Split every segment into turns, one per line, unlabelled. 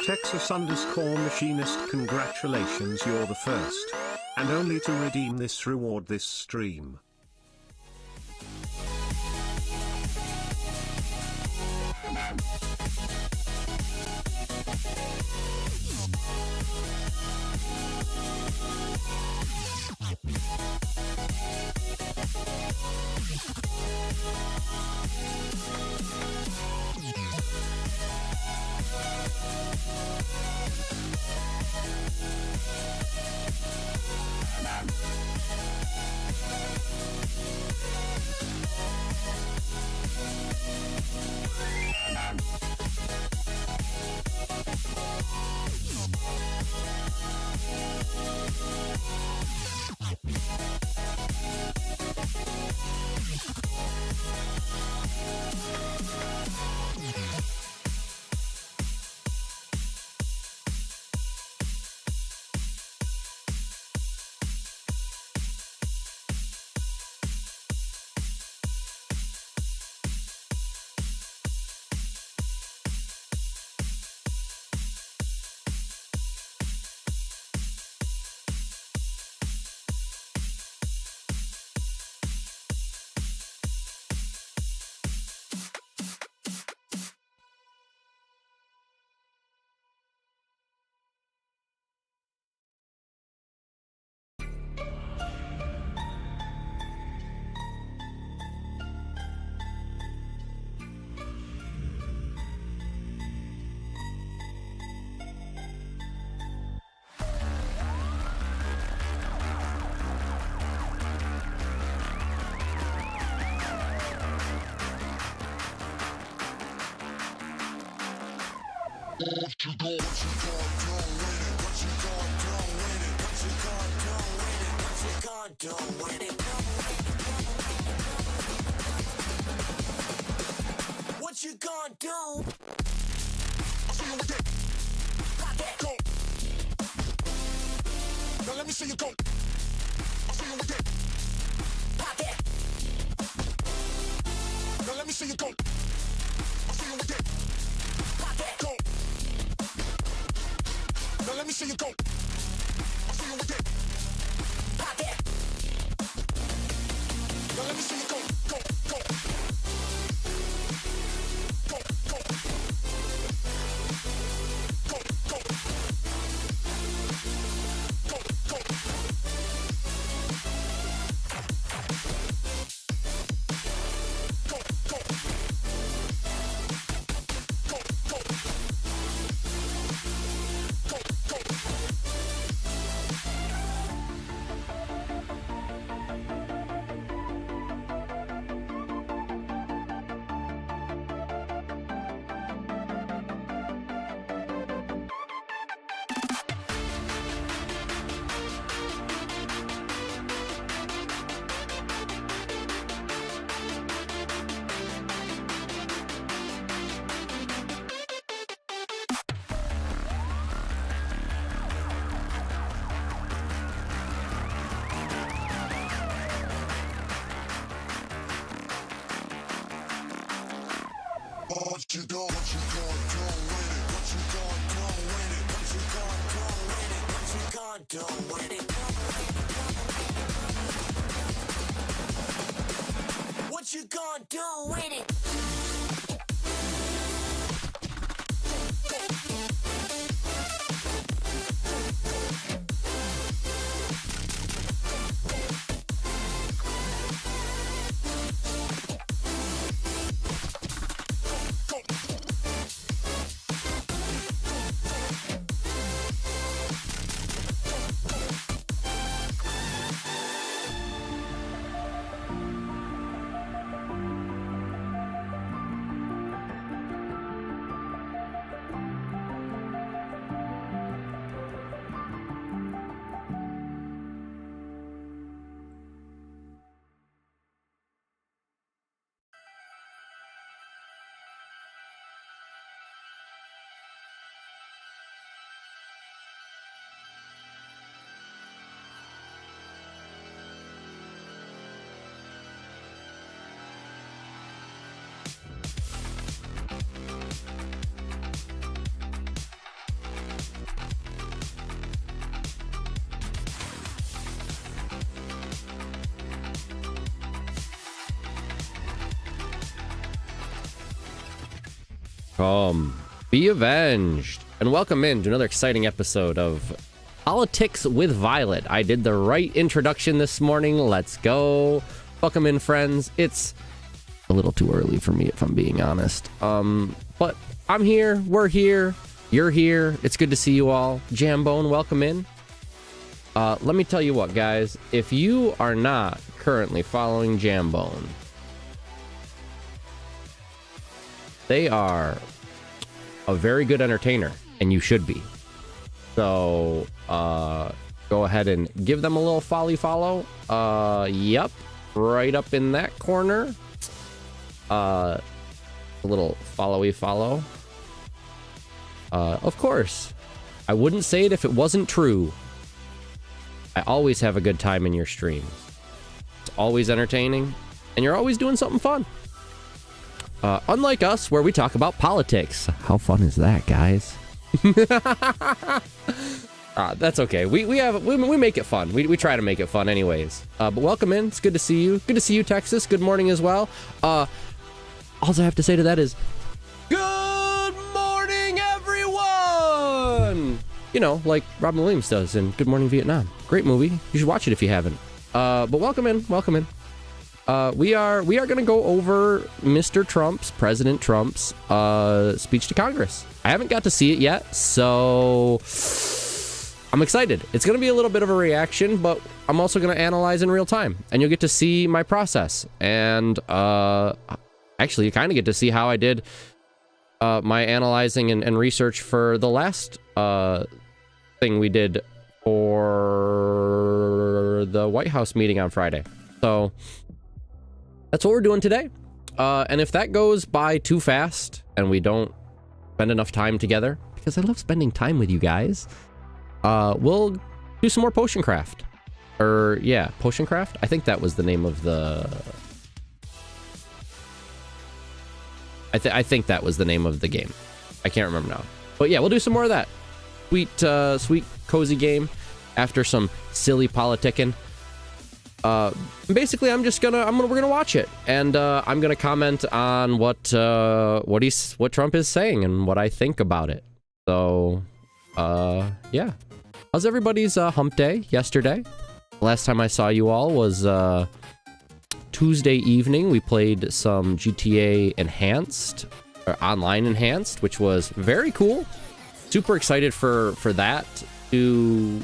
Texas_machinist, congratulations, you're the first. And only to redeem this reward this stream.
What you gonna do? I'll see you with it. Pop that. Go. Now let me see you go. I'll see you with it. Pop that. Now let me see you go. I'll see you with it. Pop that. Go. Now let me see you go. I'll see you with it. Pop that. Now let me see you go. Go. Go. What you gonna do with it? What you gonna do with it? What you gonna do with it? What you gonna do with it? What you gonna do with it?
Be Avenged, and welcome in to another exciting episode of Politics with Violet. I did the right introduction this morning. Let's go. Welcome in, friends. It's a little too early for me, if I'm being honest. But I'm here. We're here. You're here. It's good to see you all. Jambone, welcome in. Let me tell you what, guys. If you are not currently following Jambone, they are a very good entertainer, and you should be. So, go ahead and give them a little follow. Yep, right up in that corner. A little follow. Of course, I wouldn't say it if it wasn't true. I always have a good time in your streams. It's always entertaining, and you're always doing something fun. Unlike us, where we talk about politics. How fun is that, guys? That's okay. We make it fun. We try to make it fun anyways. But welcome in. It's good to see you. Good to see you, Texas. Good morning as well. All I have to say to that is, good morning, everyone! You know, like Robin Williams does in Good Morning Vietnam. Great movie. You should watch it if you haven't. But welcome in. We are going to go over President Trump's speech to Congress. I haven't got to see it yet, so I'm excited. It's going to be a little bit of a reaction, but I'm also going to analyze in real time, and you'll get to see my process. And actually, you kind of get to see how I did my analyzing and research for the last thing we did for the White House meeting on Friday. So that's what we're doing today. And if that goes by too fast and we don't spend enough time together, because I love spending time with you guys, we'll do some more potion craft. Potion craft? I think that was the name of the... I think that was the name of the game. I can't remember now. But yeah, we'll do some more of that. Sweet, cozy game after some silly politicking. Basically, we're gonna watch it, and I'm gonna comment on what Trump is saying and what I think about it. So, yeah. How's everybody's hump day yesterday? Last time I saw you all was Tuesday evening. We played some GTA Enhanced, or Online Enhanced, which was very cool. Super excited for that to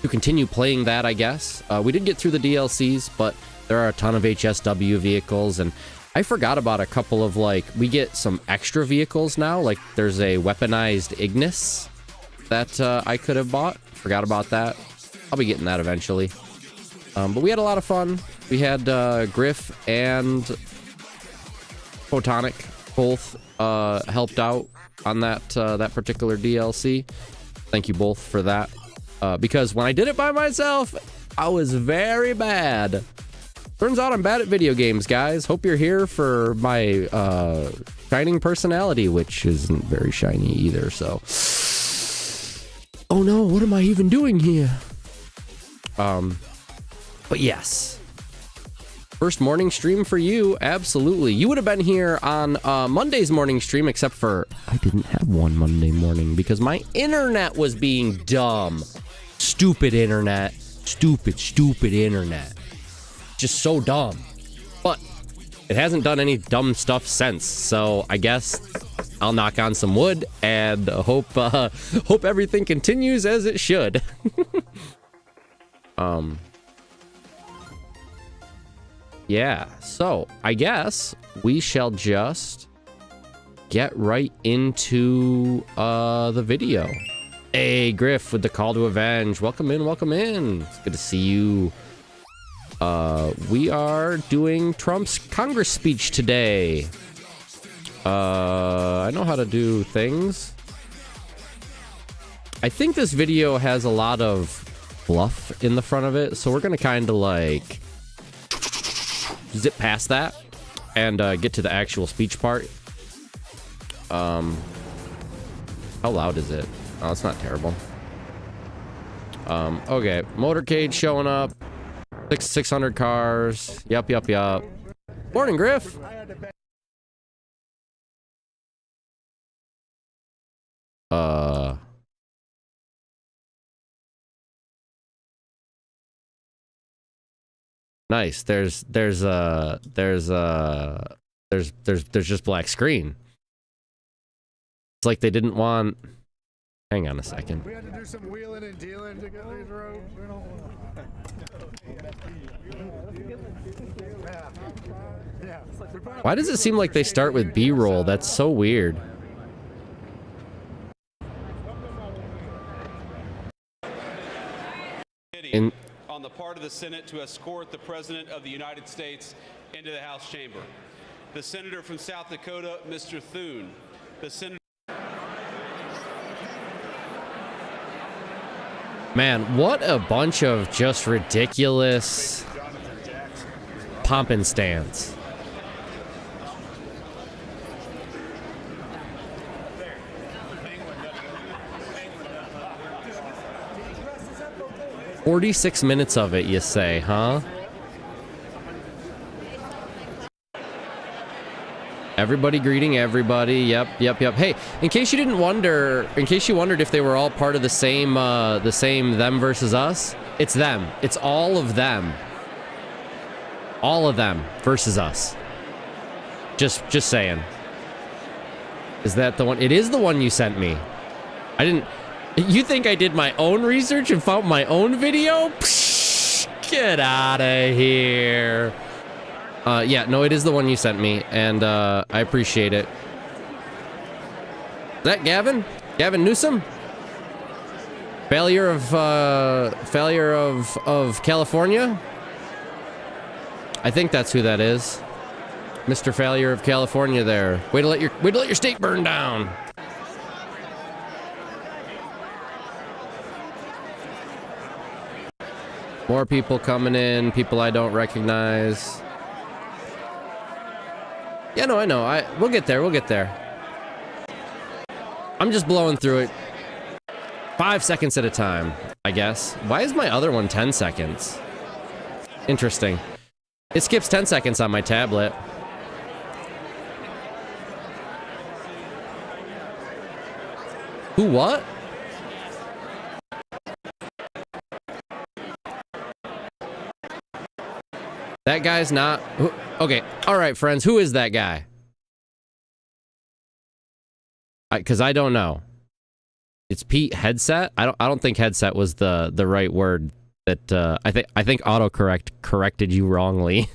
continue playing that, I guess. We did get through the DLCs, but there are a ton of HSW vehicles, and I forgot about a couple of, we get some extra vehicles now. Like, there's a weaponized Ignis that I could have bought. Forgot about that. I'll be getting that eventually. But we had a lot of fun. We had Griff and Photonic both helped out on that particular DLC. Thank you both for that. Because when I did it by myself, I was very bad. Turns out I'm bad at video games, guys. Hope you're here for my shining personality, which isn't very shiny either, so... Oh no, what am I even doing here? But yes. First morning stream for you, absolutely. You would have been here on Monday's morning stream, except for I didn't have one Monday morning because my internet was being dumb. Stupid internet. Stupid internet. Just so dumb. But it hasn't done any dumb stuff since, so I guess I'll knock on some wood and hope everything continues as it should. Yeah, so I guess we shall just get right into the video. Hey, Griff with the call to avenge. Welcome in. It's good to see you. We are doing Trump's Congress speech today. I know how to do things. I think this video has a lot of fluff in the front of it, so we're gonna kind of like zip past that and get to the actual speech part. How loud is it? Oh, it's not terrible. Okay. Motorcade showing up. 600 cars. Yup. Morning, Griff. Nice. There's just black screen. It's like they didn't want. Hang on a second.
We had to do some wheeling and dealing to get these roads. We don't want
Why does it seem like they start with B-roll? That's so weird.
On the part of the Senate to escort the President of the United States into the House chamber. The Senator from South Dakota, Mr. Thune. The Senator.
Man, what a bunch of just ridiculous pomp and stance. "46 minutes of it, you say, huh?" Everybody greeting everybody. Yep. Hey, in case you didn't wonder, in case you wondered if they were all part of the same them versus us, it's them. It's all of them. All of them versus us. Just saying. Is that the one? It is the one you sent me. I didn't. You think I did my own research and found my own video? Psh, get out of here. Yeah, no, it is the one you sent me, and I appreciate it. Is that Gavin? Gavin Newsom? Failure of California? I think that's who that is. Mr. Failure of California there. Way to let your state burn down. More people coming in, people I don't recognize. Yeah, no, I know. We'll get there. I'm just blowing through it 5 seconds at a time, I guess. Why is my other one 10 seconds? Interesting. It skips 10 seconds on my tablet. Who what? That guy's not. Okay, all right, friends. Who is that guy? Because I don't know. It's Pete Headset. I don't think headset was the right word. That I think autocorrect corrected you wrongly.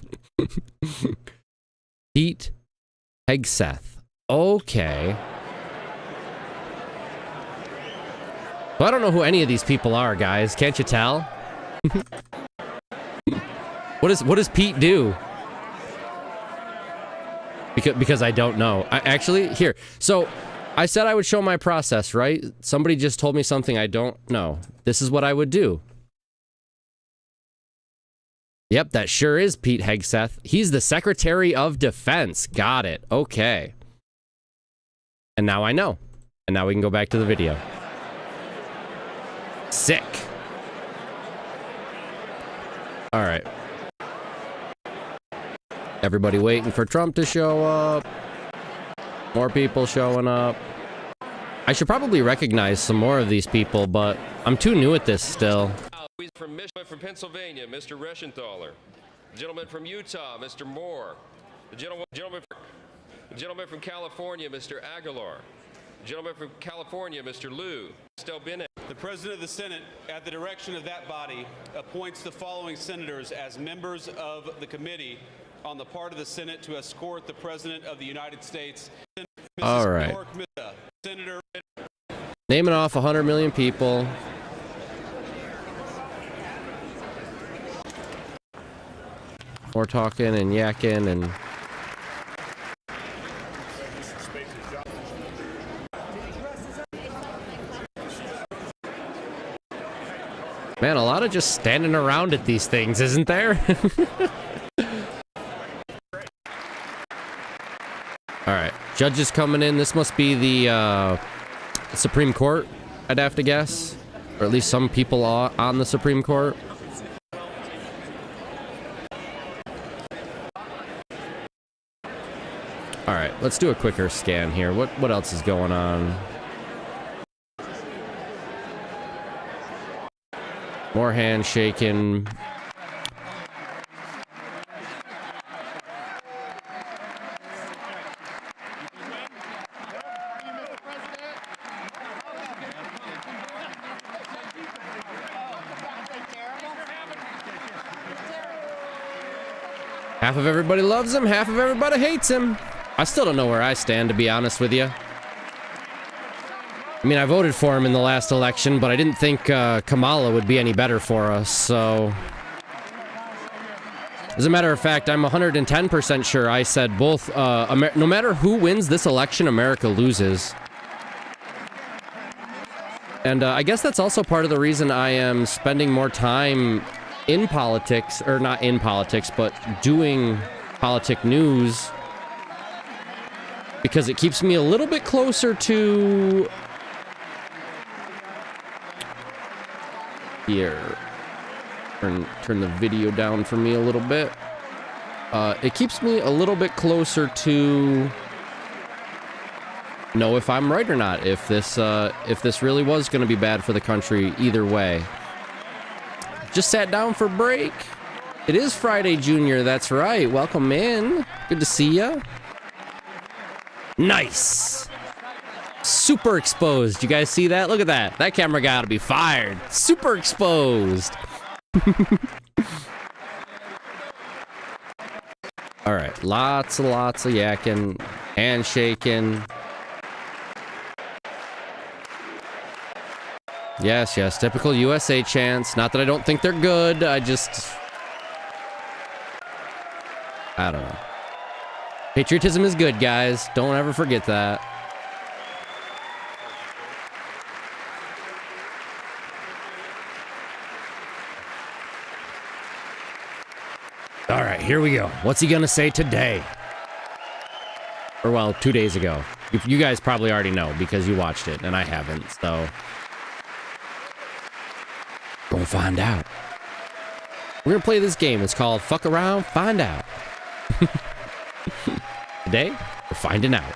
Pete Hegseth. Okay. Well, I don't know who any of these people are, guys. Can't you tell? What does Pete do? Because I don't know. Actually, here. So, I said I would show my process, right? Somebody just told me something I don't know. This is what I would do. Yep, that sure is Pete Hegseth. He's the Secretary of Defense. Got it. Okay. And now I know. And now we can go back to the video. Sick. All right. Everybody waiting for Trump to show up. More people showing up. I should probably recognize some more of these people, but I'm too new at this still.
From Pennsylvania, Mr. Reschenthaler. The gentleman from Utah, Mr. Moore. The gentleman from California, Mr. Aguilar. The gentleman from California, Mr. Liu. Still Bennett.
The President of the Senate, at the direction of that body, appoints the following senators as members of the committee on the part of the Senate to escort the President of the United States.
All right.
York, Senator.
Naming off 100 million people. More talking and yakking and... Man, a lot of just standing around at these things, isn't there? All right, judges coming in. This must be the Supreme Court, I'd have to guess. Or at least some people are on the Supreme Court. All right, let's do a quicker scan here. What else is going on? More handshaking. Half of everybody loves him, half of everybody hates him. I still don't know where I stand, to be honest with you. I mean, I voted for him in the last election, but I didn't think Kamala would be any better for us, so... As a matter of fact, I'm 110% sure I said both, no matter who wins this election, America loses. And I guess that's also part of the reason I am spending more time in politics, or not in politics, but doing politic news, because it keeps me a little bit closer to... Here. Turn the video down for me a little bit. It keeps me a little bit closer to know if I'm right or not, if this really was going to be bad for the country either way. Just sat down for break. It is Friday, Junior. That's right. Welcome in. Good to see ya. Nice. Super exposed. You guys see that? Look at that. That camera gotta be fired. Super exposed. All right. Lots of yakking, handshaking. Yes, typical USA chants. Not that I don't think they're good, I don't know. Patriotism is good, guys. Don't ever forget that. All right, here we go. What's he gonna say today? Or, well, 2 days ago. You guys probably already know because you watched it, and I haven't, so... Gonna find out. We're gonna play this game. It's called Fuck Around, Find Out. Today, we're finding out.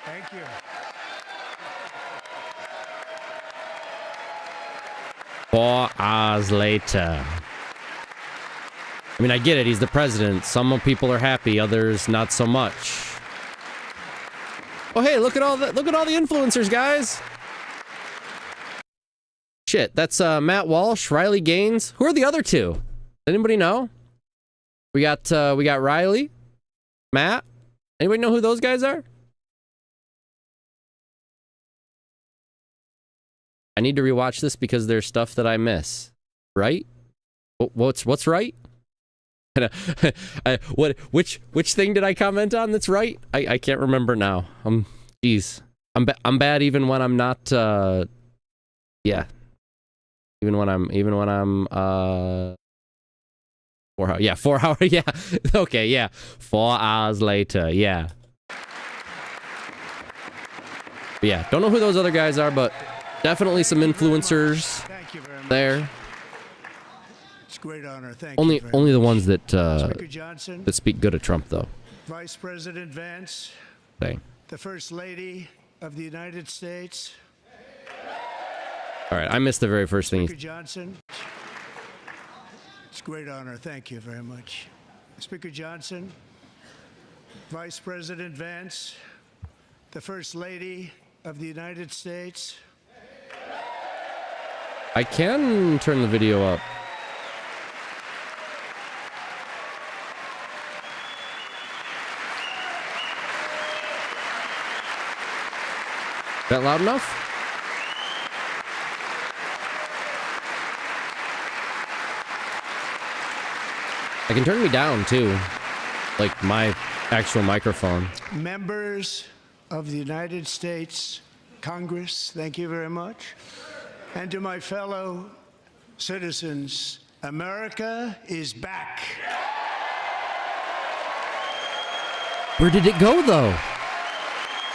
Thank you.
4 hours later. I mean, I get it. He's the president. Some people are happy, others not so much. Oh, hey, look at all the influencers, guys. Shit, that's Matt Walsh, Riley Gaines. Who are the other two? Anybody know? We got Riley, Matt. Anybody know who those guys are? I need to rewatch this because there's stuff that I miss. Right? What's right? Which thing did I comment on that's right? I can't remember now. Geez. I'm bad even when I'm not yeah. Even when I'm 4 hours. Yeah, 4 hours. Yeah. Okay, yeah. 4 hours later. Yeah. But yeah, don't know who those other guys are, but definitely some influencers there.
It's a great honor. Thank
Only
you very
the
much.
ones that
Speaker Johnson,
that speak good of Trump, though.
Vice President Vance,
Dang.
the First Lady of the United States.
All right, I missed the very first thing.
Speaker Johnson, it's a great honor. Thank you very much. Speaker Johnson, Vice President Vance, the First Lady of the United States.
I can turn the video up. Is that loud enough? I can turn me down too, like my actual microphone.
Members of the United States Congress, thank you very much. And to my fellow citizens, America is back.
Where did it go, though?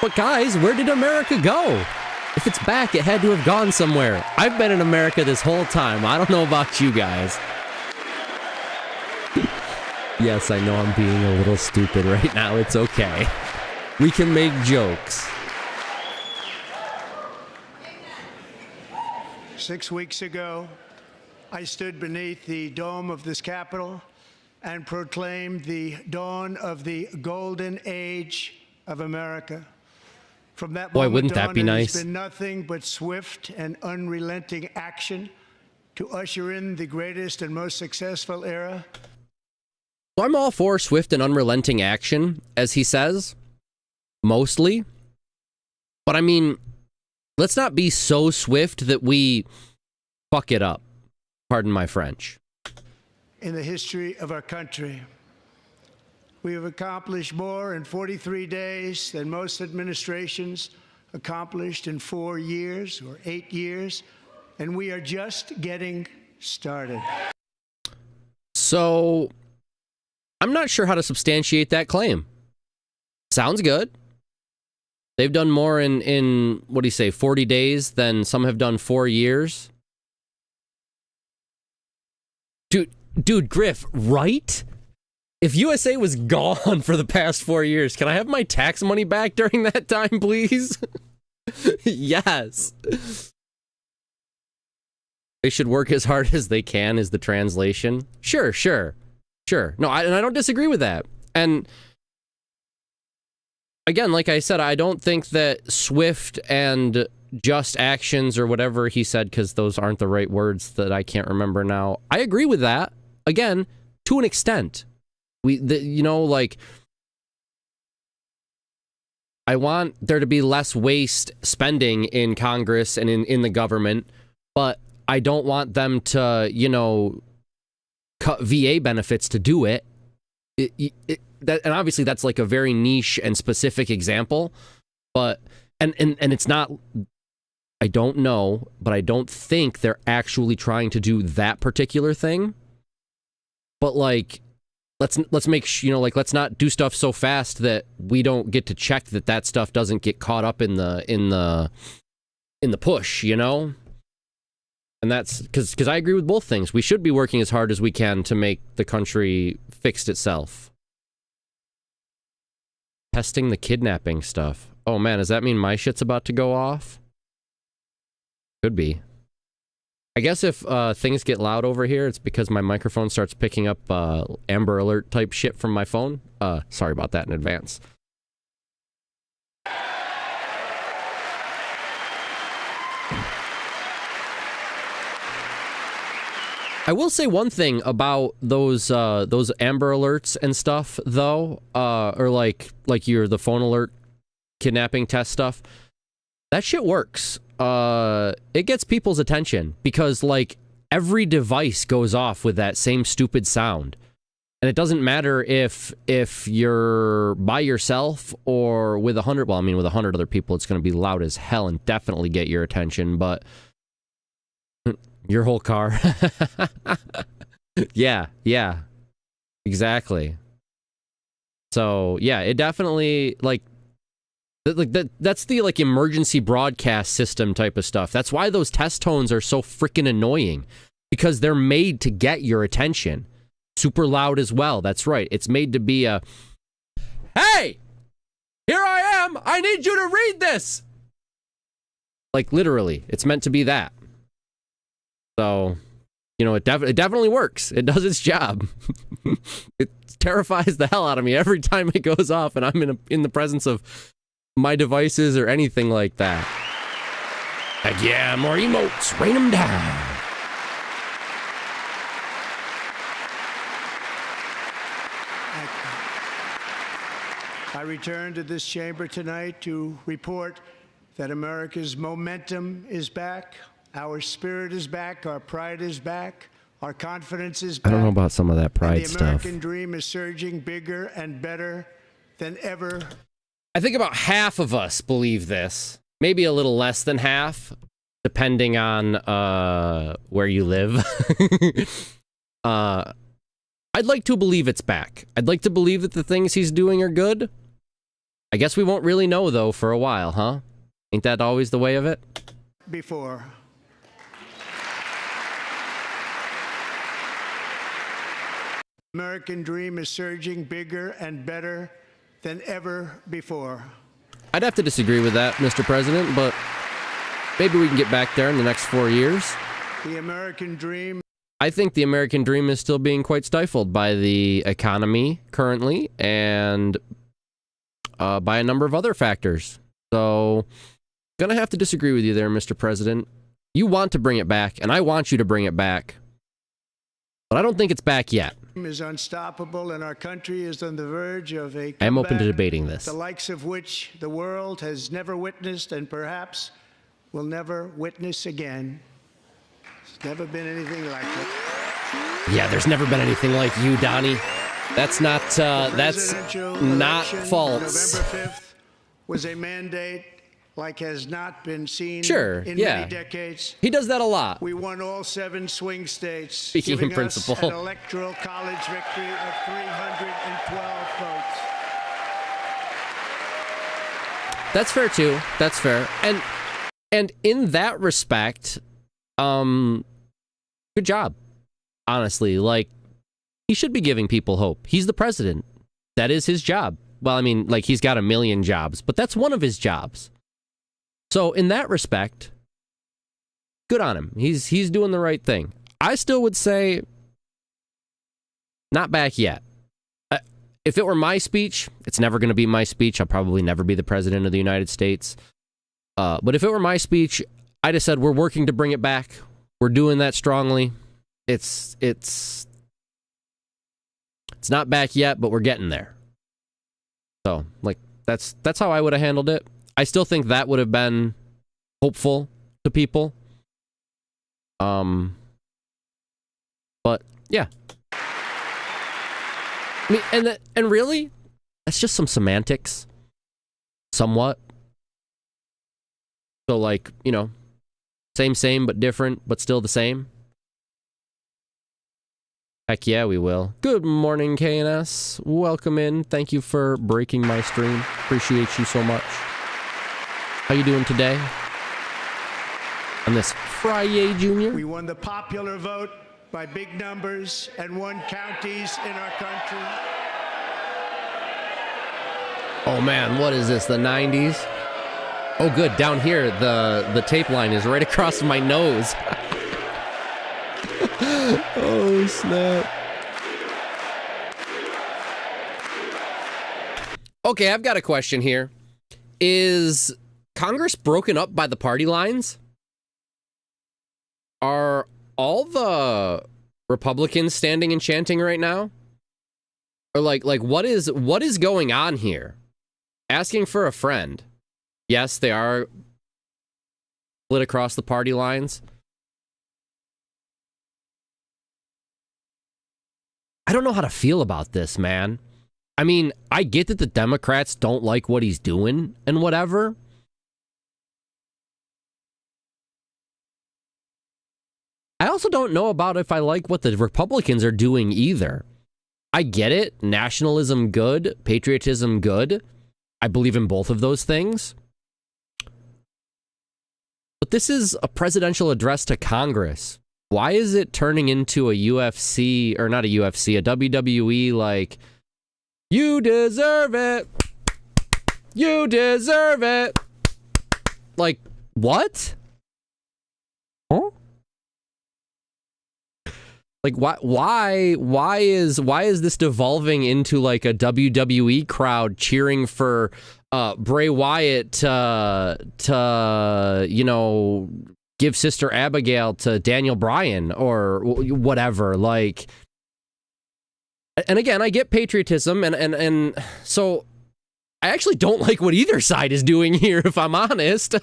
But guys, where did America go? If it's back, it had to have gone somewhere. I've been in America this whole time. I don't know about you guys. Yes, I know I'm being a little stupid right now. It's okay. We can make jokes.
6 weeks ago, I stood beneath the dome of this Capitol and proclaimed the dawn of the golden age of America. From that
Boy,
moment
wouldn't that
on,
be
it
nice?
has been nothing but swift and unrelenting action to usher in the greatest and most successful era.
So I'm all for swift and unrelenting action, as he says, mostly. But I mean, let's not be so swift that we fuck it up. Pardon my French.
In the history of our country, we have accomplished more in 43 days than most administrations accomplished in 4 years or 8 years, and we are just getting started.
So, I'm not sure how to substantiate that claim. Sounds good. They've done more in what do you say, 40 days than some have done 4 years. Dude, Griff, right? If USA was gone for the past 4 years, can I have my tax money back during that time, please? Yes. They should work as hard as they can is the translation. Sure. No, I don't disagree with that. And again, like I said, I don't think that swift and just actions or whatever he said, because those aren't the right words that I can't remember now. I agree with that. Again, to an extent. I want there to be less waste spending in Congress and in the government, but I don't want them to, cut VA benefits to do it. And obviously that's like a very niche and specific example, but and it's not, I don't know, but I don't think they're actually trying to do that particular thing. But like, let's make let's not do stuff so fast that we don't get to check that stuff doesn't get caught up in the push, And that's because I agree with both things. We should be working as hard as we can to make the country fix itself. Testing the kidnapping stuff. Oh man, does that mean my shit's about to go off? Could be. I guess if things get loud over here, it's because my microphone starts picking up Amber Alert type shit from my phone. Sorry about that in advance. I will say one thing about those Amber Alerts and stuff, though, or like the phone alert kidnapping test stuff. That shit works. It gets people's attention because like every device goes off with that same stupid sound. And it doesn't matter if you're by yourself or with 100, well, I mean, with 100 other people, it's going to be loud as hell and definitely get your attention, but your whole car. Yeah, exactly. So yeah, it definitely that's the like emergency broadcast system type of stuff. That's why those test tones are so freaking annoying, because they're made to get your attention. Super loud as well. That's right. It's made to be a, hey, here I am. I need you to read this. Like literally, it's meant to be that. So, it definitely works. It does its job. It terrifies the hell out of me every time it goes off and I'm in the presence of my devices or anything like that. Like, yeah, more emotes. Rain them down.
I return to this chamber tonight to report that America's momentum is back, our spirit is back, our pride is back, Our confidence is
I
back.
don't know about some of that
And
pride
the
stuff.
American dream is surging bigger and better than ever.
I think about half of us believe this. Maybe a little less than half, depending on where you live. I'd like to believe it's back. I'd like to believe that the things he's doing are good. I guess we won't really know, though, for a while, huh? Ain't that always the way of it?
Before. American dream is surging bigger and better than ever before.
I'd have to disagree with that, Mr. President, but maybe we can get back there in the next 4 years.
The American dream.
I think the American dream is still being quite stifled by the economy currently and by a number of other factors. So, gonna have to disagree with you there, Mr. President. You want to bring it back, and I want you to bring it back. But I don't think it's back yet.
Is unstoppable, and our country is on the verge of a
I am open to
comeback,
debating this.
the likes of which the world has never witnessed and perhaps will never witness again. There's never been anything like it.
Yeah, there's never been anything like you, Donnie. That's not
Presidential
not
election
false.
November 5th was a mandate like has not been seen
Sure,
in
yeah.
many decades.
He does that a lot.
We won all 7 swing states,
Speaking in
giving
principle.
us an electoral college victory of 312 votes.
That's fair too. That's fair. And in that respect, good job. Honestly, like, he should be giving people hope. He's the president. That is his job. Well, I mean, like, he's got a million jobs, but that's one of his jobs. So in that respect, good on him. He's doing the right thing. I still would say not back yet. If it were my speech, it's never going to be my speech. I'll probably never be the president of the United States. But if it were my speech, I'd have said we're working to bring it back. We're doing that strongly. It's not back yet, but we're getting there. So, like, that's how I would have handled it. I still think that would have been hopeful to people. But yeah. I mean, and really, that's just some semantics. Somewhat. So, like, you know, same, but different, but still the same. Heck yeah, we will. Good morning, KNS. Welcome in. Thank you for breaking my stream. Appreciate you so much. How you doing today? On this Friday, Junior?
We won the popular vote by big numbers and won counties in our country.
Oh man, what is this, the 90s? Oh good, down here, the tape line is right across my nose. Oh snap. Okay, I've got a question here. Is Congress broken up by the party lines? Are all the Republicans standing and chanting right now? Or like what is going on here? Asking for a friend. Yes, they are split across the party lines. I don't know how to feel about this, man. I mean, I get that the Democrats don't like what he's doing and whatever. I also don't know about if I like what the Republicans are doing either. I get it. Nationalism good. Patriotism good. I believe in both of those things. But this is a presidential address to Congress. Why is it turning into a UFC, or not a UFC, a WWE, like, you deserve it. You deserve it. Like, what? Huh? Like, why is this devolving into like a WWE crowd cheering for Bray Wyatt to you know, give Sister Abigail to Daniel Bryan or whatever? Like, and again, I get patriotism, and so I actually don't like what either side is doing here, if I'm honest.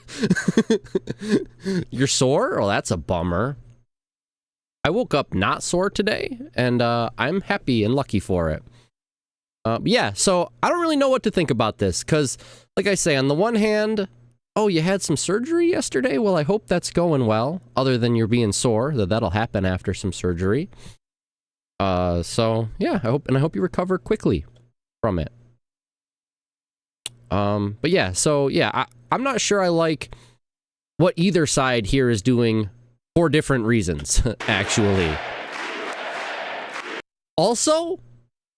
You're sore? Oh, that's a bummer. I woke up not sore today, and I'm happy and lucky for it. Yeah, so I don't really know what to think about this, because, like I say, on the one hand, oh, you had some surgery yesterday? Well, I hope that's going well, other than you're being sore, that'll happen after some surgery. So, yeah, I hope you recover quickly from it. But yeah, so, yeah, I'm not sure I like what either side here is doing for different reasons, actually. Also,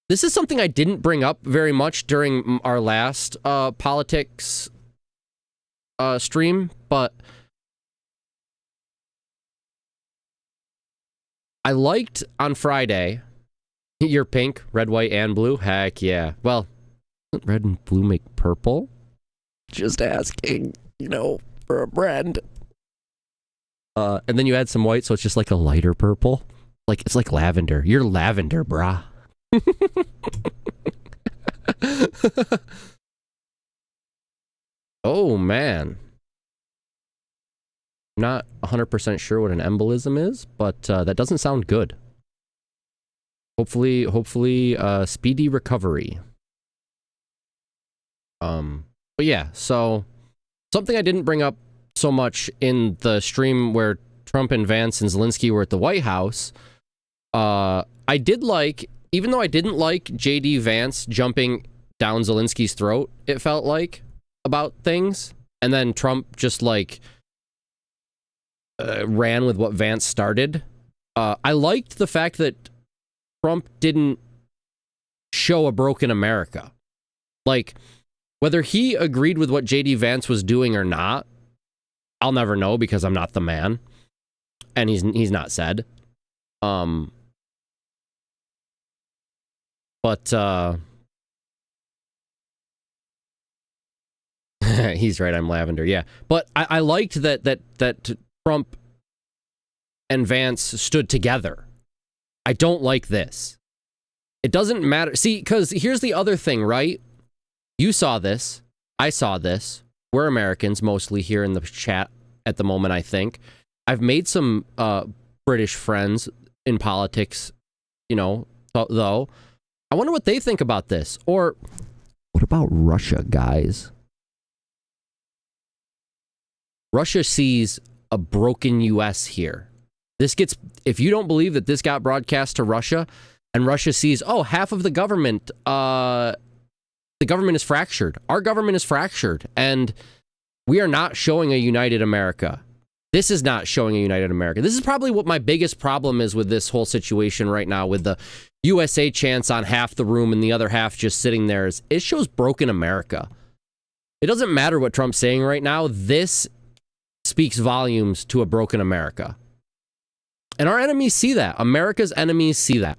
this is something I didn't bring up very much during our last politics stream, but I liked on Friday, you're pink, red, white, and blue. Heck yeah. Well, doesn't red and blue make purple? Just asking, you know, for a brand. And then you add some white, so it's just like a lighter purple. Like, it's like lavender. You're lavender, brah. Oh, man. Not 100% sure what an embolism is, but that doesn't sound good. Hopefully, speedy recovery. But yeah, so something I didn't bring up so much in the stream where Trump and Vance and Zelensky were at the White House, I did like, even though I didn't like JD Vance jumping down Zelensky's throat, it felt like, about things, and then Trump just like ran with what Vance started. I liked the fact that Trump didn't show a broken America. Like, whether he agreed with what JD Vance was doing or not, I'll never know because I'm not the man, and he's not said. But he's right, I'm lavender, yeah. But I liked that Trump and Vance stood together. I don't like this. It doesn't matter. See, because here's the other thing, right? You saw this. I saw this. We're Americans, mostly here in the chat at the moment, I think. I've made some British friends in politics, you know, though. I wonder what they think about this. Or, what about Russia, guys? Russia sees a broken U.S. here. This gets, if you don't believe that this got broadcast to Russia, and Russia sees, oh, half of the government is fractured. Our government is fractured, and we are not showing a united America. This is not showing a united America. This is probably what my biggest problem is with this whole situation right now, with the USA chants on half the room and the other half just sitting there. Is it shows broken America. It doesn't matter what Trump's saying right now. This speaks volumes to a broken America. And our enemies see that. America's enemies see that.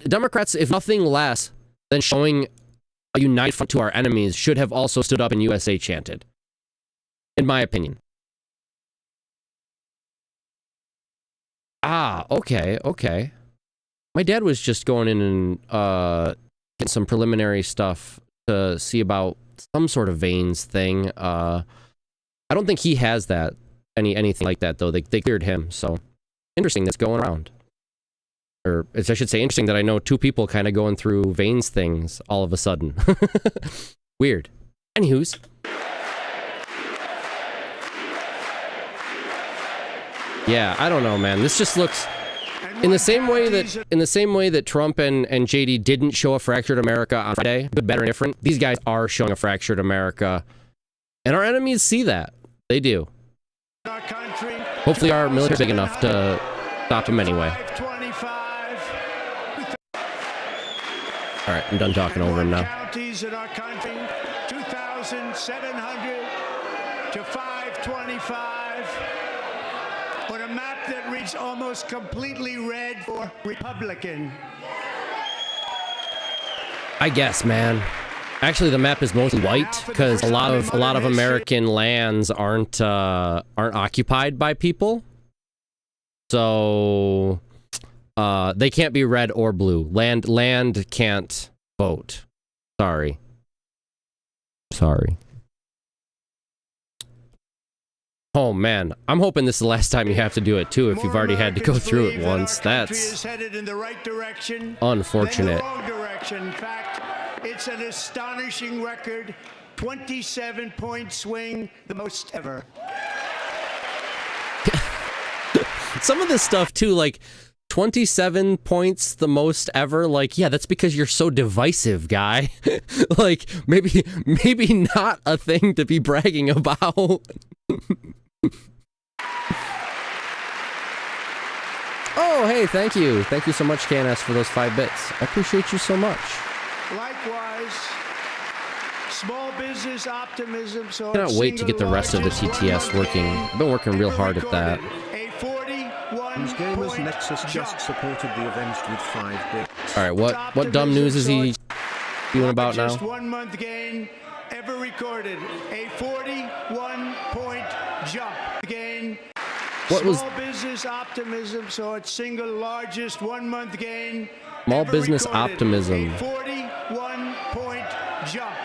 Democrats, if nothing less than showing a united front to our enemies, should have also stood up and USA chanted. In my opinion. Ah, okay. My dad was just going in and getting some preliminary stuff to see about some sort of veins thing. I don't think he has that, anything like that, though. They cleared him, so interesting that's going around. Or, I should say, interesting that I know two people kind of going through veins things all of a sudden. Weird. Anywho's. Yeah, I don't know, man. This just looks in the same way that Trump and JD didn't show a fractured America on Friday, good, better, and different. These guys are showing a fractured America, and our enemies see that. They do. Hopefully, our military's big enough to stop them anyway. All right, I'm done talking over him now.
Counties in our country, 2,700 to 525. On a map that reads almost completely red for Republican.
I guess, man. Actually, the map is mostly white because a lot of American lands aren't occupied by people. So they can't be red or blue. Land can't vote. Sorry. Oh man, I'm hoping this is the last time you have to do it too. If
More
you've already had to go
Americans
through
believe
it
that
once,
our country
that's
is headed in the right direction
unfortunate.
than the wrong direction. In fact, it's an astonishing record. 27-point swing, the most ever.
Some of this stuff too, like 27 points, the most ever. Like, yeah, that's because you're so divisive, guy. Like, maybe not a thing to be bragging about. Oh, hey, thank you so much, KNS, for those 5 bits. I appreciate you so much.
Likewise, small business optimism. So
I cannot wait to get the rest of the TTS working. I've been working real hard at that.
A 41
Whose gamers
point
Nexus just
jump.
supported the Avenged with 5 bits.
All right, what dumb news is he doing about now?
Largest 1-month gain ever recorded. A 41-point jump. Gain.
What was
Small business optimism, so it's single largest 1-month gain.
Small
ever
business
recorded.
optimism.
A 41-point jump.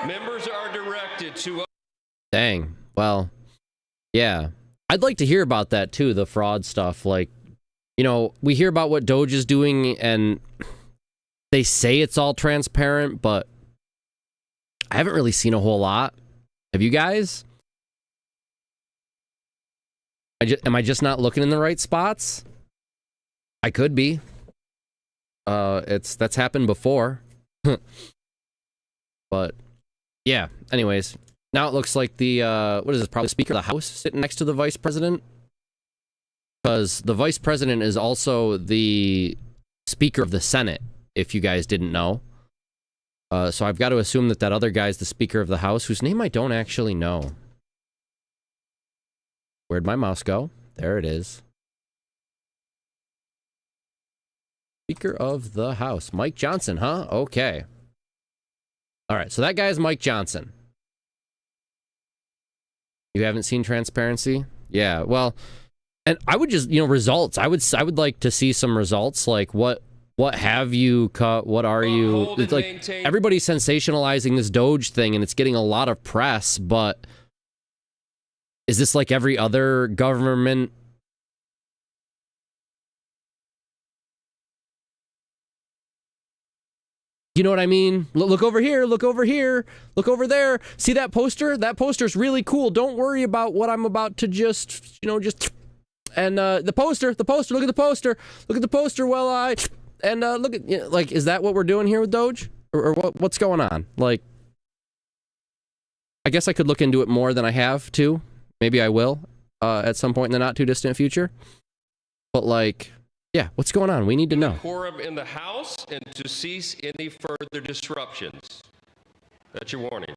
Members are directed to
Dang. Well, yeah. I'd like to hear about that too, the fraud stuff. Like, you know, we hear about what Doge is doing and they say it's all transparent, but I haven't really seen a whole lot. Have you guys? Am I just not looking in the right spots? I could be. That's happened before. But yeah, anyways. Now it looks like the what is this? Probably Speaker of the House sitting next to the Vice President. Because the Vice President is also the Speaker of the Senate, if you guys didn't know. So I've got to assume that other guy's the Speaker of the House, whose name I don't actually know. Where'd my mouse go? There it is. Speaker of the House. Mike Johnson, huh? Okay. All right, so that guy's Mike Johnson. You haven't seen transparency? Yeah, well, and I would just, results. I would like to see some results, like what have you cut? What are you? It's like
maintain.
Everybody's sensationalizing this Doge thing, and it's getting a lot of press. But is this like every other government? You know what I mean? Look over here. Look over here. Look over there. See that poster? That poster's really cool. Don't worry about what I'm about to just. And the poster. Look at the poster. Look at the poster. Well, and look at, like, is that what we're doing here with Doge? Or what's going on? Like, I guess I could look into it more than I have, too. Maybe I will at some point in the not too distant future. But, like, yeah, what's going on? We need to know.
quorum in the House and to cease any further disruptions. That's your warning.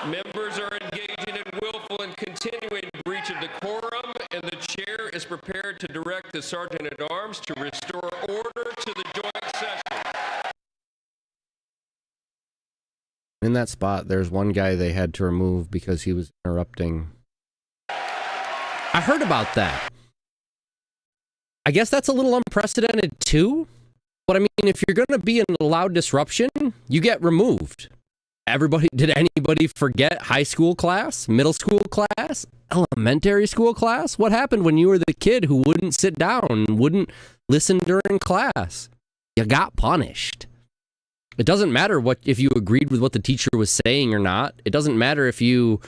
Members are engaging in willful and continuing breach of decorum, and the chair is prepared to direct the Sergeant at Arms to restore order to the joint session.
In that spot, there's one guy they had to remove because he was interrupting. I heard about that. I guess that's a little unprecedented too. But I mean, if you're going to be in a loud disruption, you get removed. Did anybody forget high school class, middle school class, elementary school class? What happened when you were the kid who wouldn't sit down and wouldn't listen during class? You got punished. It doesn't matter if you agreed with what the teacher was saying or not. It doesn't matter if you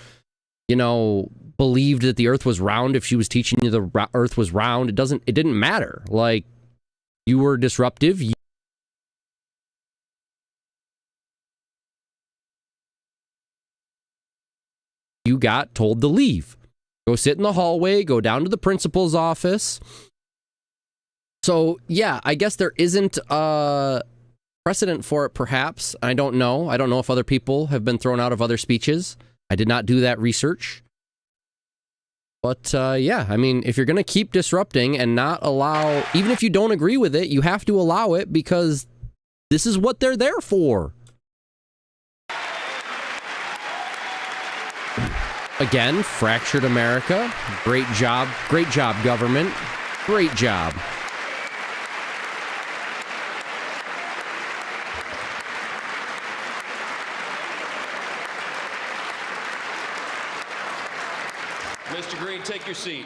believed that the earth was round, if she was teaching you the earth was round. It didn't matter. Like, you were disruptive. You got told to leave. Go sit in the hallway, go down to the principal's office. So, yeah, I guess there isn't precedent for it, perhaps. I don't know. I don't know if other people have been thrown out of other speeches. I did not do that research. But, yeah, I mean, if you're going to keep disrupting and not allow, even if you don't agree with it, you have to allow it because this is what they're there for. Again, fractured America. Great job, government. Great job.
Mr. Green, take your seat.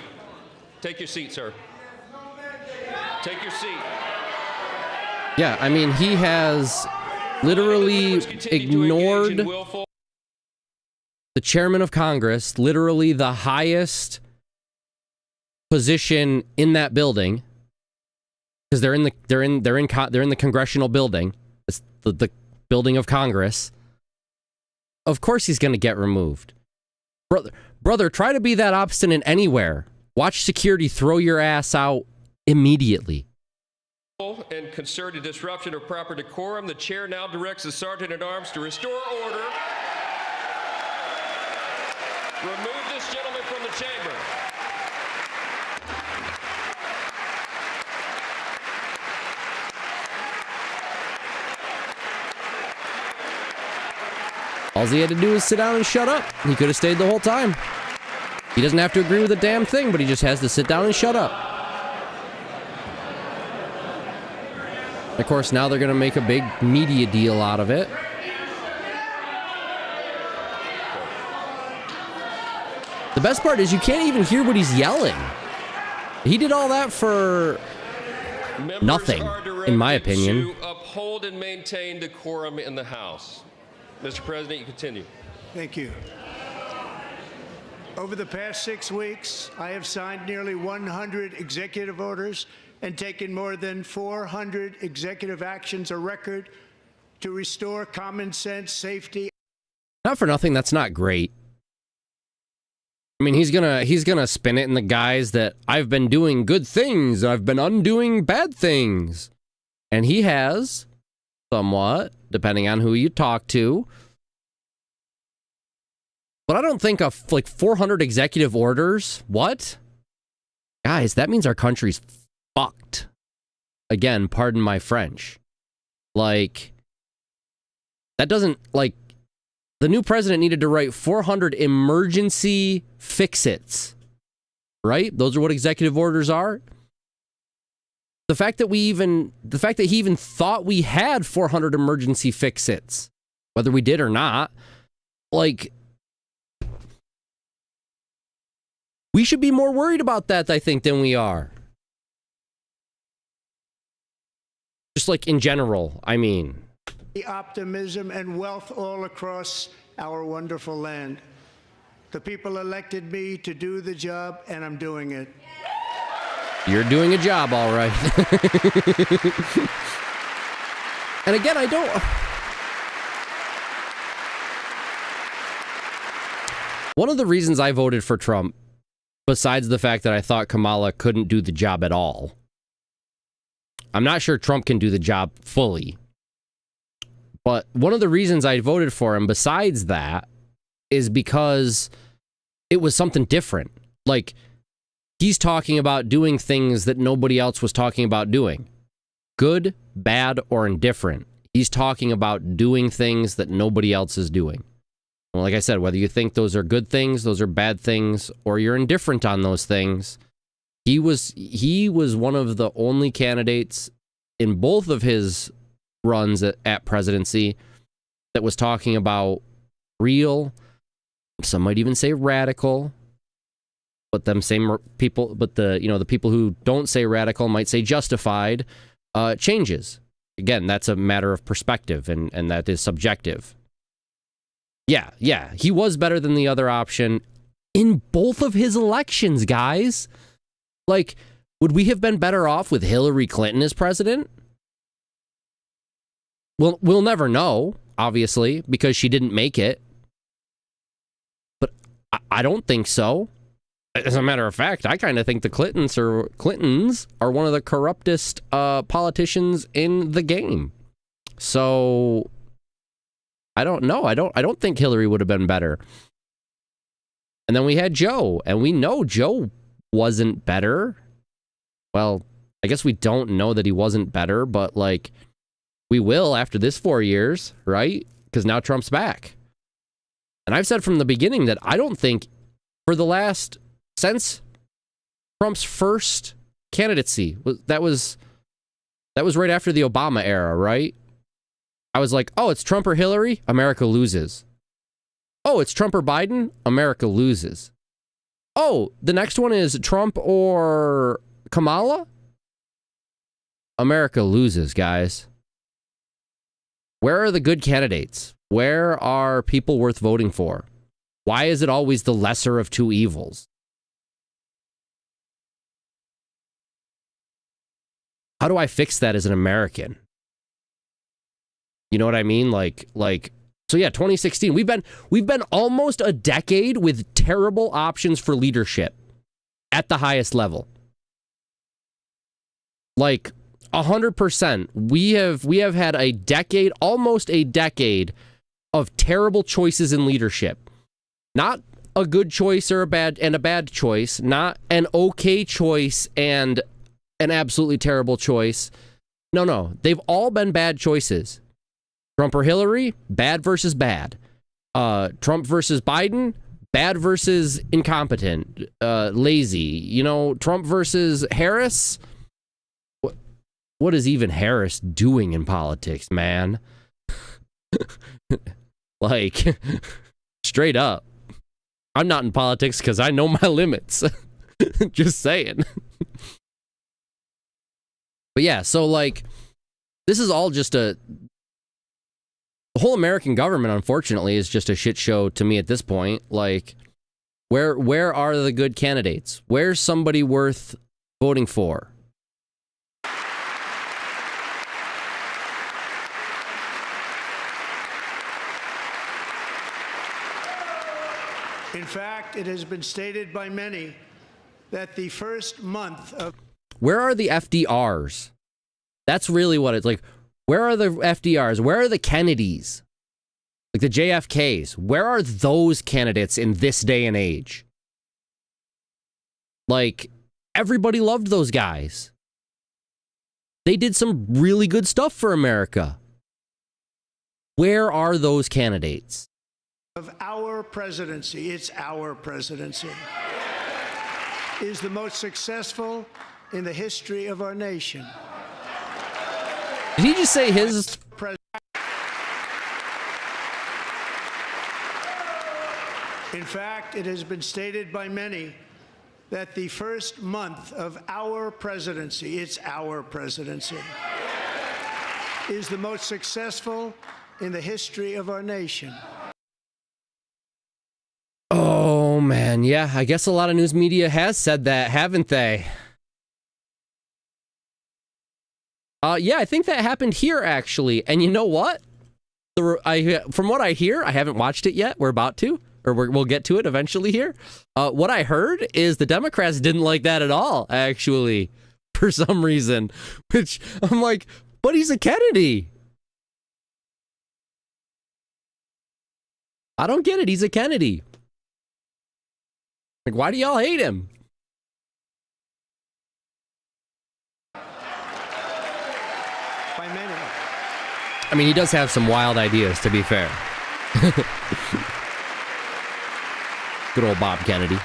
Take your seat, sir. Take your seat.
Yeah, I mean, he has literally ignored the chairman of Congress, literally the highest position in that building, because they're in the congressional building. It's the building of Congress. Of course he's going to get removed. Brother, try to be that obstinate anywhere. Watch security throw your ass out immediately.
And concerted disruption of proper decorum, the chair now directs the sergeant at arms to restore order. Remove this gentleman from the chamber.
All he had to do was sit down and shut up. He could have stayed the whole time. He doesn't have to agree with a damn thing, but he just has to sit down and shut up. Of course, now they're going to make a big media deal out of it. The best part is you can't even hear what he's yelling. He did all that for nothing, in my opinion.
To uphold and maintain decorum in the House. Mr. President, you continue.
Thank you. Over the past 6 weeks, I have signed nearly 100 executive orders and taken more than 400 executive actions, a record, to restore common sense, safety.
Not for nothing, that's not great. I mean, he's gonna spin it in the guise that I've been doing good things, I've been undoing bad things. And he has, somewhat, depending on who you talk to. But I don't think of like 400 executive orders. What? Guys, that means our country's fucked. Again, pardon my French. Like, that doesn't, like, the new president needed to write 400 emergency fix-its. Right? Those are what executive orders are. The fact that he even thought we had 400 emergency fix-its, whether we did or not, like, we should be more worried about that, I think, than we are. Just like in general, I mean.
Optimism and wealth all across our wonderful land. The people elected me to do the job, and I'm doing it.
You're doing a job, all right. And again, I don't... One of the reasons I voted for Trump, besides the fact that I thought Kamala couldn't do the job at all, I'm not sure Trump can do the job fully. But one of the reasons I voted for him, besides that, is because it was something different. Like, he's talking about doing things that nobody else was talking about doing. Good, bad, or indifferent. He's talking about doing things that nobody else is doing. Well, like I said, whether you think those are good things, those are bad things, or you're indifferent on those things, he was one of the only candidates in both of his runs at presidency that was talking about real, some might even say radical, but them same people, but the people who don't say radical might say justified changes. Again, that's a matter of perspective, and that is subjective. Yeah, he was better than the other option in both of his elections, guys. Like, would we have been better off with Hillary Clinton as president? Well, we'll never know, obviously, because she didn't make it. But I don't think so. As a matter of fact, I kind of think the Clintons are one of the corruptest politicians in the game. So I don't know. I don't think Hillary would have been better. And then we had Joe, and we know Joe wasn't better. Well, I guess we don't know that he wasn't better, but like, we will after this 4 years, right? Because now Trump's back. And I've said from the beginning that I don't think since Trump's first candidacy, that was right after the Obama era, right? I was like, oh, it's Trump or Hillary, America loses. Oh, it's Trump or Biden, America loses. Oh, the next one is Trump or Kamala? America loses, guys. Where are the good candidates? Where are people worth voting for? Why is it always the lesser of two evils? How do I fix that as an American? You know what I mean? So yeah, 2016. We've been almost a decade with terrible options for leadership at the highest level. Like 100%. We have had a decade, almost a decade of terrible choices in leadership. Not a good choice or a bad choice, not an okay choice and an absolutely terrible choice. No, they've all been bad choices. Trump or Hillary, bad versus bad. Trump versus Biden, bad versus incompetent, lazy. You know, Trump versus Harris. What is even Harris doing in politics, man? Like, straight up. I'm not in politics because I know my limits. Just saying. But yeah, so like, this is all just the whole American government, unfortunately, is just a shit show to me at this point. Like, where are the good candidates? Where's somebody worth voting for?
In fact, it has been stated by many that the first month of...
Where are the FDRs? That's really what it's like. Where are the FDRs? Where are the Kennedys? Like the JFKs? Where are those candidates in this day and age? Like, everybody loved those guys. They did some really good stuff for America. Where are those candidates?
Of our presidency, it's our presidency, is the most successful in the history of our nation.
Did he just say his?
In fact, it has been stated by many that the first month of our presidency, it's our presidency, is the most successful in the history of our nation.
Oh, man. Yeah, I guess a lot of news media has said that, haven't they? Yeah, I think that happened here, actually. And you know what? From what I hear, I haven't watched it yet. We're about to, or we'll get to it eventually here. What I heard is the Democrats didn't like that at all, actually, for some reason. Which, I'm like, but he's a Kennedy. I don't get it. He's a Kennedy. Like, why do y'all hate him?
By many.
I mean, he does have some wild ideas, to be fair. Good old Bob Kennedy.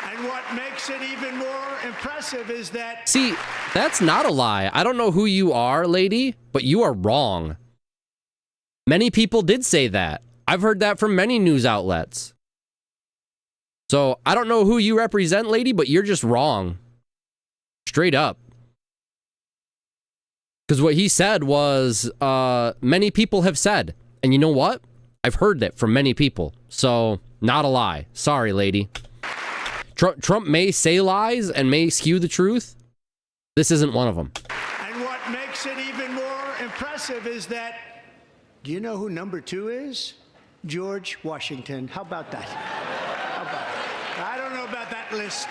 And what makes it even more impressive is that...
See, that's not a lie. I don't know who you are, lady, but you are wrong. Many people did say that. I've heard that from many news outlets. So, I don't know who you represent, lady, but you're just wrong. Straight up. Because what he said was, many people have said. And you know what? I've heard that from many people. So, not a lie. Sorry, lady. Trump may say lies and may skew the truth. This isn't one of them.
And what makes it even more impressive is that... Do you know who number 2 is? George Washington. How about that? How about that? I don't know about that list,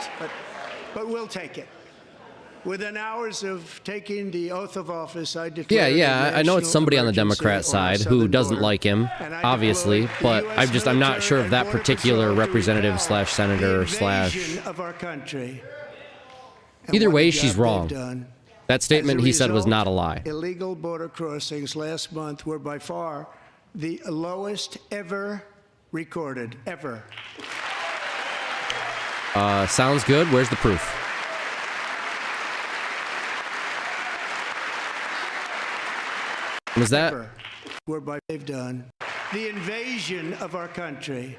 but we'll take it. Within hours of taking the oath of office, I declared...
Yeah, I know it's somebody on the Democrat side who doesn't like him, obviously, but I'm not sure of that particular representative slash senator slash...
of our country.
Either way, she's wrong. That statement he said was not a lie.
Illegal border crossings last month were by far the lowest ever recorded, ever.
Sounds good. Where's the proof? Was that?
Whereby they've done the invasion of our country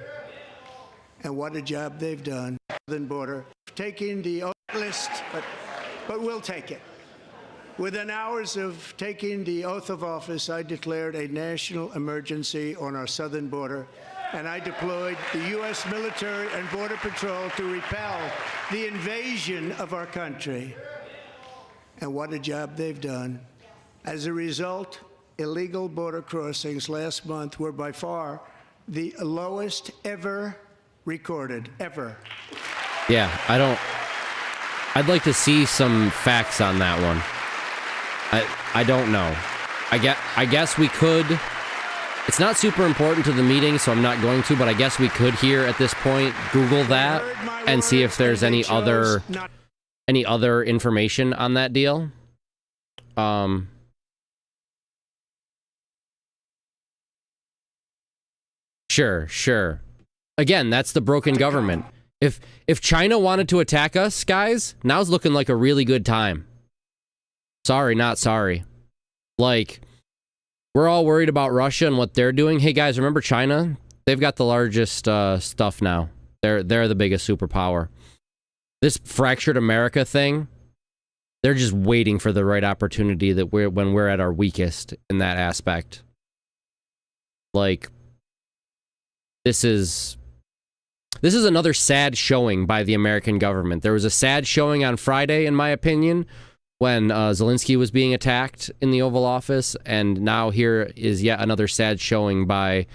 And what a job they've done. Southern border, taking the list, but we'll take it. Within hours of taking the oath of office, I declared a national emergency on our southern border, and I deployed the U.S. military and Border Patrol to repel the invasion of our country. And what a job they've done. As a result, illegal border crossings last month were by far the lowest ever recorded, ever.
Yeah, I'd like to see some facts on that one. I don't know. I guess we could. It's not super important to the meeting, so I'm not going to, but I guess we could here at this point Google that and see if there's any other information on that deal. Sure. Again, that's the broken government. If China wanted to attack us, guys, now's looking like a really good time. Sorry, not sorry. Like, we're all worried about Russia and what they're doing. Hey, guys, remember China? They've got the largest stuff now. They're the biggest superpower. This fractured America thing, they're just waiting for the right opportunity that when we're at our weakest in that aspect. Like, this is another sad showing by the American government. There was a sad showing on Friday, in my opinion, when Zelensky was being attacked in the Oval Office, and now here is yet another sad showing by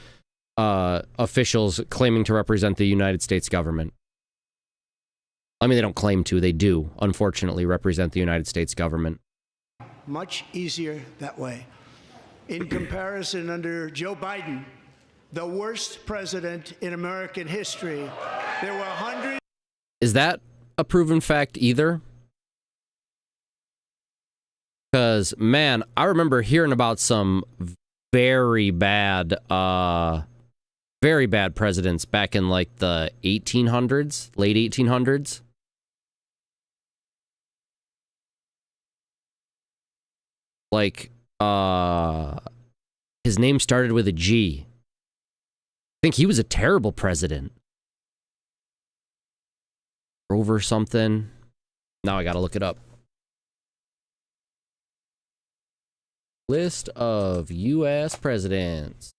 officials claiming to represent the United States government. I mean, they don't claim to, they do, unfortunately, represent the United States government.
Much easier that way. In comparison, under Joe Biden, the worst president in American history, there were hundreds.
Is that a proven fact either? Because, man, I remember hearing about some very bad presidents back in, like, the 1800s, late 1800s. Like, his name started with a G. I think he was a terrible president. Grover something. Now I gotta look it up. List of U.S. presidents.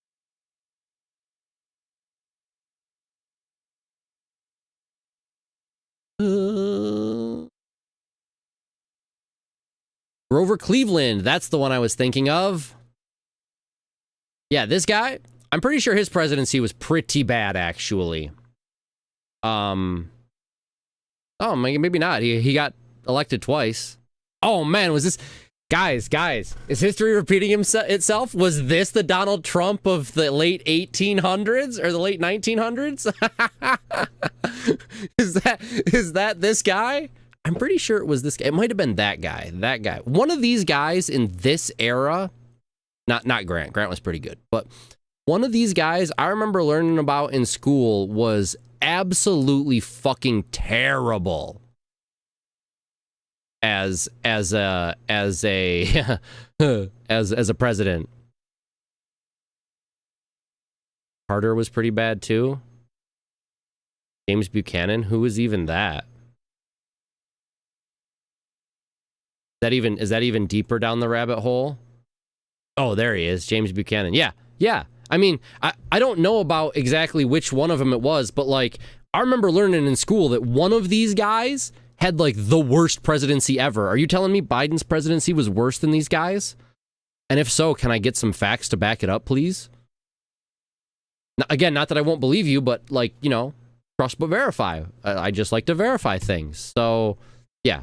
Grover Cleveland, that's the one I was thinking of. Yeah, this guy, I'm pretty sure his presidency was pretty bad, actually. Oh, maybe not. He got elected twice. Oh, man, was this... Guys, is history repeating itself? Was this the Donald Trump of the late 1800s or the late 1900s? Is that this guy? I'm pretty sure it was this guy. It might have been that guy. One of these guys in this era, not Grant. Grant was pretty good, but one of these guys I remember learning about in school was absolutely fucking terrible. As a president. Carter was pretty bad too. James Buchanan, who was even that? Is that even deeper down the rabbit hole? Oh, there he is, James Buchanan. Yeah. I mean, I don't know about exactly which one of them it was, but like I remember learning in school that one of these guys had like the worst presidency ever. Are you telling me Biden's presidency was worse than these guys? And if so, can I get some facts to back it up, please? Again, not that I won't believe you, but like, you know, trust but verify. I just like to verify things. So, yeah.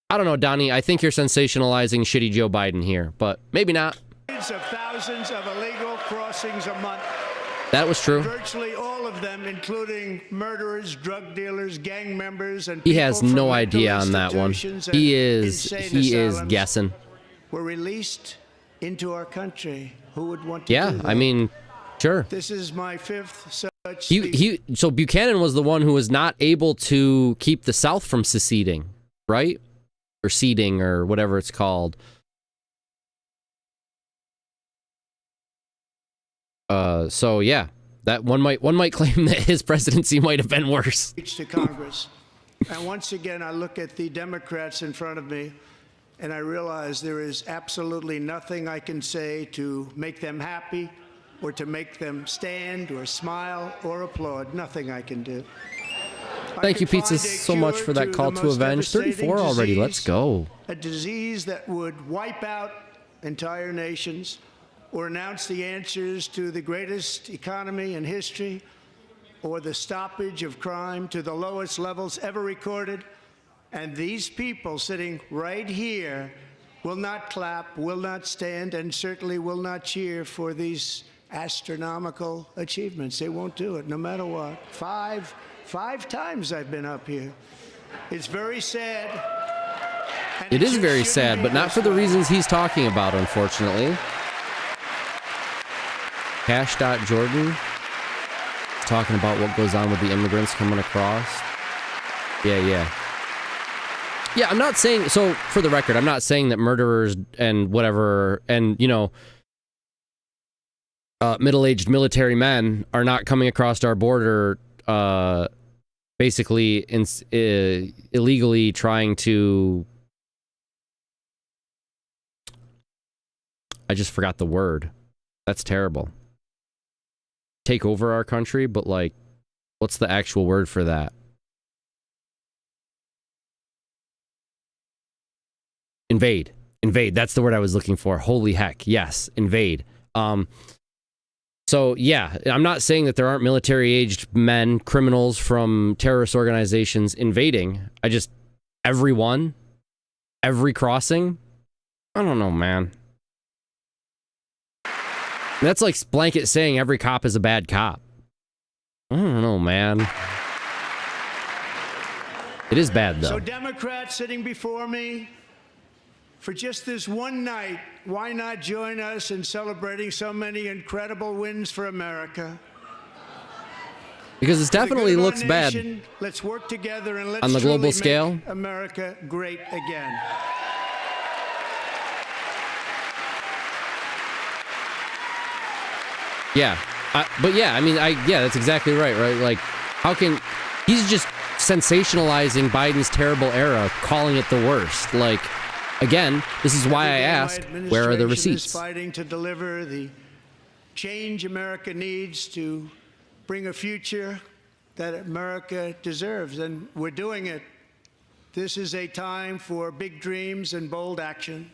I don't know, Donnie. I think you're sensationalizing shitty Joe Biden here, but maybe not.
Of thousands of illegal crossings a month.
That was true.
Virtually all of them, including murderers, drug dealers, gang members, and
he has no idea on that one. He is guessing.
Were released into our country. Who would want to do that?
I mean, sure.
This is my fifth such.
So Buchanan was the one who was not able to keep the South from seceding, right? Or ceding, or whatever it's called. So yeah, That one might claim that his presidency might have been worse.
To Congress. And once again, I look at the Democrats in front of me, and I realize there is absolutely nothing I can say to make them happy or to make them stand or smile or applaud. Nothing I can do.
Thank you, Pizza, so much for that call to avenge. 34 already. Let's go.
A disease that would wipe out entire nations or announce the answers to the greatest economy in history or the stoppage of crime to the lowest levels ever recorded. And these people sitting right here will not clap, will not stand, and certainly will not cheer for these astronomical achievements. They won't do it, no matter what. Five times I've been up here. It's very sad.
It is very sad, but not for the reasons he's talking about, unfortunately. Cash.Jordan talking about what goes on with the immigrants coming across. Yeah, I'm not saying, so for the record, I'm not saying that murderers and whatever, and, you know, middle-aged military men are not coming across our border, basically illegally trying to, I just forgot the word. That's terrible. Take over our country, but like, what's the actual word for that? Invade. That's the word I was looking for. Holy heck. Yes. Invade. So yeah, I'm not saying that there aren't military-aged men, criminals from terrorist organizations invading. Every crossing, I don't know, man. That's like blanket saying every cop is a bad cop. I don't know, man. It is bad, though.
So Democrats sitting before me, for just this one night, why not join us in celebrating so many incredible wins for America?
Because it definitely looks bad.
Let's work together and let's
on the global
truly
scale.
Make America great again.
Yeah, but yeah, I mean, that's exactly right? Like, how can he's just sensationalizing Biden's terrible era, calling it the worst? Like, again, this is why I asked, where are the receipts?
Is fighting to deliver the change America needs to bring a future that America deserves, and we're doing it. This is a time for big dreams and bold action.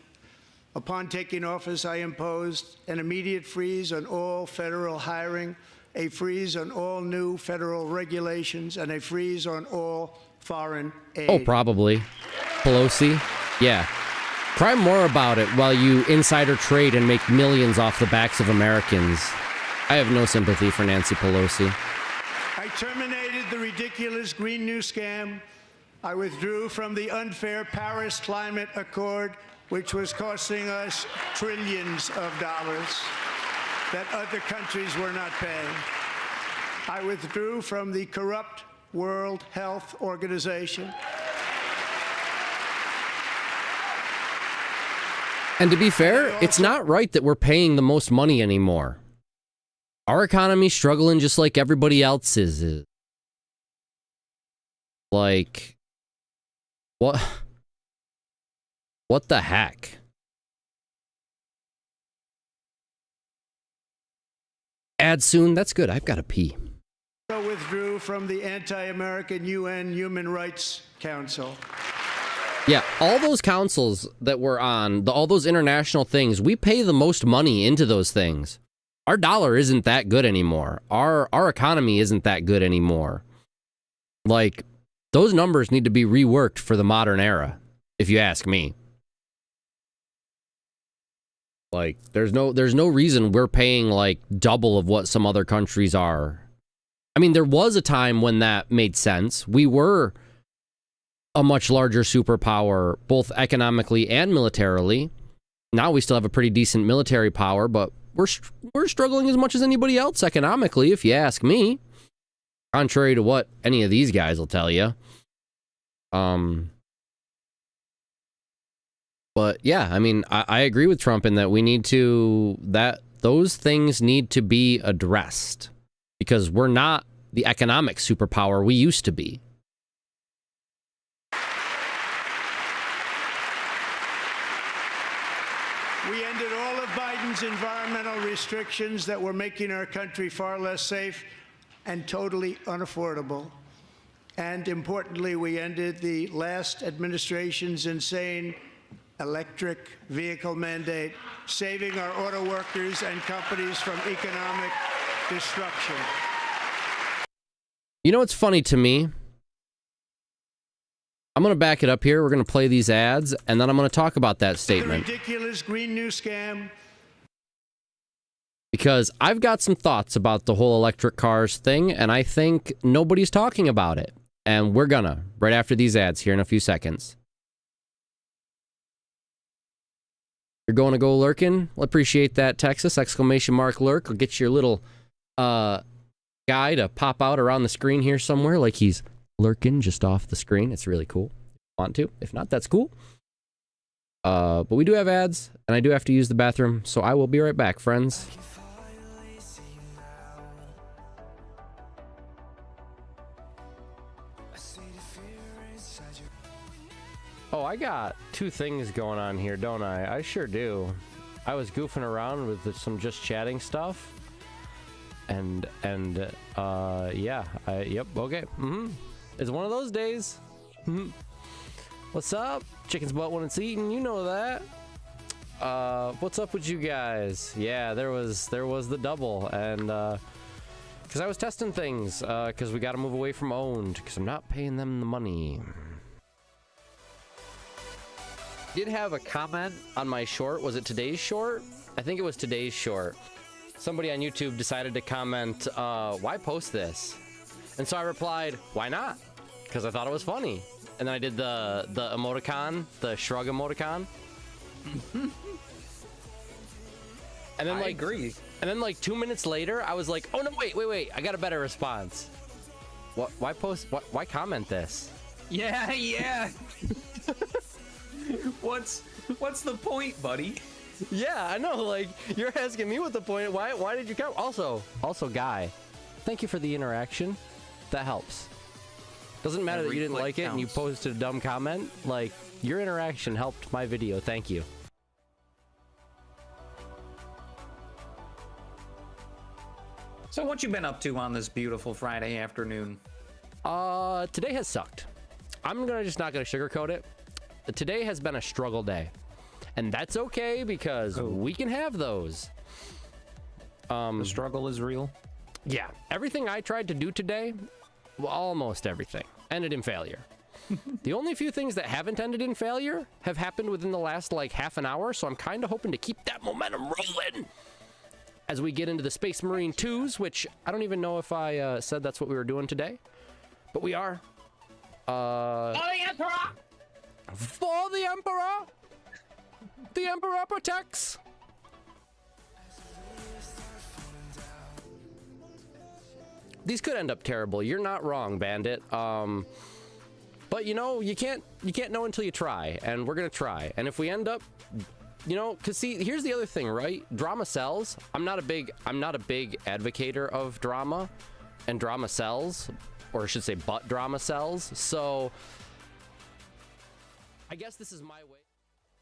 Upon taking office, I imposed an immediate freeze on all federal hiring, a freeze on all new federal regulations, and a freeze on all foreign aid.
Oh, probably. Pelosi? Yeah. Cry more about it while you insider trade and make millions off the backs of Americans. I have no sympathy for Nancy Pelosi.
I terminated the ridiculous Green New Scam. I withdrew from the unfair Paris Climate Accord, which was costing us trillions of dollars that other countries were not paying. I withdrew from the corrupt World Health Organization.
And to be fair, it's not right that we're paying the most money anymore. Our economy's struggling just like everybody else's is. Like, what? What the heck? Ad soon? That's good. I've got to pee.
I withdrew from the anti-American UN Human Rights Council.
Yeah, all those councils that we're on, all those international things, we pay the most money into those things. Our dollar isn't that good anymore. Our economy isn't that good anymore. Like, those numbers need to be reworked for the modern era, if you ask me. Like, there's no reason we're paying like double of what some other countries are. I mean, there was a time when that made sense. We were a much larger superpower, both economically and militarily. Now we still have a pretty decent military power, but we're struggling as much as anybody else economically, if you ask me. Contrary to what any of these guys will tell you. But yeah, I mean, I agree with Trump in that those things need to be addressed. because we're not the economic superpower we used to be.
We ended all of Biden's environmental restrictions that were making our country far less safe and totally unaffordable. And importantly, we ended the last administration's insane electric vehicle mandate, saving our auto workers and companies from economic destruction.
You know what's funny to me? I'm going to back it up here. We're going to play these ads, and then I'm going to talk about that statement.
The ridiculous Green New Scam.
Because I've got some thoughts about the whole electric cars thing, and I think nobody's talking about it. And we're gonna, right after these ads here in a few seconds. You're going to go lurking? Well, appreciate that, Texas! ! Lurk. I'll get your little guy to pop out around the screen here somewhere, like he's lurking just off the screen. It's really cool. If you want to. If not, that's cool. But we do have ads, and I do have to use the bathroom, so I will be right back, friends. Oh, I got two things going on here, don't I? I sure do. I was goofing around with some just chatting stuff. Yep, okay. It's one of those days. What's up? Chicken's butt when it's eaten, you know that. What's up with you guys? Yeah, there was the double, and because I was testing things, because we got to move away from owned, because I'm not paying them the money. Did have a comment on my short. Was it today's short? I think it was today's short. Somebody on YouTube decided to comment, why post this? And so I replied, why not? Because I thought it was funny. And then I did the emoticon, the shrug emoticon. And then
I agree.
And then like 2 minutes later, I was like, oh no, wait, I got a better response. What? Why post? Why comment this?
Yeah. What's the point, buddy?
Yeah, I know. Like, you're asking me what the point. Why did you come? Also, Guy, thank you for the interaction. That helps. Doesn't matter that you didn't like it and you posted a dumb comment. Like, your interaction helped my video. Thank you.
So what you been up to on this beautiful Friday afternoon?
Today has sucked. I'm just not gonna sugarcoat it. Today has been a struggle day. And that's okay, because we can have those.
The struggle is real?
Yeah. Everything I tried to do today, well, almost everything, ended in failure. The only few things that haven't ended in failure have happened within the last, like, half an hour, so I'm kind of hoping to keep that momentum rolling as we get into the Space Marine 2s, which I don't even know if I said that's what we were doing today, but we are. For the Emperor! For the Emperor! The Emperor protects! These could end up terrible. You're not wrong, Bandit. But you know, you can't know until you try, and we're gonna try. And if we end up, you know, cause see, here's the other thing, right? Drama sells. I'm not a big advocator of drama, and drama sells, or I should say, but drama sells. So I guess this is my way.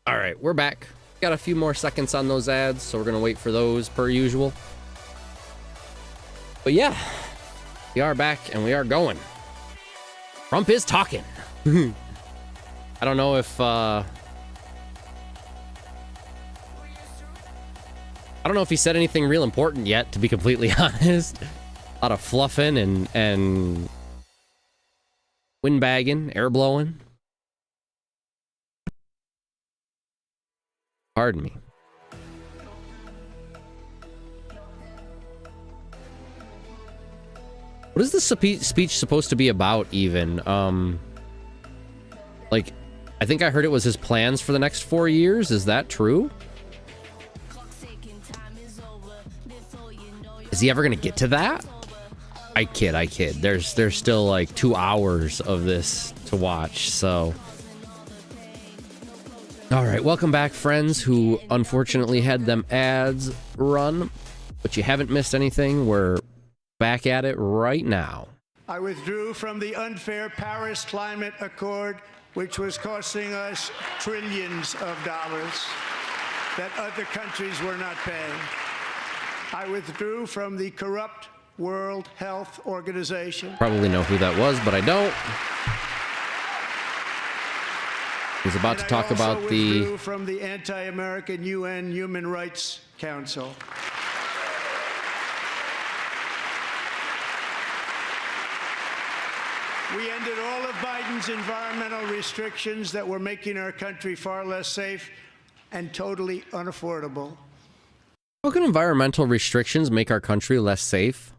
All right, we're back. Got a few more seconds on those ads, so we're gonna wait for those per usual. But yeah, we are back and we are going. Trump is talking. I don't know if I don't know if he said anything real important yet, to be completely honest. A lot of fluffing and windbagging, air blowing. Pardon me. What is this speech supposed to be about, even? Like, I think I heard it was his plans for the next 4 years. Is that true? Is he ever gonna get to that? I kid. There's still like 2 hours of this to watch, so. All right, welcome back, friends who unfortunately had them ads run, but you haven't missed anything. We're back at it right now.
I withdrew from the unfair Paris Climate Accord, which was costing us trillions of dollars that other countries were not paying. I withdrew from the corrupt World Health Organization.
Probably know who that was, but I don't. He's about to talk about the...
withdrew from the anti-American UN Human Rights Council. We ended all of Biden's environmental restrictions that were making our country far less safe and totally unaffordable.
How can environmental restrictions make our country less safe?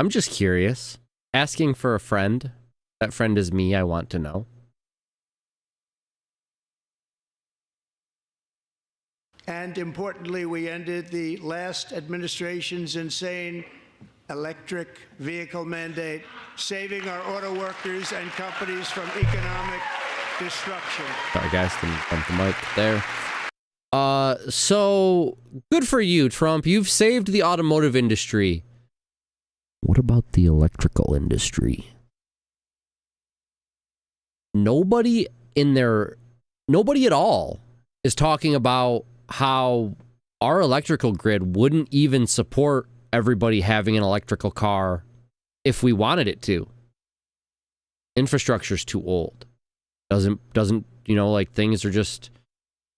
I'm just curious. Asking for a friend. That friend is me, I want to know.
And importantly, we ended the last administration's insane electric vehicle mandate, saving our auto workers and companies from economic destruction.
Sorry guys, didn't bump the mic there. So good for you, Trump. You've saved the automotive industry. What about the electrical industry? Nobody at all is talking about how our electrical grid wouldn't even support everybody having an electrical car if we wanted it to. Infrastructure's too old. Doesn't, like things are just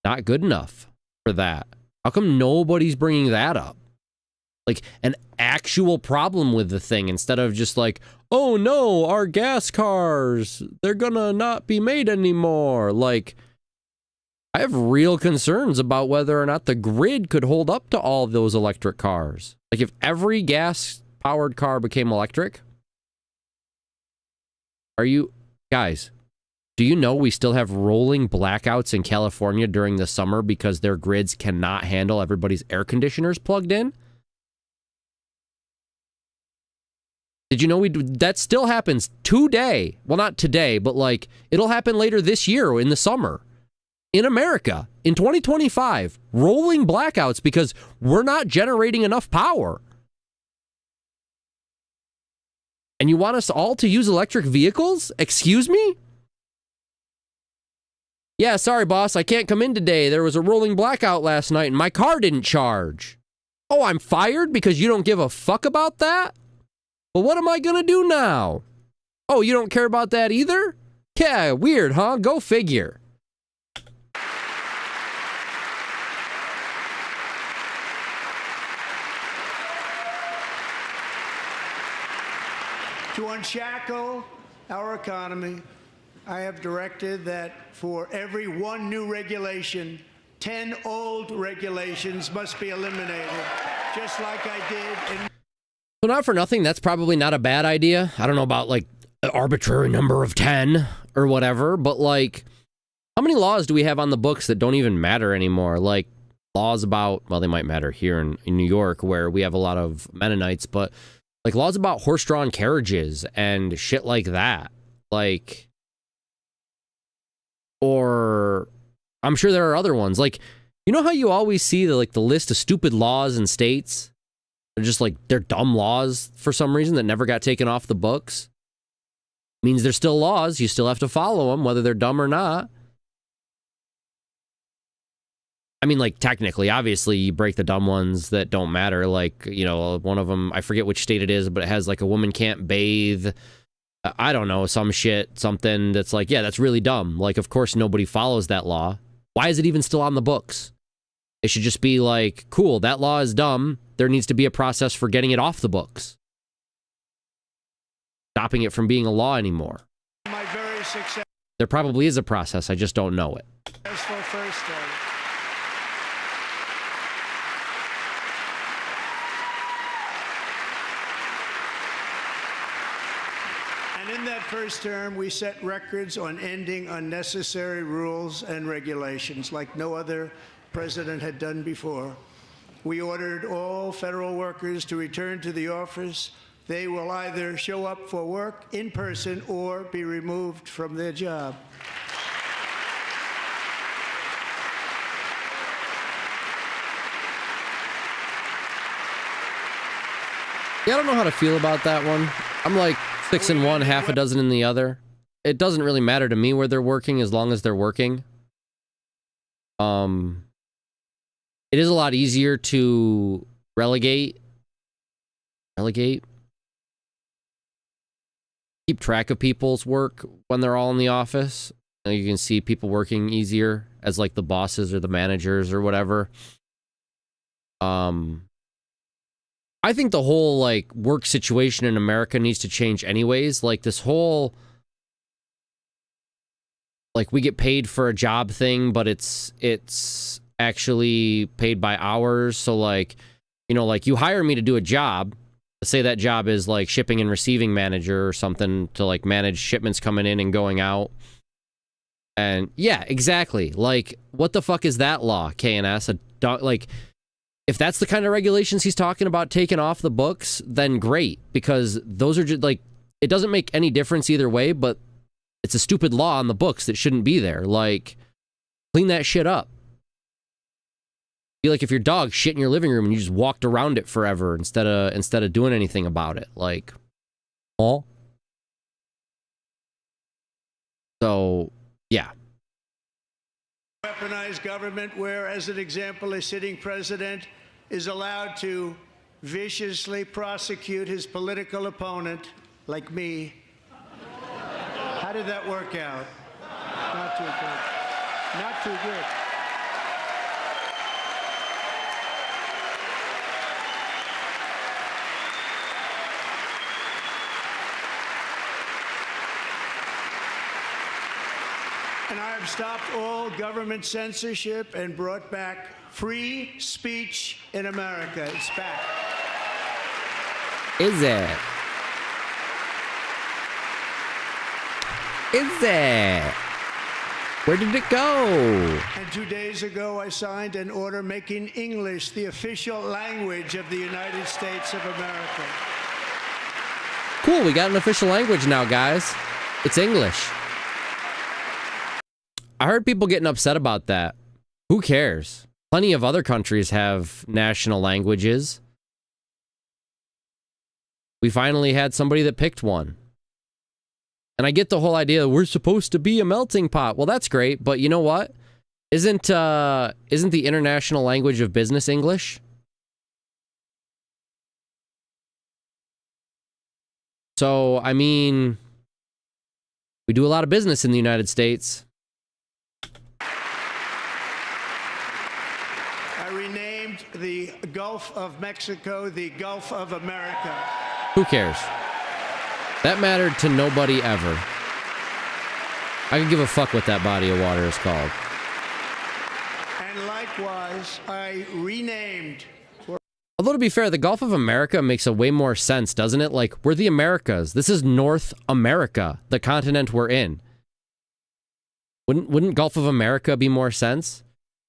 not good enough for that. How come nobody's bringing that up? Like an actual problem with the thing instead of just like, oh no, our gas cars, they're gonna not be made anymore. Like, I have real concerns about whether or not the grid could hold up to all of those electric cars. Like if every gas-powered car became electric, guys, do you know we still have rolling blackouts in California during the summer because their grids cannot handle everybody's air conditioners plugged in? Did you know that still happens today? Well, not today, but like it'll happen later this year in the summer. In America, in 2025, rolling blackouts because we're not generating enough power. And you want us all to use electric vehicles? Excuse me? Yeah, sorry, boss, I can't come in today. There was a rolling blackout last night and my car didn't charge. Oh, I'm fired because you don't give a fuck about that? Well, what am I gonna do now? Oh, you don't care about that either? Yeah, weird, huh? Go figure.
To unshackle our economy, I have directed that for every one new regulation, 10 old regulations must be eliminated, just like I did in...
So not for nothing, that's probably not a bad idea. I don't know about like an arbitrary number of 10 or whatever, but like, how many laws do we have on the books that don't even matter anymore? Like laws about, well, they might matter here in New York where we have a lot of Mennonites, but like laws about horse-drawn carriages and shit like that. Like, or I'm sure there are other ones. Like, you know how you always see the list of stupid laws in states? They're just like, they're dumb laws for some reason that never got taken off the books. Means they're still laws. You still have to follow them, whether they're dumb or not. I mean, like, technically, obviously, you break the dumb ones that don't matter. Like, you know, one of them, I forget which state it is, but it has like a woman can't bathe. I don't know, some shit, something that's like, yeah, that's really dumb. Like, of course, nobody follows that law. Why is it even still on the books? It should just be like, cool, that law is dumb. There needs to be a process for getting it off the books. Stopping it from being a law anymore.
My very
There probably is a process, I just don't know it.
successful first term. And in that first term, we set records on ending unnecessary rules and regulations like no other president had done before. We ordered all federal workers to return to the office. They will either show up for work in person or be removed from their job.
Yeah, I don't know how to feel about that one. I'm like 6 in one, half a dozen in the other. It doesn't really matter to me where they're working as long as they're working. It is a lot easier to relegate, keep track of people's work when they're all in the office. You can see people working easier as like the bosses or the managers or whatever. I think the whole like work situation in America needs to change anyways. Like this whole like we get paid for a job thing, but it's actually paid by hours. So like, you know, like you hire me to do a job. Let's say that job is like shipping and receiving manager or something to like manage shipments coming in and going out. And yeah, exactly. Like what the fuck is that law, KNS? Like if that's the kind of regulations he's talking about taking off the books, then great, because those are just like, it doesn't make any difference either way, but it's a stupid law on the books that shouldn't be there. Like, clean that shit up. Be like if your dog shit in your living room and you just walked around it forever instead of doing anything about it. Like, oh. So, yeah.
Weaponized government where, as an example, a sitting president is allowed to viciously prosecute his political opponent, like me. How did that work out? Not too good. Not too good. And I have stopped all government censorship and brought back free speech in America. It's back.
Is it? Is it? Where did it go?
And 2 days ago, I signed an order making English the official language of the United States of America.
Cool, we got an official language now, guys. It's English. I heard people getting upset about that. Who cares? Plenty of other countries have national languages. We finally had somebody that picked one. And I get the whole idea that we're supposed to be a melting pot. Well, that's great, but you know what? Isn't the international language of business English? So, I mean, we do a lot of business in the United States.
I renamed the Gulf of Mexico the Gulf of America.
Who cares? That mattered to nobody ever. I could give a fuck what that body of water is called.
And likewise, I renamed.
Although, to be fair, the Gulf of America makes a way more sense, doesn't it? Like, we're the Americas. This is North America, the continent we're in. Wouldn't Gulf of America be more sense?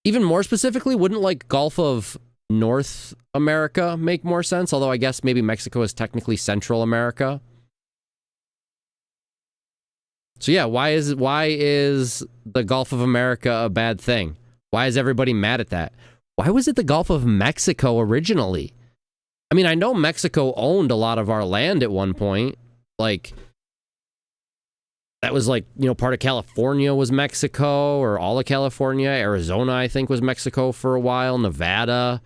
Even more specifically, wouldn't, like, Gulf of North America make more sense? Although I guess maybe Mexico is technically Central America. So yeah, why is the Gulf of America a bad thing? Why is everybody mad at that? Why was it the Gulf of Mexico originally? I mean, I know Mexico owned a lot of our land at one point. Like, that was like, you know, part of California was Mexico, or all of California. Arizona, I think, was Mexico for a while. Nevada,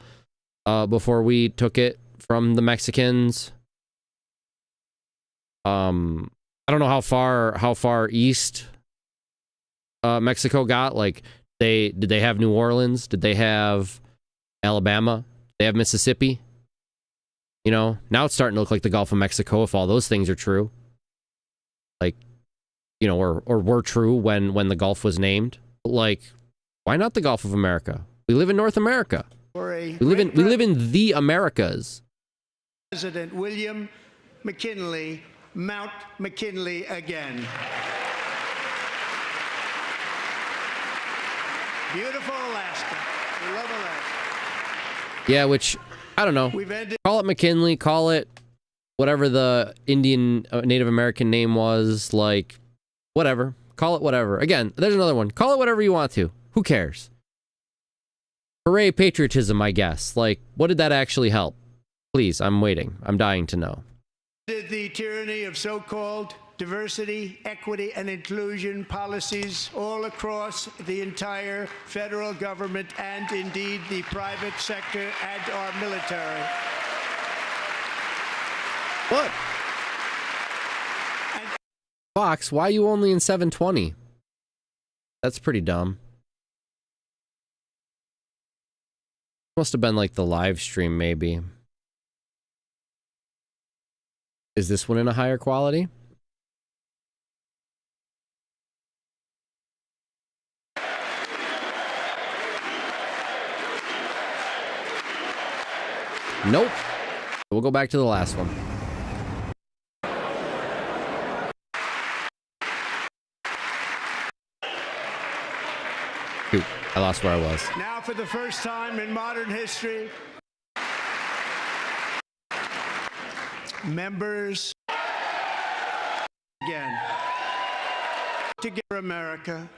before we took it from the Mexicans. I don't know how far east Mexico got. Like, did they have New Orleans? Did they have Alabama? Did they have Mississippi? You know, now it's starting to look like the Gulf of Mexico if all those things are true. Like, you know, or were true when the Gulf was named. But like, why not the Gulf of America? We live in North America. We live in the Americas.
President William McKinley, Mount McKinley again. Beautiful Alaska. We love Alaska.
Yeah, which, I don't know. Call it McKinley, call it whatever the Indian Native American name was, like, whatever. Call it whatever. Again, there's another one. Call it whatever you want to. Who cares? Hooray, patriotism, I guess. Like, what did that actually help? Please, I'm waiting. I'm dying to know.
The tyranny of so-called diversity, equity, and inclusion policies all across the entire federal government and indeed the private sector and our military.
What? Fox, why are you only in 720? That's pretty dumb. Must have been like the live stream, maybe. Is this one in a higher quality? Nope. We'll go back to the last one. Shoot, I lost where I was.
Now, for the first time in modern history, members again together America.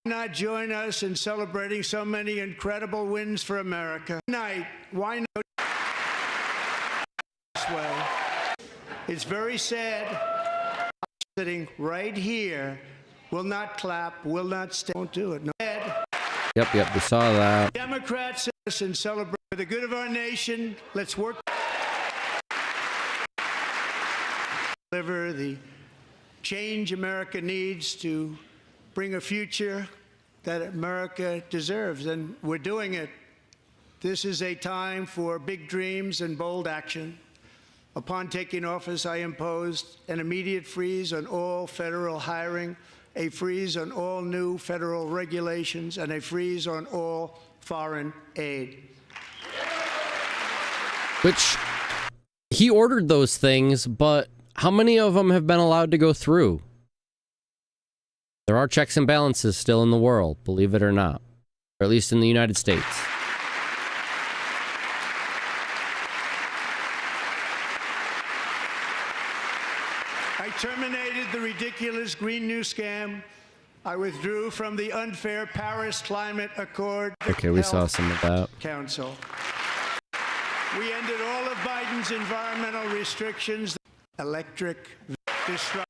Not join us in celebrating so many incredible wins for America tonight. Why not this way? It's very sad. Sitting right here, will not clap, will not stand. Won't do it. No.
Yep, we saw that.
Democrats and celebrate for the good of our nation. Let's work. Deliver the change America needs to bring a future that America deserves, and we're doing it. This is a time for big dreams and bold action. Upon taking office, I imposed an immediate freeze on all federal hiring, a freeze on all new federal regulations, and a freeze on all foreign aid.
Which, he ordered those things, but how many of them have been allowed to go through? There are checks and balances still in the world, believe it or not. Or at least in the United States.
I terminated the ridiculous Green New Scam. I withdrew from the unfair Paris Climate Accord.
Okay, we saw some of that.
Council. We ended all of Biden's environmental restrictions. Electric disruption.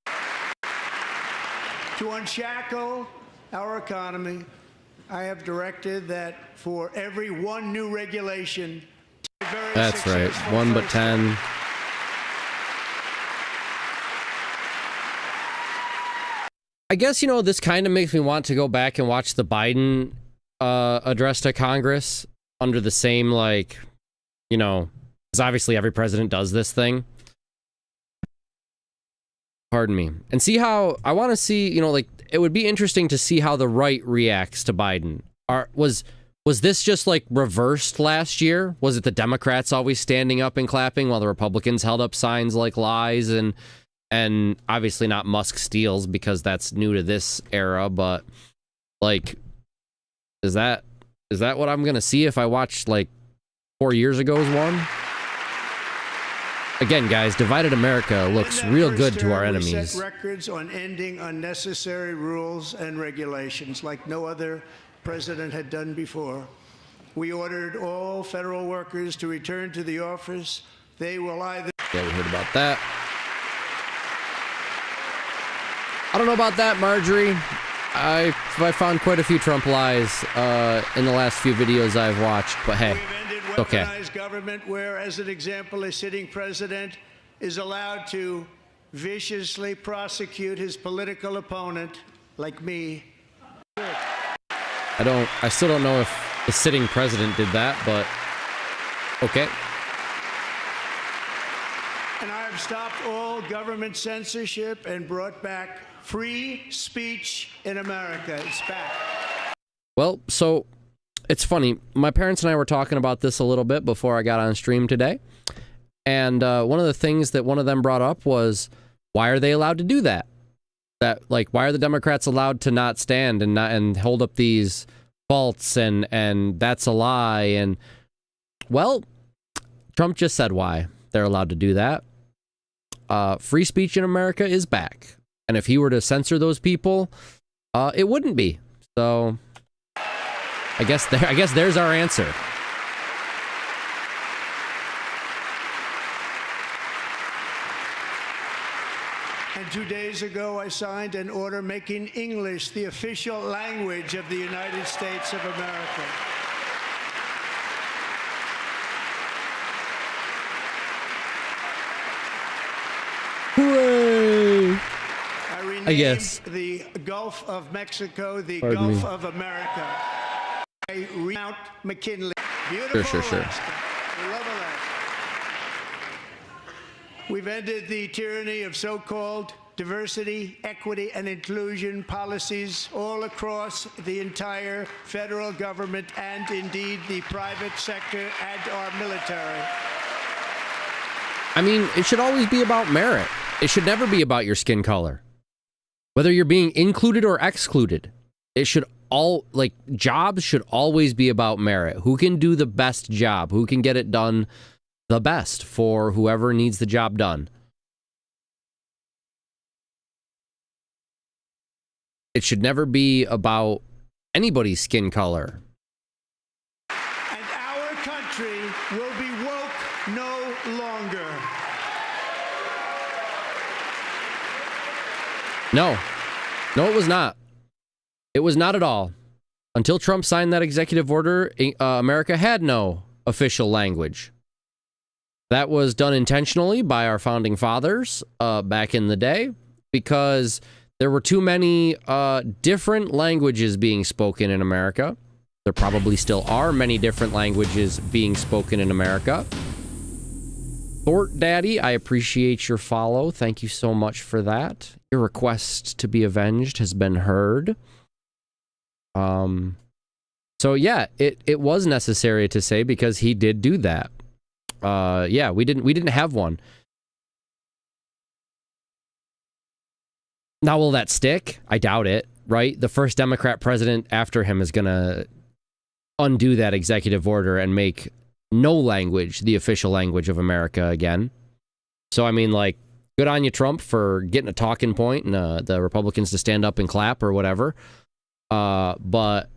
To unshackle our economy, I have directed that for every one new regulation,
that's right, 1 but 10. I guess, you know, this kind of makes me want to go back and watch the Biden address to Congress under the same, like, you know, because obviously every president does this thing. Pardon me. And see how, I want to see, you know, like, it would be interesting to see how the right reacts to Biden. Was this just, like, reversed last year? Was it the Democrats always standing up and clapping while the Republicans held up signs like lies and obviously not Musk steals because that's new to this era, but, like, is that what I'm going to see if I watch, like, 4 years ago's one? Again, guys, divided America looks real good to our enemies.
We set records on ending unnecessary rules and regulations like no other president had done before. We ordered all federal workers to return to the office. They will either...
Yeah, we heard about that. I don't know about that, Marjorie. I found quite a few Trump lies in the last few videos I've watched, but hey. Okay.
Weaponized government where, as an example, a sitting president is allowed to viciously prosecute his political opponent, like me.
I still don't know if the sitting president did that, but okay.
And I have stopped all government censorship and brought back free speech in America. It's back.
Well, so it's funny. My parents and I were talking about this a little bit before I got on stream today. And one of the things that one of them brought up was, why are they allowed to do that? Like, why are the Democrats allowed to not stand and hold up these faults and that's a lie? And, well, Trump just said why they're allowed to do that. Free speech in America is back. And if he were to censor those people, it wouldn't be. So I guess there's our answer.
And 2 days ago, I signed an order making English the official language of the United States of America.
Hooray!
I renamed
I guess.
the Gulf of Mexico the
Pardon
Gulf
me.
of America. I Mount McKinley. Beautiful
Sure.
Alaska. We love Alaska. We've ended the tyranny of so-called diversity, equity, and inclusion policies all across the entire federal government and indeed the private sector and our military.
I mean, it should always be about merit. It should never be about your skin color. Whether you're being included or excluded, it should jobs should always be about merit. Who can do the best job? Who can get it done the best for whoever needs the job done? It should never be about anybody's skin color.
And our country will be woke no longer.
No, it was not. It was not at all. Until Trump signed that executive order, America had no official language. That was done intentionally by our founding fathers back in the day because there were too many different languages being spoken in America. There probably still are many different languages being spoken in America. Fort Daddy, I appreciate your follow. Thank you so much for that. Your request to be avenged has been heard. So yeah, it was necessary to say because he did do that. Yeah, we didn't have one. Now, will that stick? I doubt it, right? The first Democrat president after him is gonna undo that executive order and make no language the official language of America again. So, I mean, like, good on you, Trump, for getting a talking point and the Republicans to stand up and clap or whatever. But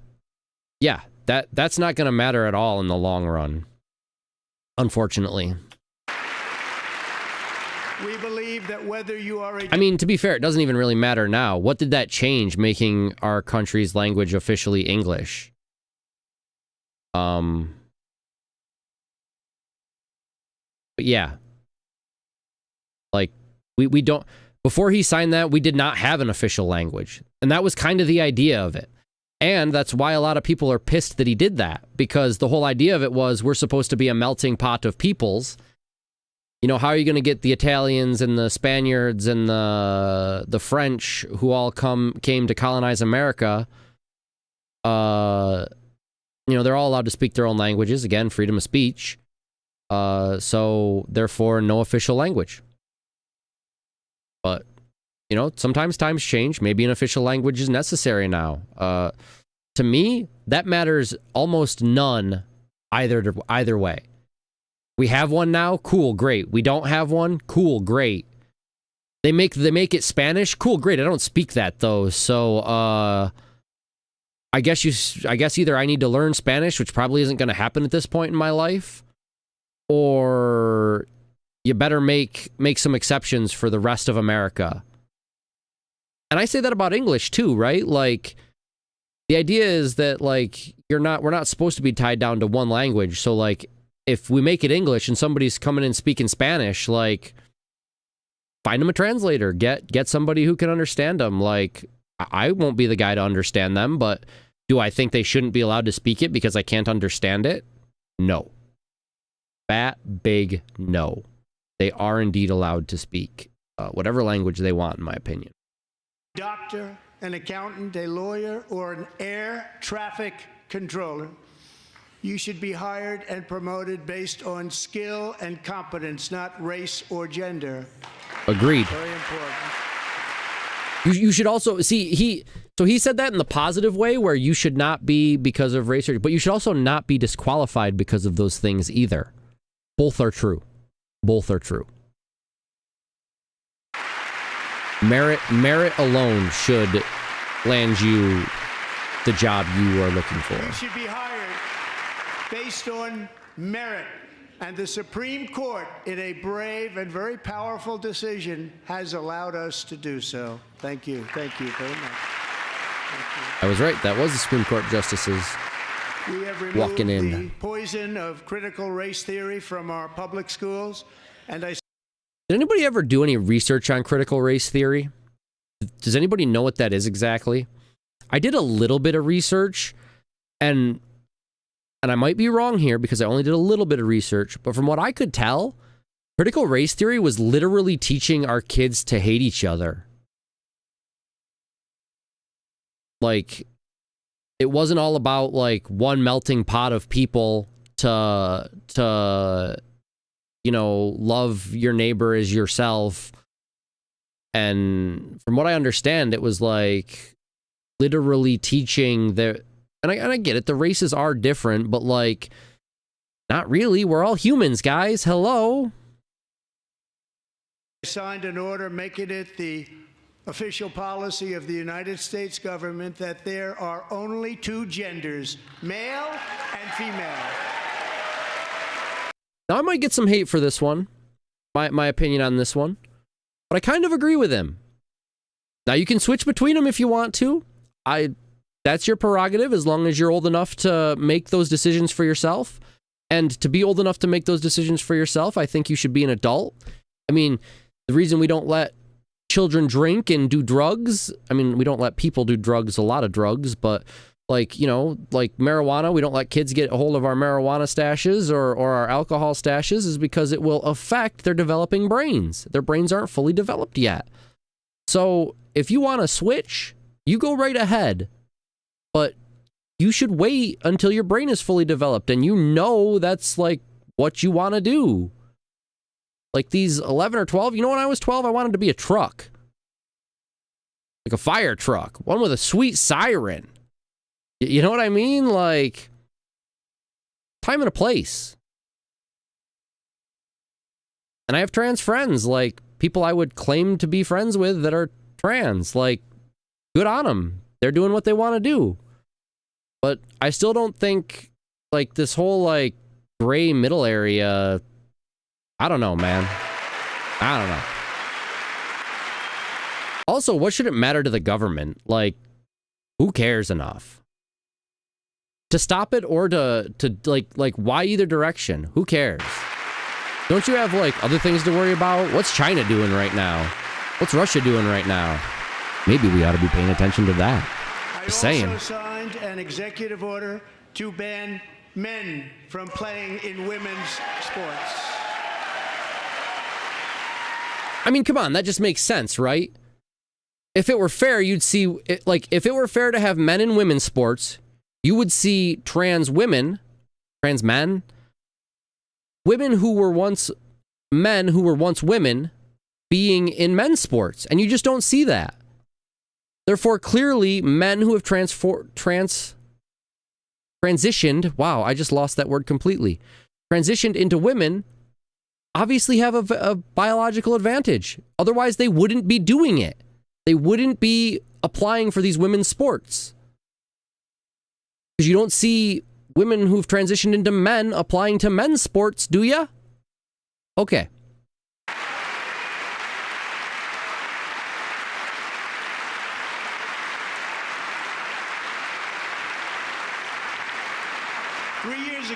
yeah, that's not going to matter at all in the long run, unfortunately.
We believe that whether you are a
I mean, to be fair, it doesn't even really matter now. What did that change, making our country's language officially English? But yeah. Like, we don't... Before he signed that, we did not have an official language. And that was kind of the idea of it. And that's why a lot of people are pissed that he did that. Because the whole idea of it was we're supposed to be a melting pot of peoples. You know, how are you going to get the Italians and the Spaniards and the French who all came to colonize America? You know, they're all allowed to speak their own languages. Again, freedom of speech. So, therefore, no official language. But, you know, sometimes times change. Maybe an official language is necessary now. To me, that matters almost none either way. We have one now? Cool, great. We don't have one? Cool, great. They make it Spanish? Cool, great. I don't speak that, though. So, I guess either I need to learn Spanish, which probably isn't going to happen at this point in my life, or you better make some exceptions for the rest of America. And I say that about English too, right? Like, the idea is that, like, we're not supposed to be tied down to one language. So, like, if we make it English and somebody's coming in speaking Spanish, like, find them a translator. Get somebody who can understand them. Like, I won't be the guy to understand them, but do I think they shouldn't be allowed to speak it because I can't understand it? No. Fat, big no. They are indeed allowed to speak whatever language they want, in my opinion.
doctor, an accountant, a lawyer, or an air traffic controller, you should be hired and promoted based on skill and competence, not race or gender.
Agreed.
Very important.
You should also see he said that in the positive way where you should not be because of race, but you should also not be disqualified because of those things either. Both are true. Both are true. Merit alone should land you the job you are looking for.
You should be hired based on merit, And the Supreme Court, in a brave and very powerful decision, has allowed us to do so. Thank you. Thank you very much.
I was right. That was the Supreme Court justices.
We have removed
Walking in.
the poison of critical race theory from our public schools, and I
Did anybody ever do any research on critical race theory? Does anybody know what that is exactly? I did a little bit of research, and I might be wrong here because I only did a little bit of research, but from what I could tell, critical race theory was literally teaching our kids to hate each other. Like, it wasn't all about, like, one melting pot of people to you know, love your neighbor as yourself. And from what I understand, it was like literally teaching that, and I get it, the races are different, but like, not really. We're all humans, guys. Hello.
signed an order making it the official policy of the United States government that there are only two genders, male and female.
Now, I might get some hate for this one, my opinion on this one, but I kind of agree with him. Now, you can switch between them if you want to. That's your prerogative, as long as you're old enough to make those decisions for yourself. And to be old enough to make those decisions for yourself, I think you should be an adult. I mean, the reason we don't let children drink and do drugs, I mean, we don't let people do drugs, a lot of drugs, but like, you know, like marijuana, we don't let kids get a hold of our marijuana stashes or our alcohol stashes, is because it will affect their developing brains. Their brains aren't fully developed yet. So if you want to switch, you go right ahead. But you should wait until your brain is fully developed and you know that's like what you want to do. Like these 11 or 12, you know, when I was 12, I wanted to be a truck. Like a fire truck, one with a sweet siren. You know what I mean? Like, time and a place. And I have trans friends, like people I would claim to be friends with that are trans. Like, good on them. They're doing what they want to do. But I still don't think, like, this whole, like, gray middle area, I don't know, man. I don't know. Also, what should it matter to the government? Like, who cares enough? To stop it or to like, why either direction? Who cares? Don't you have, like, other things to worry about? What's China doing right now? What's Russia doing right now? Maybe we ought to be paying attention to that. Just saying.
I also signed an executive order to ban men from playing in women's sports.
I mean, come on, that just makes sense, right? If it were fair, you'd see, like, if it were fair to have men in women's sports, you would see trans women, trans men, women who were once men who were once women being in men's sports, and you just don't see that. Therefore, clearly, men who have transitioned, wow, I just lost that word completely, transitioned into women, obviously have a biological advantage. Otherwise, they wouldn't be doing it. They wouldn't be applying for these women's sports. Because you don't see women who've transitioned into men applying to men's sports, do ya? Okay.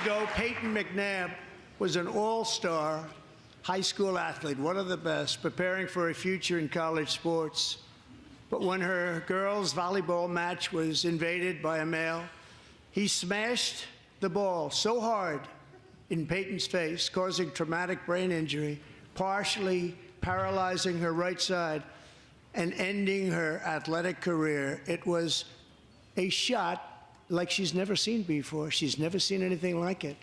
Ago, Peyton McNabb was an all-star high school athlete, one of the best, preparing for a future in college sports. But when her girls' volleyball match was invaded by a male, he smashed the ball so hard in Peyton's face, causing traumatic brain injury, partially paralyzing her right side and ending her athletic career. It was a shot like she's never seen before. She's never seen anything like it.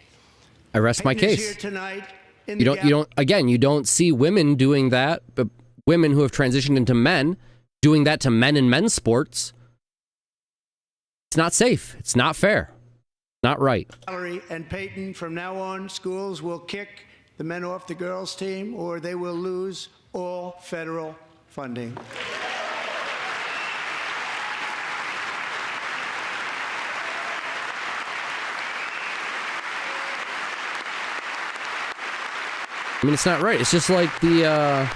I rest my case.
Here tonight
you don't see women doing that, but women who have transitioned into men doing that to men in men's sports. It's not safe. It's not fair. Not right.
Valerie and Peyton, from now on, schools will kick the men off the girls' team or they will lose all federal funding.
I mean, it's not right. It's just like the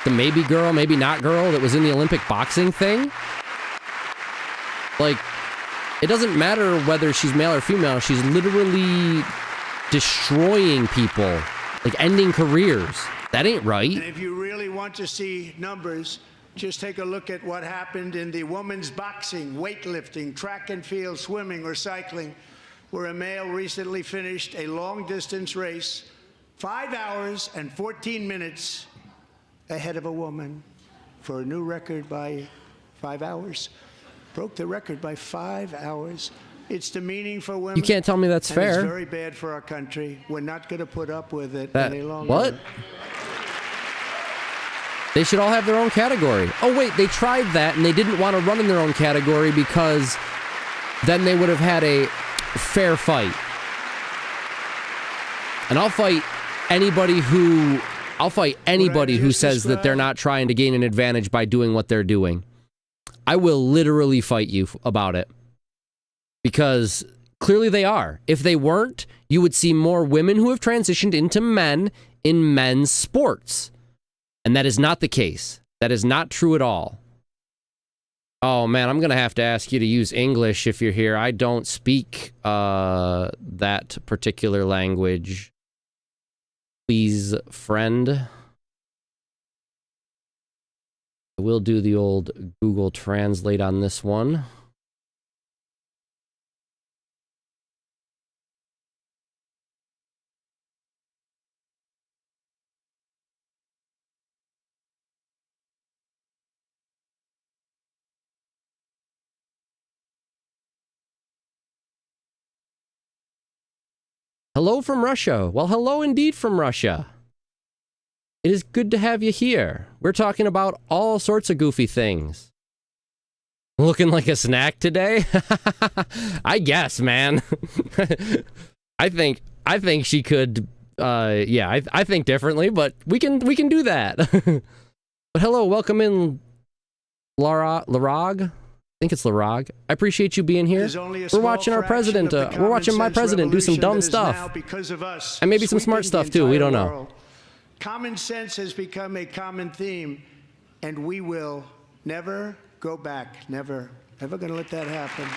maybe girl, maybe not girl that was in the Olympic boxing thing. Like, it doesn't matter whether she's male or female. She's literally destroying people, like ending careers. That ain't right.
And if you really want to see numbers, just take a look at what happened in the women's boxing, weightlifting, track and field, swimming, or cycling, where a male recently finished a long-distance race 5 hours and 14 minutes ahead of a woman for a new record by 5 hours. Broke the record by 5 hours. It's demeaning for women.
You can't tell me that's
and
fair.
It's very bad for our country. We're not going to put up with it
That,
any longer.
what? They should all have their own category. Oh, wait, they tried that and they didn't want to run in their own category because then they would have had a fair fight. And I'll fight anybody who says that they're not trying to gain an advantage by doing what they're doing. I will literally fight you about it. Because clearly they are. If they weren't, you would see more women who have transitioned into men in men's sports. And that is not the case. That is not true at all. Oh man, I'm going to have to ask you to use English if you're here. I don't speak that particular language. Please, friend. I will do the old Google Translate on this one. Hello from Russia. Well, hello indeed from Russia. It is good to have you here. We're talking about all sorts of goofy things. Looking like a snack today? I guess, man. I think she could, yeah, I think differently, but we can do that. But hello, welcome in, Larag. I think it's Larag. I appreciate you being here. We're watching our president, we're watching my president do some dumb stuff. And maybe some smart stuff too, we don't know.
Common sense has become a common theme, and we will never go back. Never. Never gonna let that happen.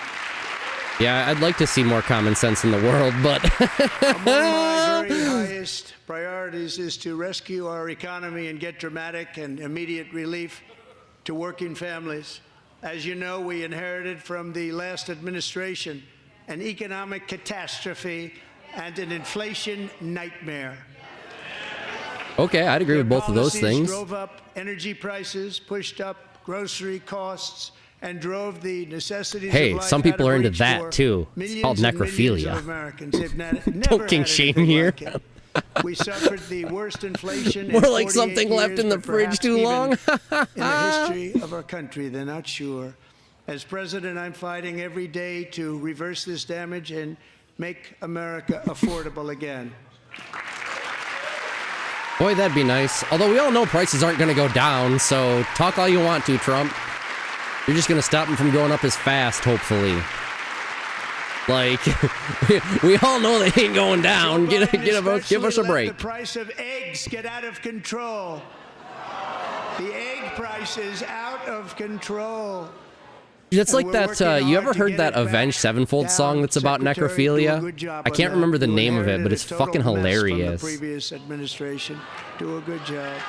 Yeah, I'd like to see more common sense in the world, but...
Among my very highest priorities is to rescue our economy and get dramatic and immediate relief to working families. As you know, we inherited from the last administration an economic catastrophe and an inflation nightmare.
Okay, I'd agree with both of those things.
Drove up energy prices, pushed up grocery costs, and drove the necessities of life
some people
out
are
of
into
reach
that
for
too. It's called
millions and millions
necrophilia.
of Americans. They've never
Don't king
had
shame
anything
here.
like it. We suffered the worst inflation
More
in
like
48
something left
years,
in the
but
fridge
perhaps
too
even
long.
in the history of our country, they're not sure. As president, I'm fighting every day to reverse this damage and make America affordable again.
Boy, that'd be nice. Although we all know prices aren't going to go down, so talk all you want to, Trump. You're just going to stop them from going up as fast, hopefully. Like, we all know they ain't going down. Give us a break.
The price of eggs get out of control. The egg price is out of control.
That's like
we're
that,
working
you
hard
ever
to
heard
get
that
it back
Avenged Sevenfold
down.
song that's about
Secretary, do a
necrophilia?
good job
I
on
can't
that.
remember the
You
name of it, but
inherited
it's
a total
fucking
mess from the
hilarious.
previous administration. Do a good job.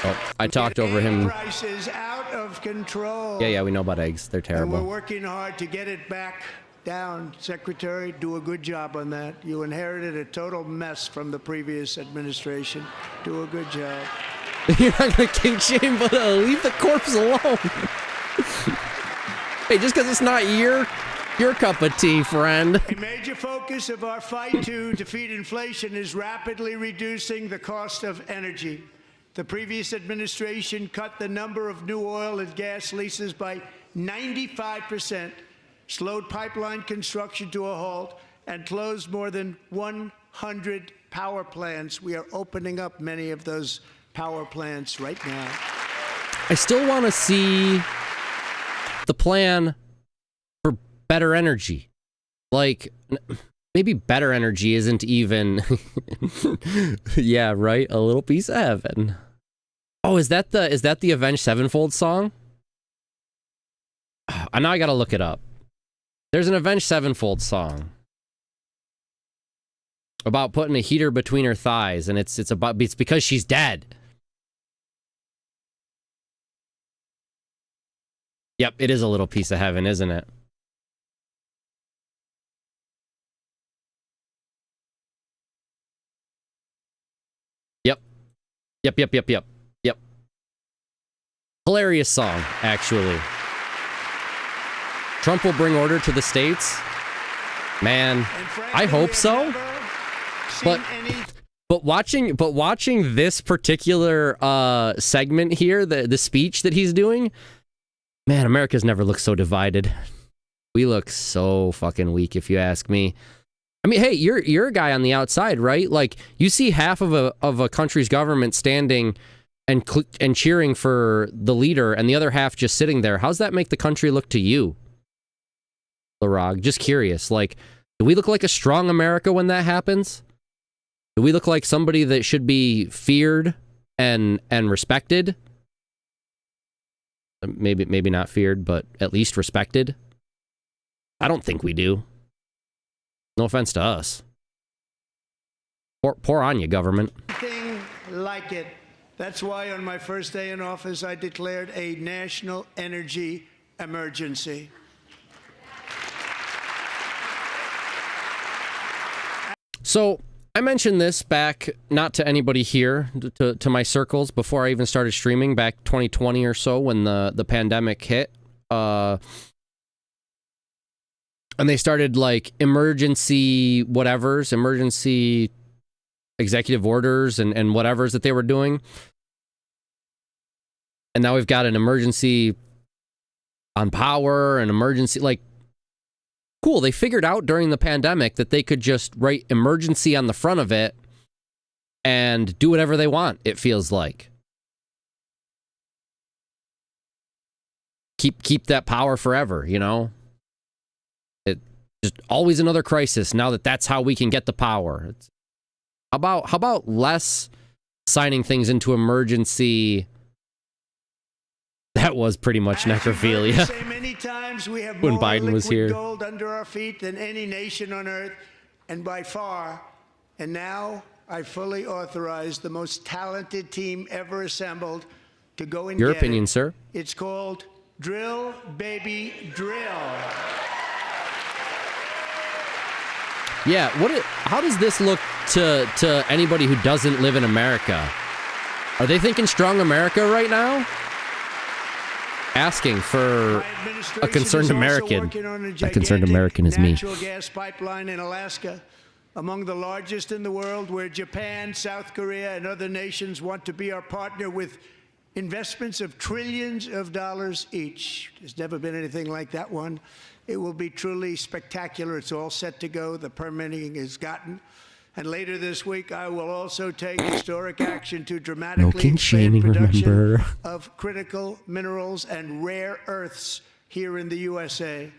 Oh, I talked over him.
Egg prices out of control.
Yeah, we know about eggs. They're
And we're
terrible.
working hard to get it back down. Secretary, do a good job on that. You inherited a total mess from the previous administration. Do a good job.
You're not going to king shame, but leave the corpse alone. Hey, just because it's not your cup of tea, friend.
A major focus of our fight to defeat inflation is rapidly reducing the cost of energy. The previous administration cut the number of new oil and gas leases by 95%, slowed pipeline construction to a halt, and closed more than 100 power plants. We are opening up many of those power plants right now.
I still want to see the plan for better energy. Like, maybe better energy isn't even... Yeah, right? A little piece of heaven. Oh, is that the Avenged Sevenfold song? Now I gotta look it up. There's an Avenged Sevenfold song about putting a heater between her thighs, and it's because she's dead. Yep, it is a little piece of heaven, isn't it? Yep. Yep. Hilarious song, actually. Trump will bring order to the states. Man, I hope so. But watching this particular segment here, the speech that he's doing, man, America's never looked so divided. We look so fucking weak, if you ask me. I mean, hey, you're a guy on the outside, right? Like, you see half of a country's government standing and cheering for the leader, and the other half just sitting there. How's that make the country look to you, LaRog? Just curious. Like, do we look like a strong America when that happens? Do we look like somebody that should be feared and respected? Maybe not feared, but at least respected? I don't think we do. No offense to us. Pour on you, government.
Nothing like it. That's why on my first day in office, I declared a national energy emergency.
So I mentioned this back, not to anybody here, to my circles, before I even started streaming back 2020 or so when the pandemic hit. And they started like emergency whatevers, emergency executive orders and whatevers that they were doing. And now we've got an emergency on power, an emergency, like, cool. They figured out during the pandemic that they could just write emergency on the front of it and do whatever they want, it feels like. Keep that power forever, you know? It just always another crisis now that's how we can get the power. How about less signing things into emergency? That was pretty much necrophilia.
Many times we have
when
more
Biden was
liquid
here.
Gold under our feet than any nation on earth, and by far. And now I fully authorize the most talented team ever assembled to go and
Your
get
opinion,
it.
sir?
It's called Drill, Baby, Drill.
Yeah, how does this look to anybody who doesn't live in America? Are they thinking strong America right now? Asking for a concerned American. That concerned American is me.
Natural gas pipeline in Alaska, among the largest in the world, where Japan, South Korea, and other nations want to be our partner with investments of trillions of dollars each. There's never been anything like that one. It will be truly spectacular. It's all set to go. The permitting is gotten. And later this week, I will also take historic action to dramatically expand production of critical minerals and rare earths here in the USA.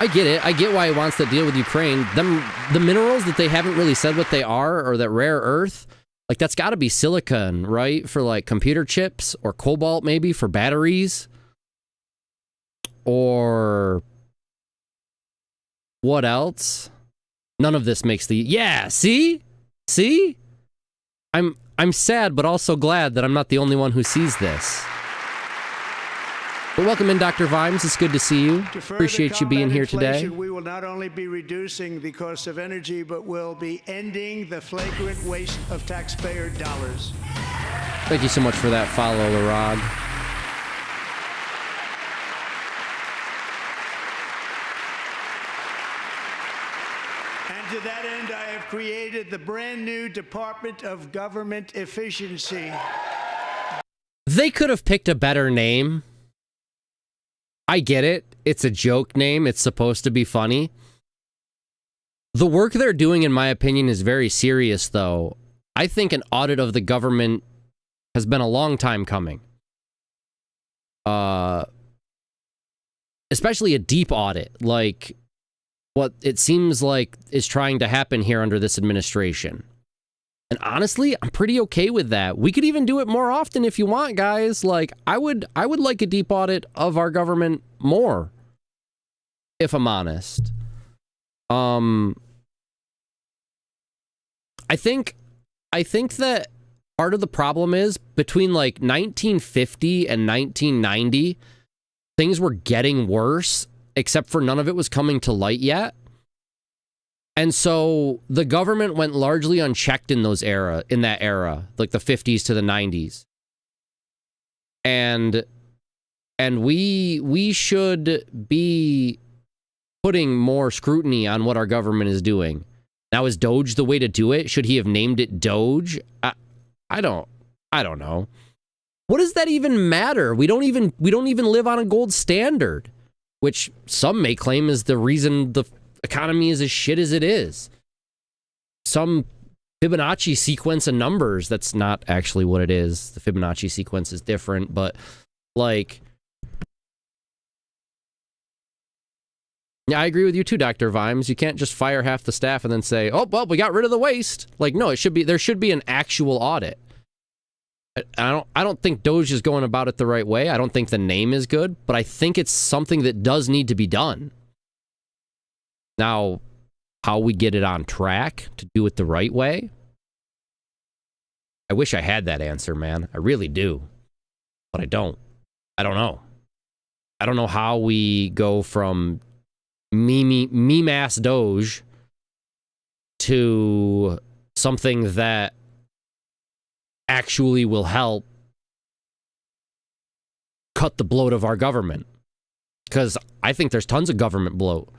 I get it. I get why he wants to deal with Ukraine. The minerals that they haven't really said what they are, or that rare earth, like that's got to be silicon, right? For like computer chips, or cobalt maybe for batteries, or what else? None of this makes the... Yeah, see? I'm sad, but also glad that I'm not the only one who sees this. But welcome in, Dr. Vimes. It's good to see you. Appreciate you being here today.
We will not only be reducing the cost of energy, but we'll be ending the flagrant waste of taxpayer dollars.
Thank you so much for that follow, LaRog.
To that end, I have created the brand new Department of Government Efficiency.
They could have picked a better name. I get it. It's a joke name. It's supposed to be funny. The work they're doing, in my opinion, is very serious, though. I think an audit of the government has been a long time coming. especially a deep audit, like what it seems like is trying to happen here under this administration. And honestly, I'm pretty okay with that. We could even do it more often if you want, guys. Like, I would like a deep audit of our government more, if I'm honest. I think that part of the problem is between like 1950 and 1990, things were getting worse, except for none of it was coming to light yet. And so the government went largely unchecked in that era, like the 50s to the 90s. And we should be putting more scrutiny on what our government is doing. Now, is Doge the way to do it? Should he have named it Doge? I don't know. What does that even matter? We don't even live on a gold standard, which some may claim is the reason the economy is as shit as it is. Some Fibonacci sequence of numbers. That's not actually what it is. The Fibonacci sequence is different, but like, yeah, I agree with you too, Dr. Vimes. You can't just fire half the staff and then say, "Oh, well, we got rid of the waste." Like, no, there should be an actual audit. I don't think Doge is going about it the right way. I don't think the name is good, but I think it's something that does need to be done. Now, how we get it on track to do it the right way? I wish I had that answer, man. I really do. But I don't. I don't know. I don't know how we go from meme-ass Doge to something that actually will help cut the bloat of our government. Because I think there's tons of government bloat.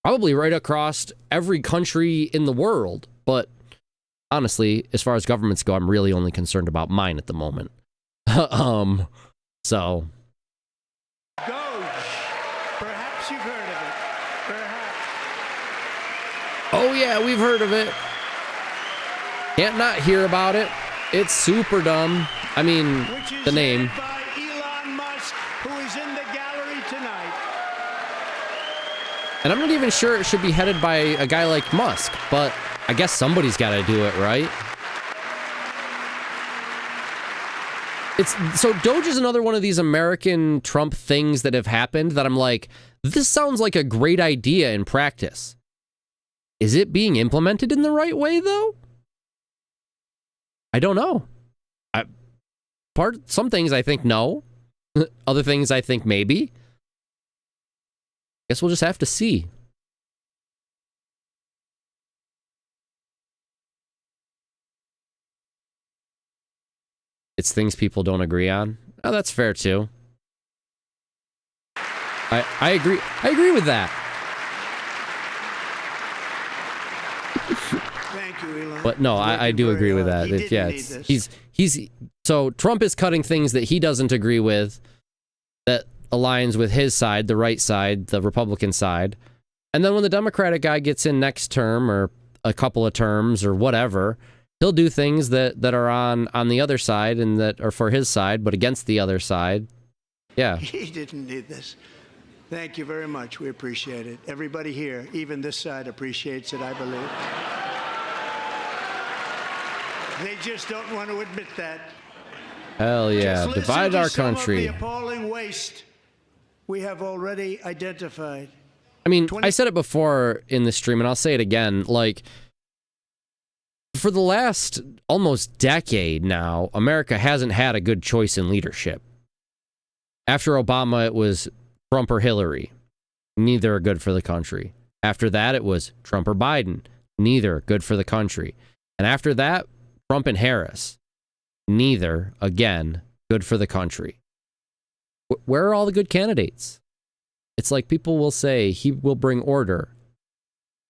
Probably right across every country in the world. But honestly, as far as governments go, I'm really only concerned about mine at the moment. So.
Doge. Perhaps you've heard of it. Perhaps.
Oh yeah, we've heard of it. Can't not hear about it. It's super dumb. I mean,
Which is
the name.
headed by Elon Musk, who is in the gallery tonight.
And I'm not even sure it should be headed by a guy like Musk, but I guess somebody's got to do it, right? So Doge is another one of these American Trump things that have happened that I'm like, this sounds like a great idea in practice. Is it being implemented in the right way, though? I don't know. Some things I think no. Other things I think maybe. Guess we'll just have to see. It's things people don't agree on. Oh, that's fair too. I agree. I agree with that.
Thank you, Elon.
But no, I do agree with that.
He didn't need this.
He's so Trump is cutting things that he doesn't agree with, that aligns with his side, the right side, the Republican side. And then when the Democratic guy gets in next term or a couple of terms or whatever, he'll do things that are on the other side and that are for his side, but against the other side. Yeah.
He didn't need this. Thank you very much. We appreciate it. Everybody here, even this side, appreciates it, I believe. They just don't want to admit that.
Hell yeah.
Just listen
Divide
to
our
some of
country.
the appalling waste we have already identified.
I mean, I said it before in the stream, and I'll say it again. Like, for the last almost decade now, America hasn't had a good choice in leadership. After Obama, it was Trump or Hillary. Neither are good for the country. After that, it was Trump or Biden. Neither good for the country. And after that, Trump and Harris. Neither, again, good for the country. Where are all the good candidates? It's like people will say he will bring order.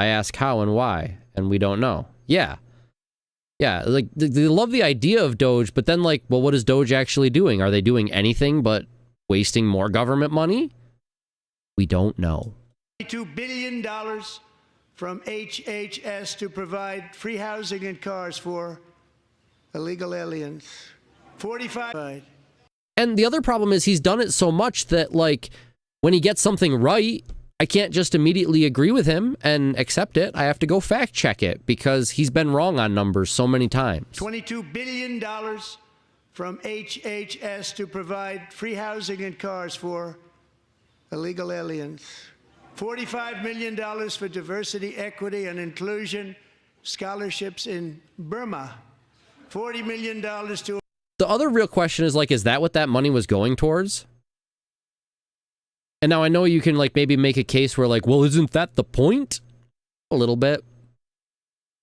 I ask how and why, and we don't know. Yeah, like they love the idea of Doge, but then like, well, what is Doge actually doing? Are they doing anything but wasting more government money? We don't know.
$2 billion from HHS to provide free housing and cars for illegal aliens. 45.
And the other problem is he's done it so much that, like, when he gets something right, I can't just immediately agree with him and accept it. I have to go fact check it because he's been wrong on numbers so many times.
$22 billion from HHS to provide free housing and cars for illegal aliens. $45 million for diversity, equity, and inclusion scholarships in Burma. $40 million to...
The other real question is, like, is that what that money was going towards? And now I know you can, like, maybe make a case where, like, well, isn't that the point? A little bit.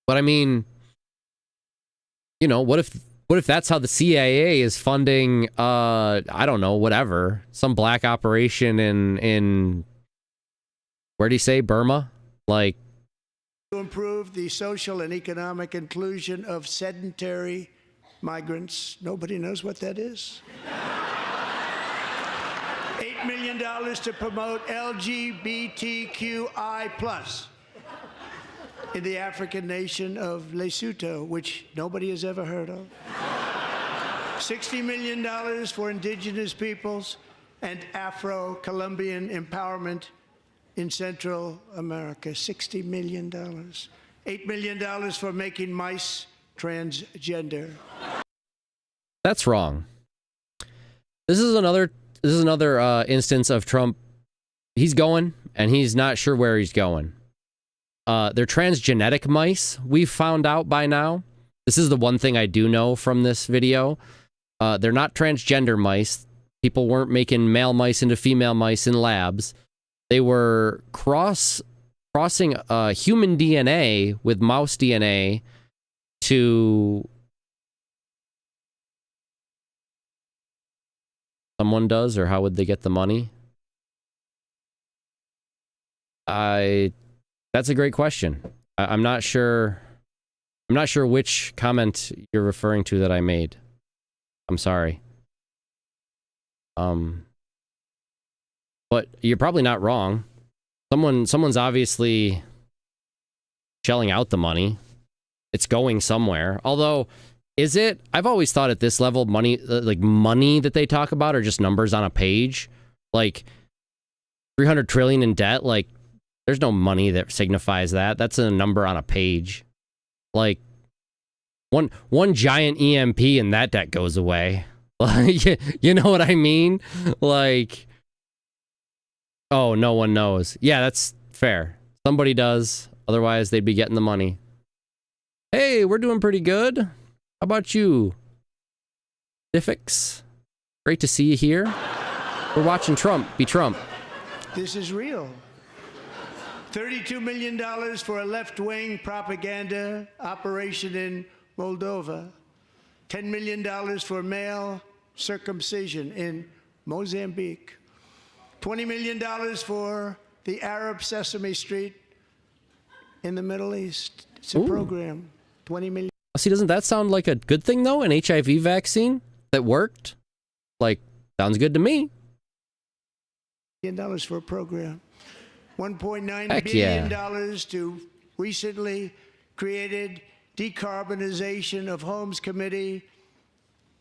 But I mean, you know, what if that's how the CIA is funding, I don't know, whatever, some black operation in where do you say, Burma? Like,
to improve the social and economic inclusion of sedentary migrants. Nobody knows what that is. $8 million to promote LGBTQI+ in the African nation of Lesotho, which nobody has ever heard of. $60 million for indigenous peoples and Afro-Colombian empowerment in Central America. $60 million. $8 million for making mice transgender.
that's wrong. This is another instance of Trump. He's going, and he's not sure where he's going. They're transgenitic mice, we've found out by now. This is the one thing I do know from this video. They're not transgender mice. People weren't making male mice into female mice in labs. They were crossing human DNA with mouse DNA to... Someone does, or how would they get the money? That's a great question. I'm not sure. I'm not sure which comment you're referring to that I made. I'm sorry. But you're probably not wrong. Someone's obviously shelling out the money. It's going somewhere. Although, is it? I've always thought at this level, money, like money that they talk about are just numbers on a page. Like 300 trillion in debt. Like, there's no money that signifies that. That's a number on a page. Like one giant EMP and that debt goes away. Like, you know what I mean? Like, oh, no one knows. Yeah, that's fair. Somebody does. Otherwise, they'd be getting the money. Hey, we're doing pretty good. How about you? Diffix? Great to see you here. We're watching Trump be Trump.
This is real. $32 million for a left-wing propaganda operation in Moldova. $10 million for male circumcision in Mozambique. $20 million for the Arab Sesame Street in the Middle East. It's a program. $20 million.
See, doesn't that sound like a good thing, though? An HIV vaccine that worked? Like, sounds good to me.
$1 million for a program. $1.9 billion to recently created Decarbonization of Homes Committee,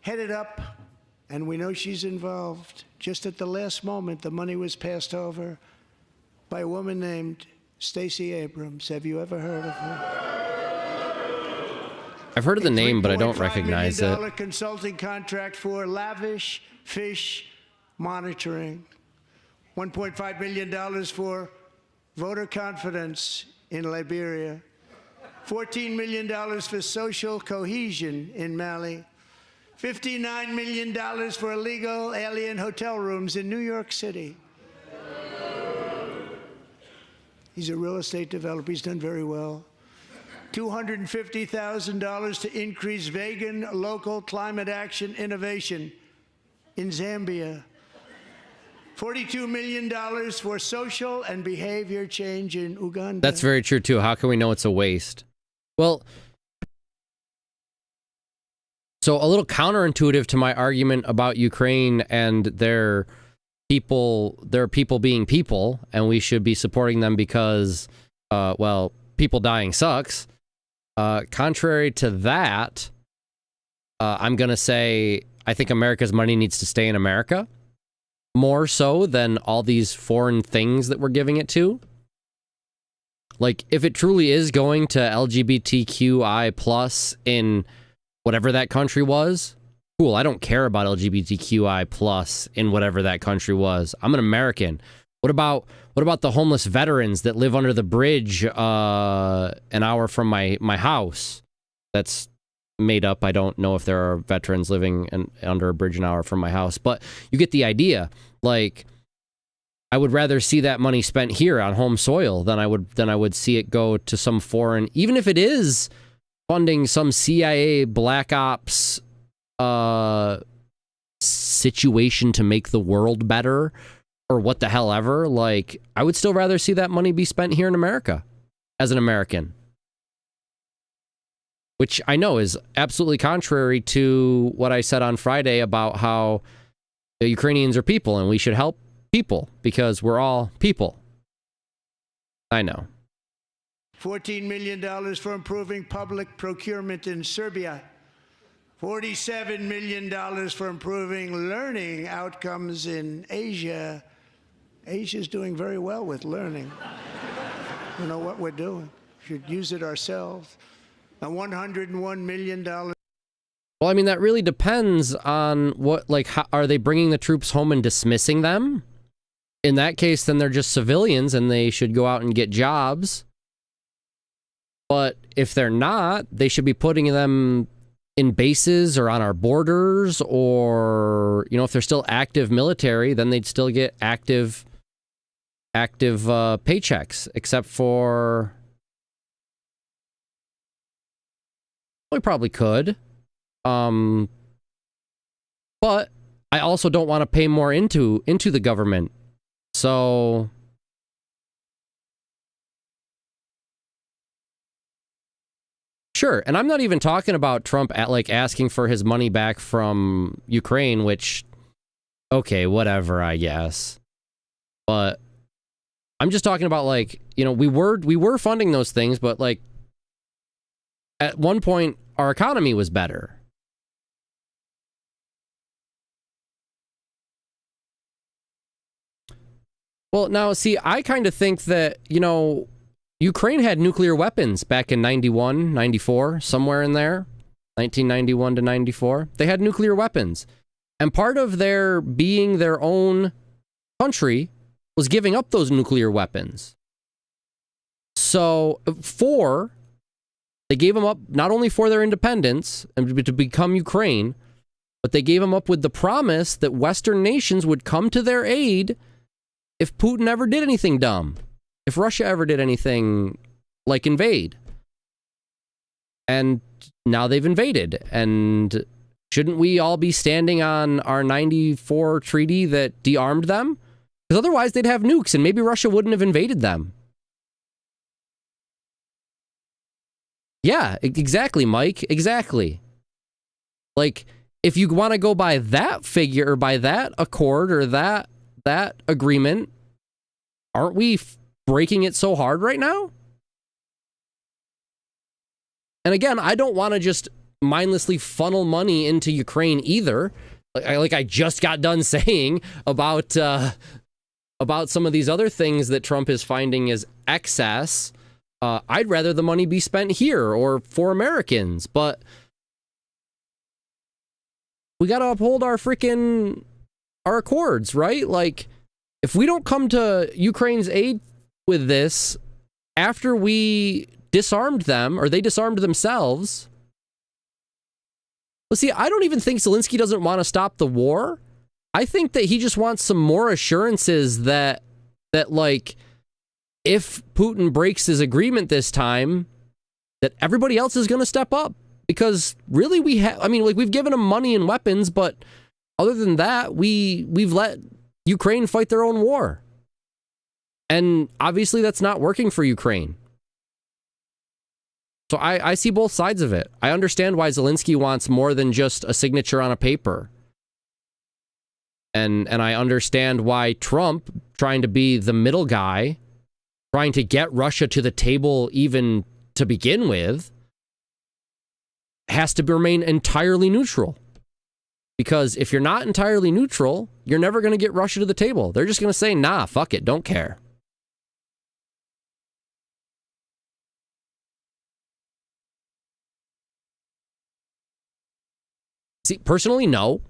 headed up, and we know she's involved. Just at the last moment, the money was passed over by a woman named Stacey Abrams. Have you ever heard of her?
I've heard of the name, but I don't recognize it.
$3.5 million consulting contract for lavish fish monitoring. $1.5 million for voter confidence in Liberia. $14 million for social cohesion in Mali. $59 million for illegal alien hotel rooms in New York City. He's a real estate developer. He's done very well. $250,000 to increase vegan local climate action innovation in Zambia. $42 million for social and behavior change in Uganda.
That's very true, too. How can we know it's a waste? Well, so a little counterintuitive to my argument about Ukraine and their people being people, and we should be supporting them because, well, people dying sucks. Contrary to that, I'm going to say I think America's money needs to stay in America. more so than all these foreign things that we're giving it to. Like, if it truly is going to LGBTQI plus in whatever that country was, cool. I don't care about LGBTQI plus in whatever that country was. I'm an American. What about the homeless veterans that live under the bridge an hour from my house? That's made up. I don't know if there are veterans living under a bridge an hour from my house, but you get the idea. Like, I would rather see that money spent here on home soil than I would see it go to some foreign, even if it is funding some CIA black ops situation to make the world better or what the hell ever. Like, I would still rather see that money be spent here in America as an American. Which I know is absolutely contrary to what I said on Friday about how the Ukrainians are people and we should help people because we're all people. I know.
$14 million for improving public procurement in Serbia. $47 million for improving learning outcomes in Asia. Asia's doing very well with learning. You know what we're doing. Should use it ourselves. A $101 million.
Well, I mean, that really depends on what, like, how, are they bringing the troops home and dismissing them? In that case, then they're just civilians and they should go out and get jobs. But if they're not, they should be putting them in bases or on our borders, or, you know, if they're still active military, then they'd still get active paychecks, except for, we probably could. But I also don't want to pay more into the government. So sure, and I'm not even talking about Trump asking for his money back from Ukraine, which, okay, whatever, I guess. But I'm just talking about, like, you know, we were funding those things, but, like, at one point our economy was better. Well, now, see, I kind of think that, you know, Ukraine had nuclear weapons back in 91, 94, somewhere in there, 1991 to 94. They had nuclear weapons. And part of their being their own country was giving up those nuclear weapons. So, they gave them up not only for their independence and to become Ukraine, but they gave them up with the promise that Western nations would come to their aid if Putin ever did anything dumb, if Russia ever did anything like invade. And now they've invaded. And shouldn't we all be standing on our 94 treaty that de-armed them? Because otherwise they'd have nukes and maybe Russia wouldn't have invaded them. Yeah, exactly, Mike. Exactly. Like, if you want to go by that figure or by that accord or that agreement, aren't we breaking it so hard right now? And again, I don't want to just mindlessly funnel money into Ukraine either. Like I just got done saying about some of these other things that Trump is finding as excess. I'd rather the money be spent here or for Americans, but we got to uphold our accords, right? Like, if we don't come to Ukraine's aid with this after we disarmed them or they disarmed themselves. Well, see, I don't even think Zelensky doesn't want to stop the war. I think that he just wants some more assurances that like, if Putin breaks his agreement this time, that everybody else is going to step up. Because really we've given them money and weapons, but other than that, we've let Ukraine fight their own war. And obviously that's not working for Ukraine. So I see both sides of it. I understand why Zelensky wants more than just a signature on a paper. And I understand why Trump, trying to be the middle guy, trying to get Russia to the table even to begin with, has to remain entirely neutral. Because if you're not entirely neutral, you're never going to get Russia to the table. They're just going to say, nah, fuck it, don't care. See, personally, no.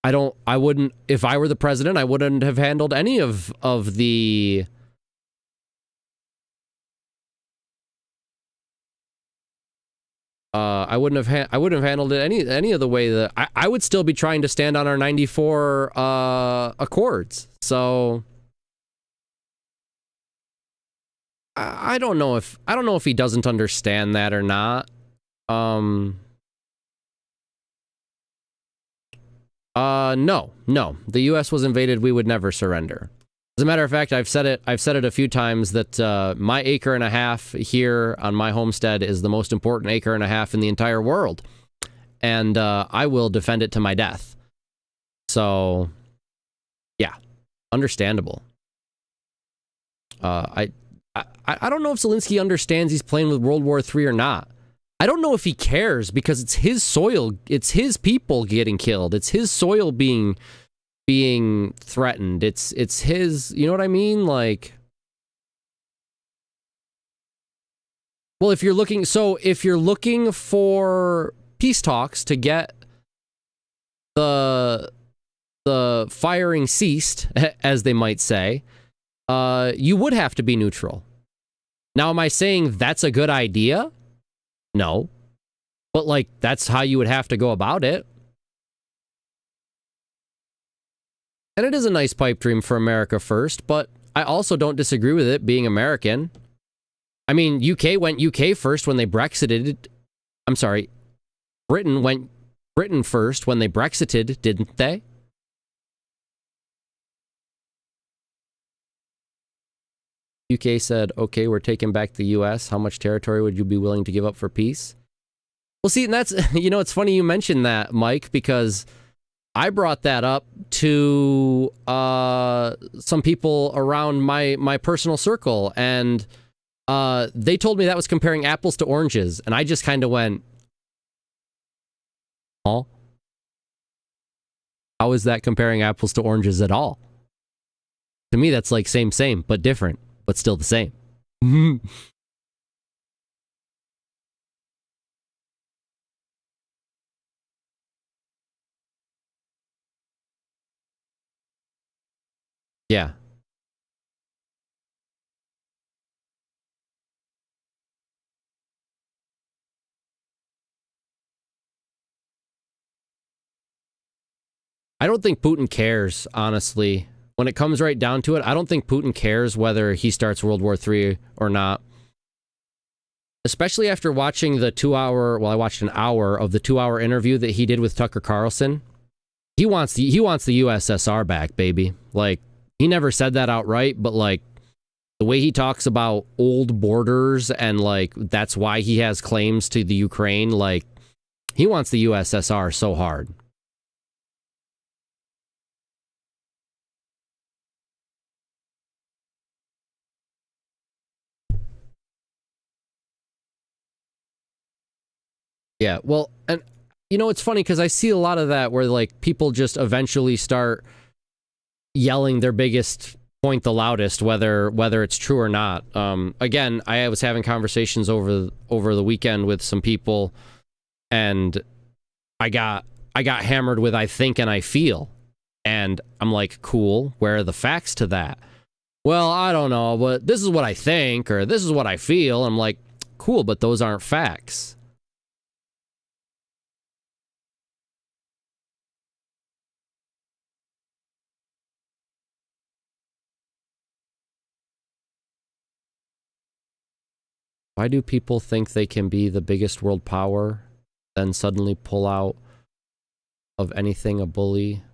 I wouldn't, if I were the president, I wouldn't have handled any of the I wouldn't have handled it any of the way that I would still be trying to stand on our 94 accords. So I don't know if he doesn't understand that or not. No. The U.S. was invaded. We would never surrender. As a matter of fact, I've said it a few times that my acre and a half here on my homestead is the most important acre and a half in the entire world, and I will defend it to my death. So, yeah, understandable. I don't know if Zelensky understands he's playing with World War III or not. I don't know if he cares because it's his soil, it's his people getting killed, it's his soil being threatened. It's his, you know what I mean? Like, well, if you're looking for peace talks to get the firing ceased, as they might say, you would have to be neutral. Now, am I saying that's a good idea? No. But, like, that's how you would have to go about it. And it is a nice pipe dream for America first, but I also don't disagree with it being American. I mean, UK went UK first when they Brexited. I'm sorry. Britain went Britain first when they Brexited, didn't they? UK said, okay, we're taking back the US. How much territory would you be willing to give up for peace? Well, see, and that's, you know, it's funny you mentioned that, Mike, because I brought that up to some people around my personal circle, and they told me that was comparing apples to oranges, and I just kind of went, huh? How is that comparing apples to oranges at all? To me, that's like same, but different, but still the same. Yeah. I don't think Putin cares, honestly. When it comes right down to it, I don't think Putin cares whether he starts World War III or not. Especially after watching the 2-hour, well, I watched an hour of the 2-hour interview that he did with Tucker Carlson. He wants the USSR back, baby. Like, he never said that outright, but like the way he talks about old borders and like that's why he has claims to the Ukraine, like he wants the USSR so hard. Yeah, well, and you know, it's funny because I see a lot of that where like people just eventually start yelling their biggest point the loudest, whether it's true or not. Again, I was having conversations over the weekend with some people, and I got hammered with I think and I feel, and I'm like, cool, where are the facts to that? Well, I don't know, but this is what I think, or this is what I feel. I'm like, cool, but those aren't facts. Why do people think they can be the biggest world power, then suddenly pull out of anything a bully?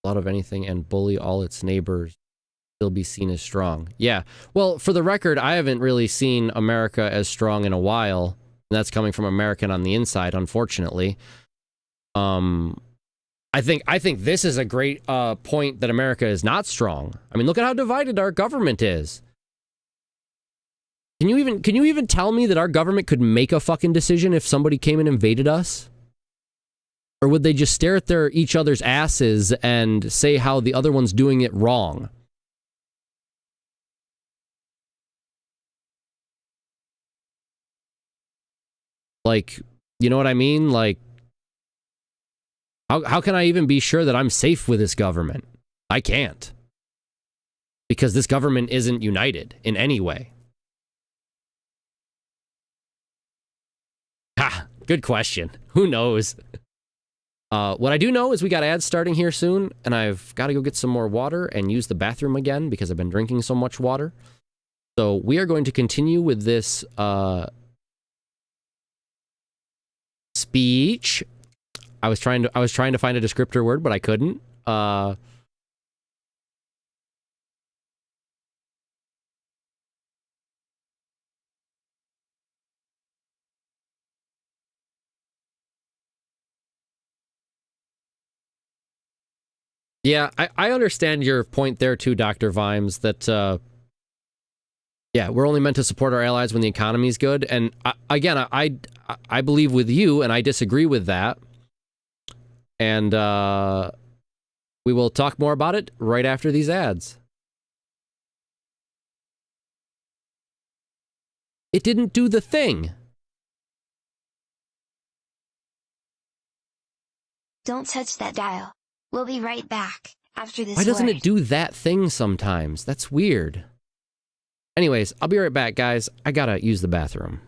A lot of anything and bully all its neighbors, still be seen as strong. Yeah, well, for the record, I haven't really seen America as strong in a while, and that's coming from American on the inside, unfortunately. I think this is a great point that America is not strong. I mean, look at how divided our government is. Can you even tell me that our government could make a fucking decision if somebody came and invaded us? Or would they just stare at each other's asses and say how the other one's doing it wrong? Like, you know what I mean? Like, how can I even be sure that I'm safe with this government? I can't. Because this government isn't united in any way. Ha! Good question. Who knows? What I do know is we got ads starting here soon, and I've got to go get some more water and use the bathroom again because I've been drinking so much water. So we are going to continue with this speech. I was trying to find a descriptor word, but I couldn't. Yeah, I understand your point there too, Dr. Vimes, that yeah, we're only meant to support our allies when the economy's good. And I believe with you, and I disagree with that. And we will talk more about it right after these ads. It didn't do the thing.
Don't touch that dial. We'll be right back after this.
Why doesn't
word.
it do that thing sometimes? That's weird. Anyways, I'll be right back, guys. I gotta use the bathroom.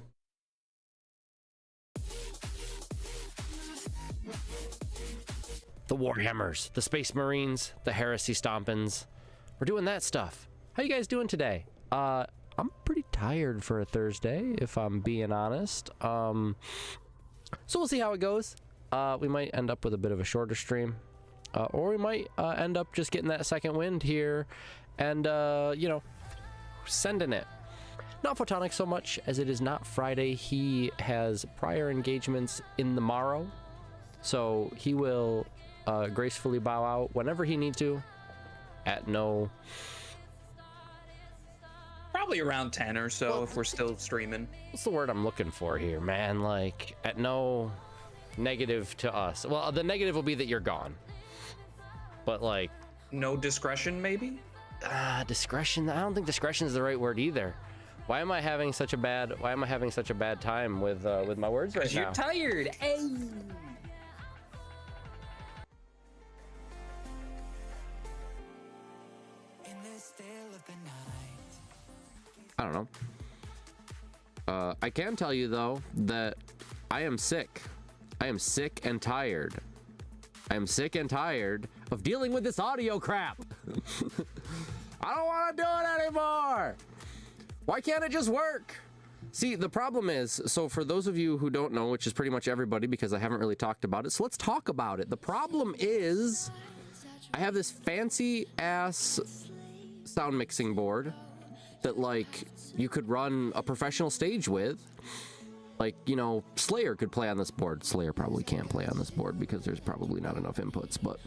The Warhammers, the Space Marines, the Heresy Stompins. We're doing that stuff. How you guys doing today? I'm pretty tired for a Thursday, if I'm being honest. So we'll see how it goes. We might end up with a bit of a shorter stream. Or we might end up just getting that second wind here and, you know, sending it. Not Photonic so much, as it is not Friday. He has prior engagements in the morrow, so he will gracefully bow out whenever he needs to at no...
Probably around 10 or so, if we're still streaming.
What's the word I'm looking for here, man? Like, at no negative to us. Well, the negative will be that you're gone. But like,
no discretion, maybe?
Discretion. I don't think discretion is the right word either. Why am I having such a bad time with my words right now?
You're tired. Hey.
I don't know. I can tell you though that I am sick. I am sick and tired. I am sick and tired of dealing with this audio crap. I don't want to do it anymore. Why can't it just work? See, the problem is, so for those of you who don't know, which is pretty much everybody because I haven't really talked about it, so let's talk about it. The problem is, I have this fancy ass sound mixing board that like you could run a professional stage with. Like, you know, Slayer could play on this board. Slayer probably can't play on this board because there's probably not enough inputs. But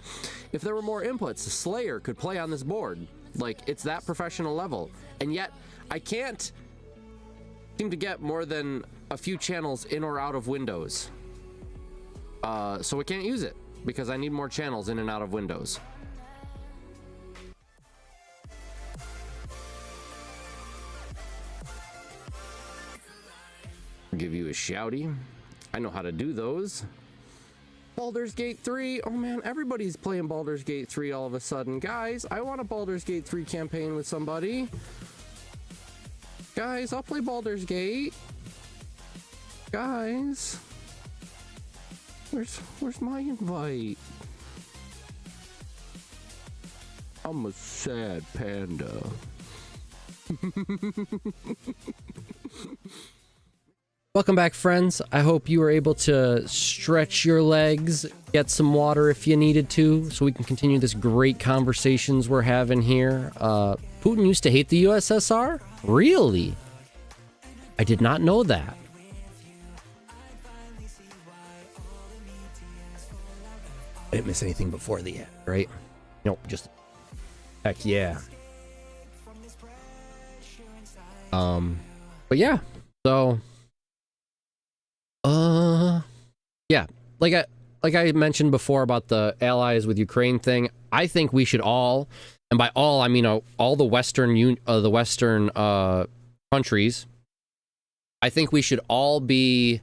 if there were more inputs, Slayer could play on this board. Like, it's that professional level. And yet, I can't seem to get more than a few channels in or out of Windows. So I can't use it because I need more channels in and out of Windows. Give you a shouty. I know how to do those. Baldur's Gate 3. Oh man, everybody's playing Baldur's Gate 3 all of a sudden. Guys, I want a Baldur's Gate 3 campaign with somebody. Guys, I'll play Baldur's Gate. Guys. Where's my invite? I'm a sad panda. Welcome back, friends. I hope you were able to stretch your legs, get some water if you needed to, so we can continue this great conversations we're having here. Putin used to hate the USSR? Really? I did not know that. I didn't miss anything before the end, right? Nope, just heck yeah. But yeah, so yeah, like I mentioned before about the allies with Ukraine thing, I think we should all, and by all I mean all the Western countries, I think we should all be.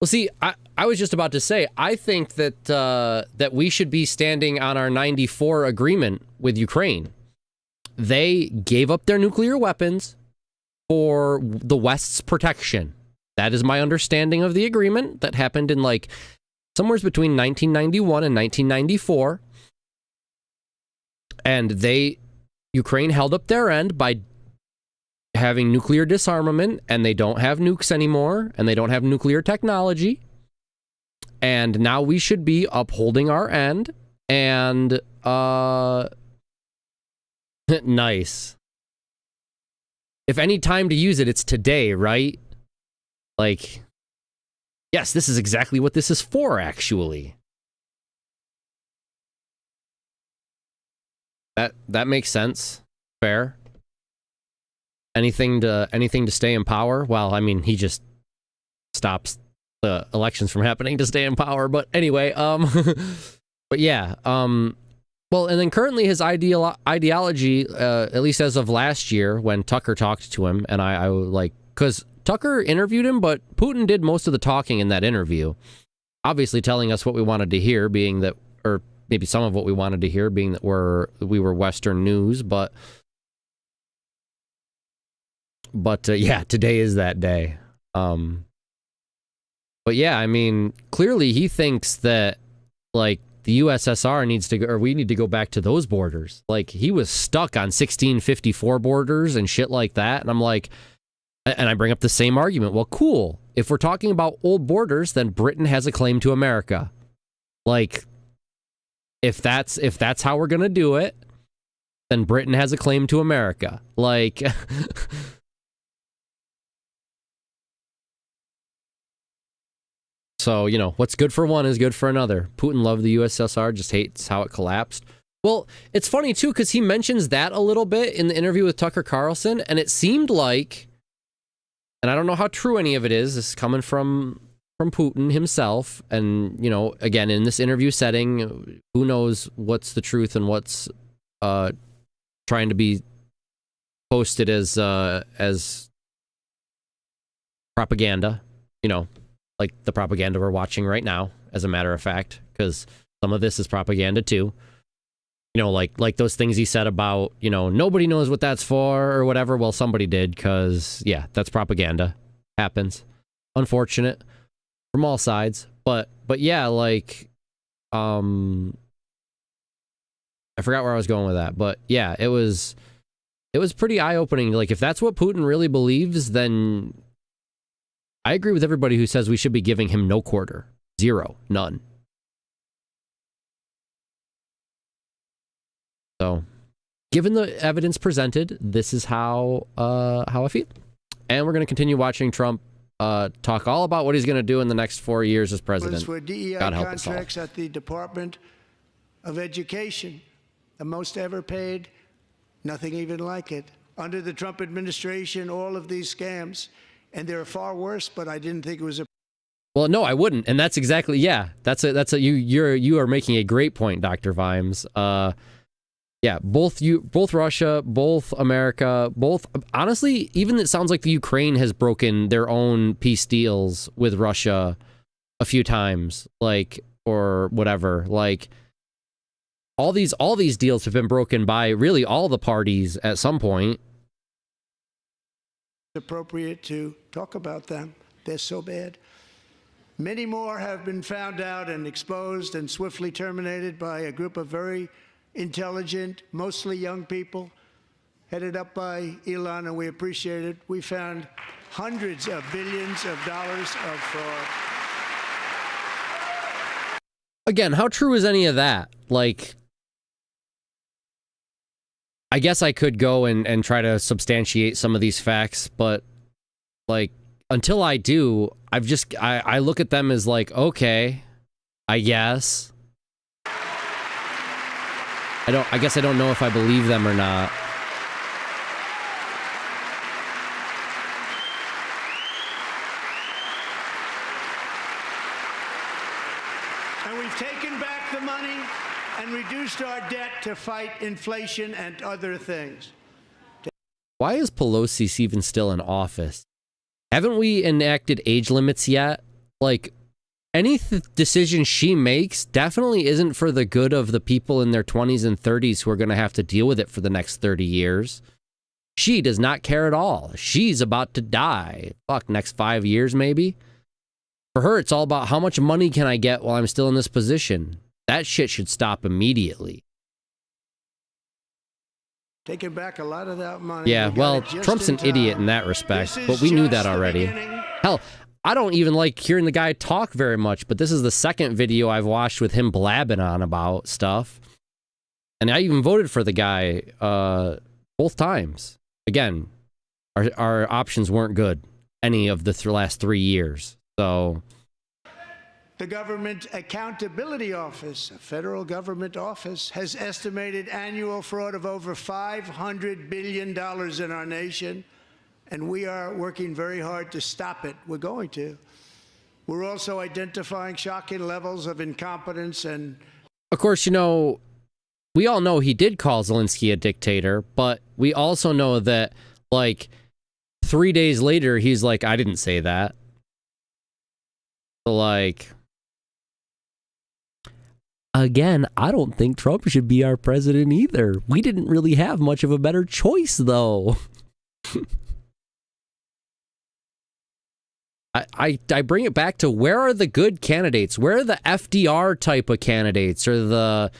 Well, see, I was just about to say, I think that that we should be standing on our 94 agreement with Ukraine. They gave up their nuclear weapons for the West's protection. That is my understanding of the agreement that happened in like somewhere between 1991 and 1994. And Ukraine held up their end by having nuclear disarmament, and they don't have nukes anymore, and they don't have nuclear technology. And now we should be upholding our end. And nice. If any time to use it, it's today, right? Like, yes, this is exactly what this is for, actually. That makes sense. Fair. Anything to stay in power? Well, I mean, he just stops the elections from happening to stay in power. But anyway, but yeah, well, and then currently his ideology, at least as of last year when Tucker talked to him, and I like, because Tucker interviewed him, but Putin did most of the talking in that interview, obviously telling us what we wanted to hear, being that, or maybe some of what we wanted to hear, being that we were Western news, but yeah, today is that day. But yeah, I mean, clearly he thinks that like the USSR needs to go, or we need to go back to those borders. Like he was stuck on 1654 borders and shit like that. And I'm like, and I bring up the same argument. Well, cool. If we're talking about old borders, then Britain has a claim to America. Like, if that's how we're gonna do it, then Britain has a claim to America. Like. So, you know, what's good for one is good for another. Putin loved the USSR, just hates how it collapsed. Well, it's funny, too, because he mentions that a little bit in the interview with Tucker Carlson, and it seemed like, and I don't know how true any of it is, this is coming from Putin himself, and, you know, again, in this interview setting, who knows what's the truth and what's trying to be posted as propaganda, you know, like the propaganda we're watching right now, as a matter of fact, because some of this is propaganda too. You know, like those things he said about, you know, nobody knows what that's for or whatever. Well, somebody did, because yeah, that's propaganda. Happens. Unfortunate from all sides. But yeah, like, I forgot where I was going with that, but yeah, it was pretty eye-opening. Like, if that's what Putin really believes, then I agree with everybody who says we should be giving him no quarter. Zero. None. So, given the evidence presented, this is how I feel. And we're going to continue watching Trump talk all about what he's going to do in the next 4 years as president.
For DEI
God help us all.
contracts at the Department of Education, the most ever paid, nothing even like it. Under the Trump administration, all of these scams, and they're far worse, but I didn't think it was a...
Well, no, I wouldn't. And that's exactly, yeah, you are making a great point, Dr. Vimes. Yeah, both Russia, both America, both, honestly, even it sounds like the Ukraine has broken their own peace deals with Russia a few times, like, or whatever. Like, all these deals have been broken by really all the parties at some point.
appropriate to talk about them. They're so bad. Many more have been found out and exposed and swiftly terminated by a group of very intelligent, mostly young people, headed up by Elon, and we appreciate it. We found hundreds of billions of dollars of fraud.
Again, how true is any of that? Like, I guess I could go and try to substantiate some of these facts, but like, until I do, I look at them as like, okay, I guess. I guess I don't know if I believe them or not.
And we've taken back the money and reduced our debt to fight inflation and other things.
Why is Pelosi even still in office? Haven't we enacted age limits yet? Like, any decision she makes definitely isn't for the good of the people in their 20s and 30s who are going to have to deal with it for the next 30 years. She does not care at all. She's about to die. Fuck, next 5 years maybe? For her, it's all about how much money can I get while I'm still in this position. That shit should stop immediately.
Taking back a lot of that money.
Yeah,
We got
well,
it just
Trump's
in
an idiot
time.
in that respect,
This
but
is
we knew
just
that
the
already.
beginning.
Hell, I don't even like hearing the guy talk very much, but this is the second video I've watched with him blabbing on about stuff. And I even voted for the guy both times. Again, our options weren't good any of the last 3 years. So,
The Government Accountability Office, a federal government office, has estimated annual fraud of over $500 billion in our nation, and we are working very hard to stop it. We're going to. We're also identifying shocking levels of incompetence and...
of course, you know, we all know he did call Zelensky a dictator, but we also know that, like, 3 days later, he's like, I didn't say that. So, like... again, I don't think Trump should be our president either. We didn't really have much of a better choice, though. I bring it back to, where are the good candidates? Where are the FDR type of candidates, or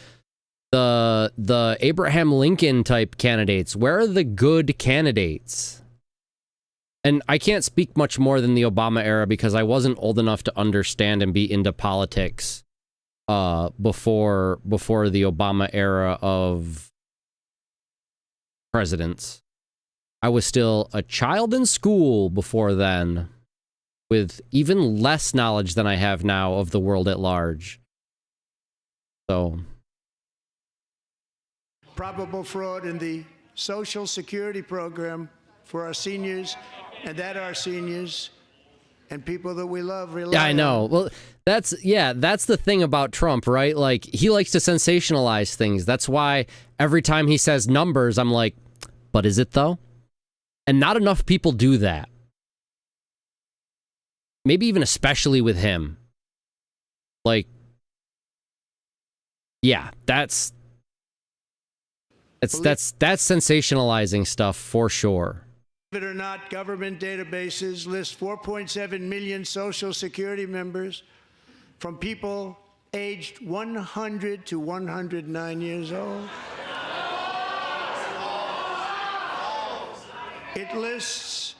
the Abraham Lincoln type candidates? Where are the good candidates? And I can't speak much more than the Obama era because I wasn't old enough to understand and be into politics before the Obama era of presidents. I was still a child in school before then, with even less knowledge than I have now of the world at large. So,
probable fraud in the Social Security program for our seniors, and that our seniors and people that we love rely
yeah, I know.
on.
Well, that's the thing about Trump, right? Like, he likes to sensationalize things. That's why every time he says numbers, I'm like, but is it though? And not enough people do that. Maybe even especially with him. Like, yeah, that's sensationalizing stuff for sure.
Believe it or not, government databases list 4.7 million Social Security members from people aged 100 to 109 years old. It lists...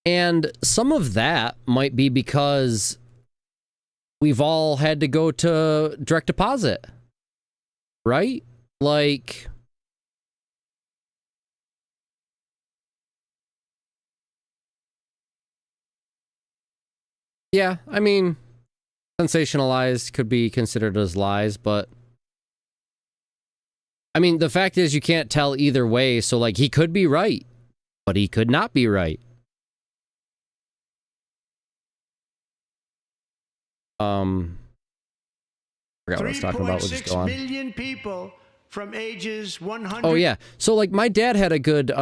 And some of that might be because we've all had to go to direct deposit, right? Like, yeah, I mean, sensationalized could be considered as lies, but I mean, the fact is you can't tell either way. So, like, he could be right, but he could not be right. Forgot what I was talking about. We'll just go on.
3.6 million people from ages 100.
Oh, yeah. So, like, my dad had a good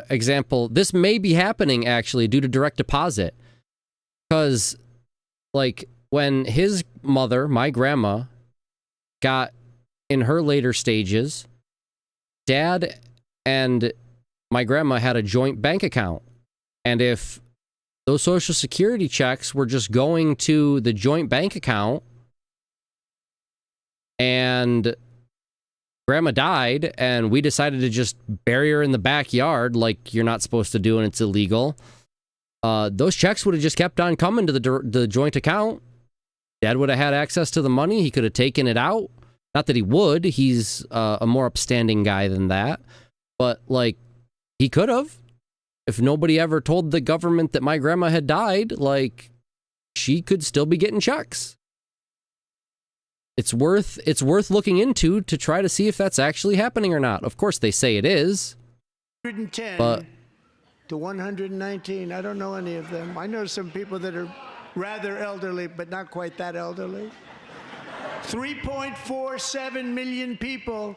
example. This may be happening, actually, due to direct deposit. Because, like, when his mother, my grandma, got in her later stages, Dad and my grandma had a joint bank account. And if those Social Security checks were just going to the joint bank account, and Grandma died, and we decided to just bury her in the backyard like you're not supposed to do and it's illegal, those checks would have just kept on coming to the joint account. Dad would have had access to the money. He could have taken it out. Not that he would. He's a more upstanding guy than that. But, like, he could have. If nobody ever told the government that my grandma had died, like, she could still be getting checks. it's worth looking into to try to see if that's actually happening or not. Of course, they say it is.
110
But
to 119. I don't know any of them. I know some people that are rather elderly, but not quite that elderly. 3.47 million people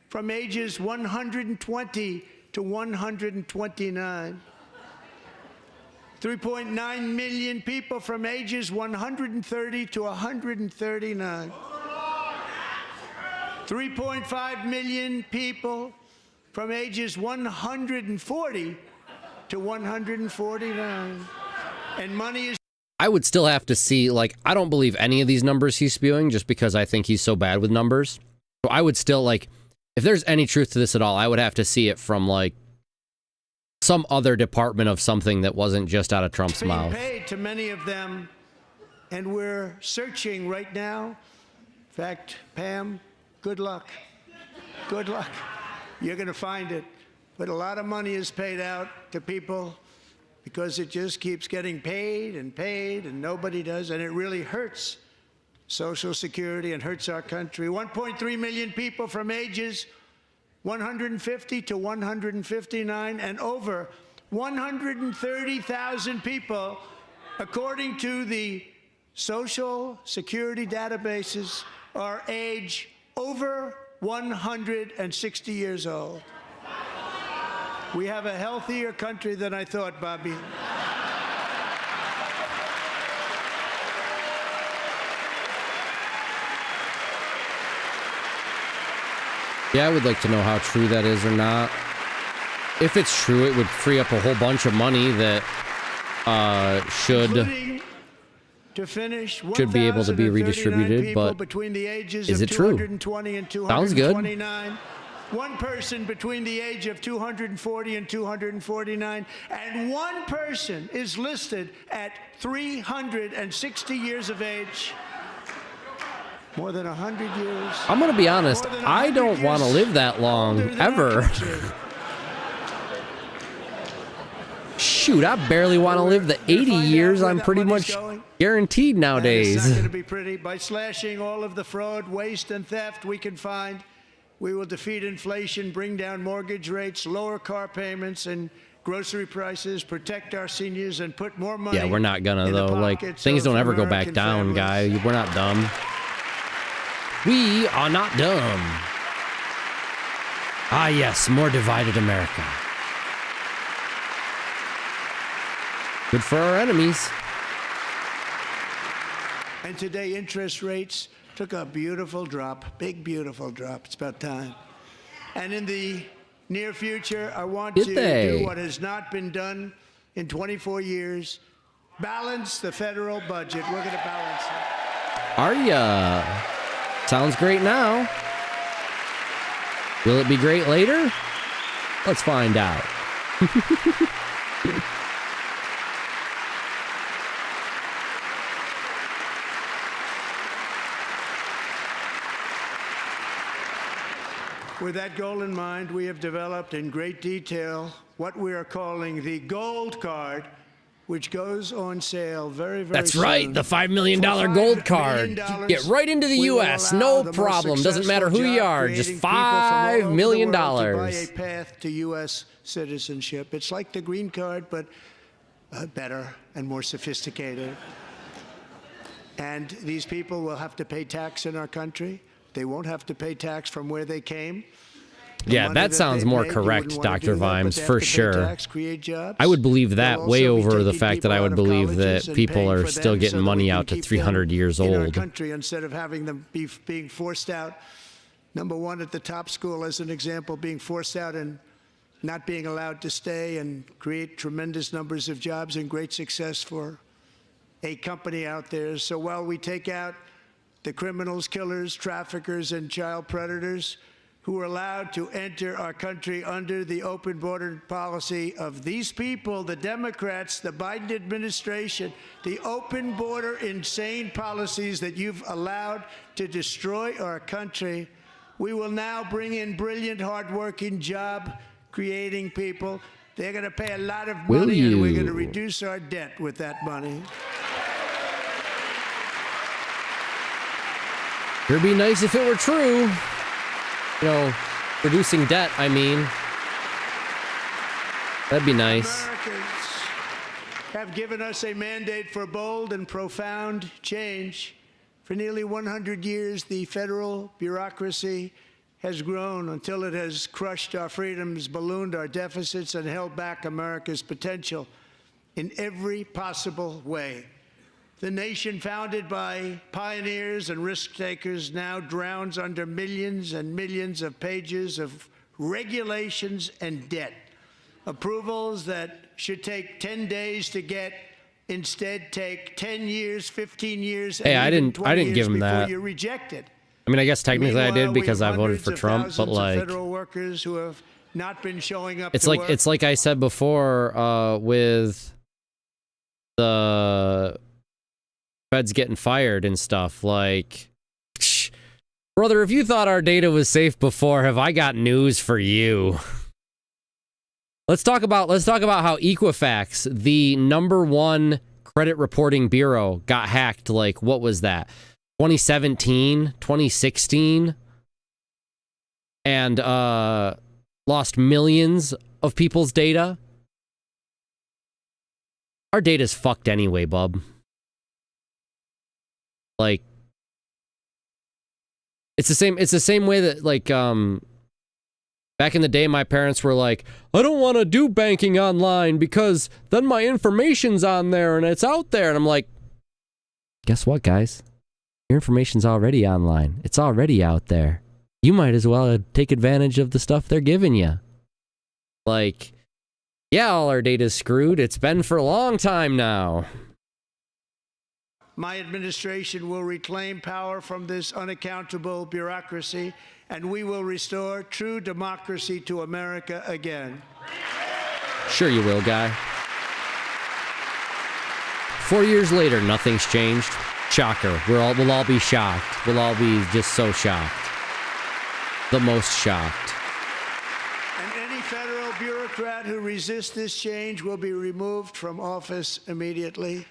from ages 120 to 129. 3.9 million people from ages 130 to 139. 3.5 million people from ages 140 to 149. And money is...
I would still have to see, like, I don't believe any of these numbers he's spewing just because I think he's so bad with numbers. So I would still, like, if there's any truth to this at all, I would have to see it from, like, some other department of something that wasn't just out of Trump's
being
mouth.
paid to many of them, and we're searching right now. In fact, Pam, good luck. Good luck. You're going to find it. But a lot of money is paid out to people because it just keeps getting paid, and nobody does, and it really hurts Social Security and hurts our country. 1.3 million people from ages 150 to 159, and over 130,000 people, according to the Social Security databases, are age over 160 years old. We have a healthier country than I thought, Bobby.
Yeah, I would like to know how true that is or not. If it's true, it would free up a whole bunch of money that should be able to be redistributed, but is it true? Sounds good.
One person between the age of 240 and 249, and one person is listed at 360 years of age. More than 100 years.
I'm going to be honest, I don't want to live that long, ever. Shoot, I barely want to live the 80 years I'm pretty much guaranteed nowadays.
It's not going to be pretty. By slashing all of the fraud, waste, and theft we can find, we will defeat inflation, bring down mortgage rates, lower car payments and grocery prices, protect our seniors, and put more money.
Yeah, we're not gonna, though. Like, things don't ever go back down, guy. We're not dumb. We are not dumb. Ah, yes, more divided America. Good for our enemies.
And today, interest rates took a beautiful drop, big, beautiful drop. It's about time. And in the near future, I want to do what has not been done in 24 years, balance the federal budget. We're going to balance it.
Are ya? Sounds great now. Will it be great later? Let's find out.
With that goal in mind, we have developed in great detail what we are calling the Gold Card, which goes on sale very
That's
soon.
right, the $5 million gold card. Get right into the U.S., no problem. Doesn't matter who you are, just $5 million.
To buy a path to U.S. citizenship. It's like the green card, but better and more sophisticated. And these people will have to pay tax in our country. They won't have to pay tax from where they came.
Yeah, that sounds more correct, Dr. Vimes, for sure. I would believe that way over the fact that I would believe that people are still getting money out to 300 years
in our
old.
country instead of having them being forced out. Number one, at the top school, as an example, being forced out and not being allowed to stay and create tremendous numbers of jobs and great success for a company out there. So while we take out the criminals, killers, traffickers, and child predators who are allowed to enter our country under the open border policy of these people, the Democrats, the Biden administration, the open border insane policies that you've allowed to destroy our country, we will now bring in brilliant, hardworking, job-creating people. They're going to pay a lot of money, and we're going to reduce our debt with that money.
It'd be nice if it were true. You know, reducing debt, I mean. That'd be nice.
Americans have given us a mandate for bold and profound change. For nearly 100 years, the federal bureaucracy has grown until it has crushed our freedoms, ballooned our deficits, and held back America's potential in every possible way. The nation founded by pioneers and risk takers now drowns under millions and millions of pages of regulations and debt. Approvals that should take 10 days to get instead take 10 years, 15 years, and
Hey, I
even
didn't
20
give
years
him
before
that.
you're rejected.
I mean, I guess technically I did
Meanwhile, we
because I
have
voted for
hundreds of
Trump, but
thousands of
like,
federal workers who have not been showing up
it's
to
like
work.
it's like I said before with the feds getting fired and stuff. Like, brother, if you thought our data was safe before, have I got news for you? Let's talk about how Equifax, the #1 credit reporting bureau, got hacked. Like, what was that? 2017, 2016, and lost millions of people's data. Our data's fucked anyway, bub. Like, it's the same way that, like, back in the day, my parents were like, I don't want to do banking online because then my information's on there and it's out there. And I'm like, guess what, guys? Your information's already online. It's already out there. You might as well take advantage of the stuff they're giving you. Like, yeah, all our data's screwed. It's been for a long time now.
My administration will reclaim power from this unaccountable bureaucracy, and we will restore true democracy to America again.
Sure you will, guy. 4 years later, nothing's changed. Shocker. We'll all be shocked. We'll all be just so shocked. The most shocked.
And any federal bureaucrat who resists this change will be removed from office immediately.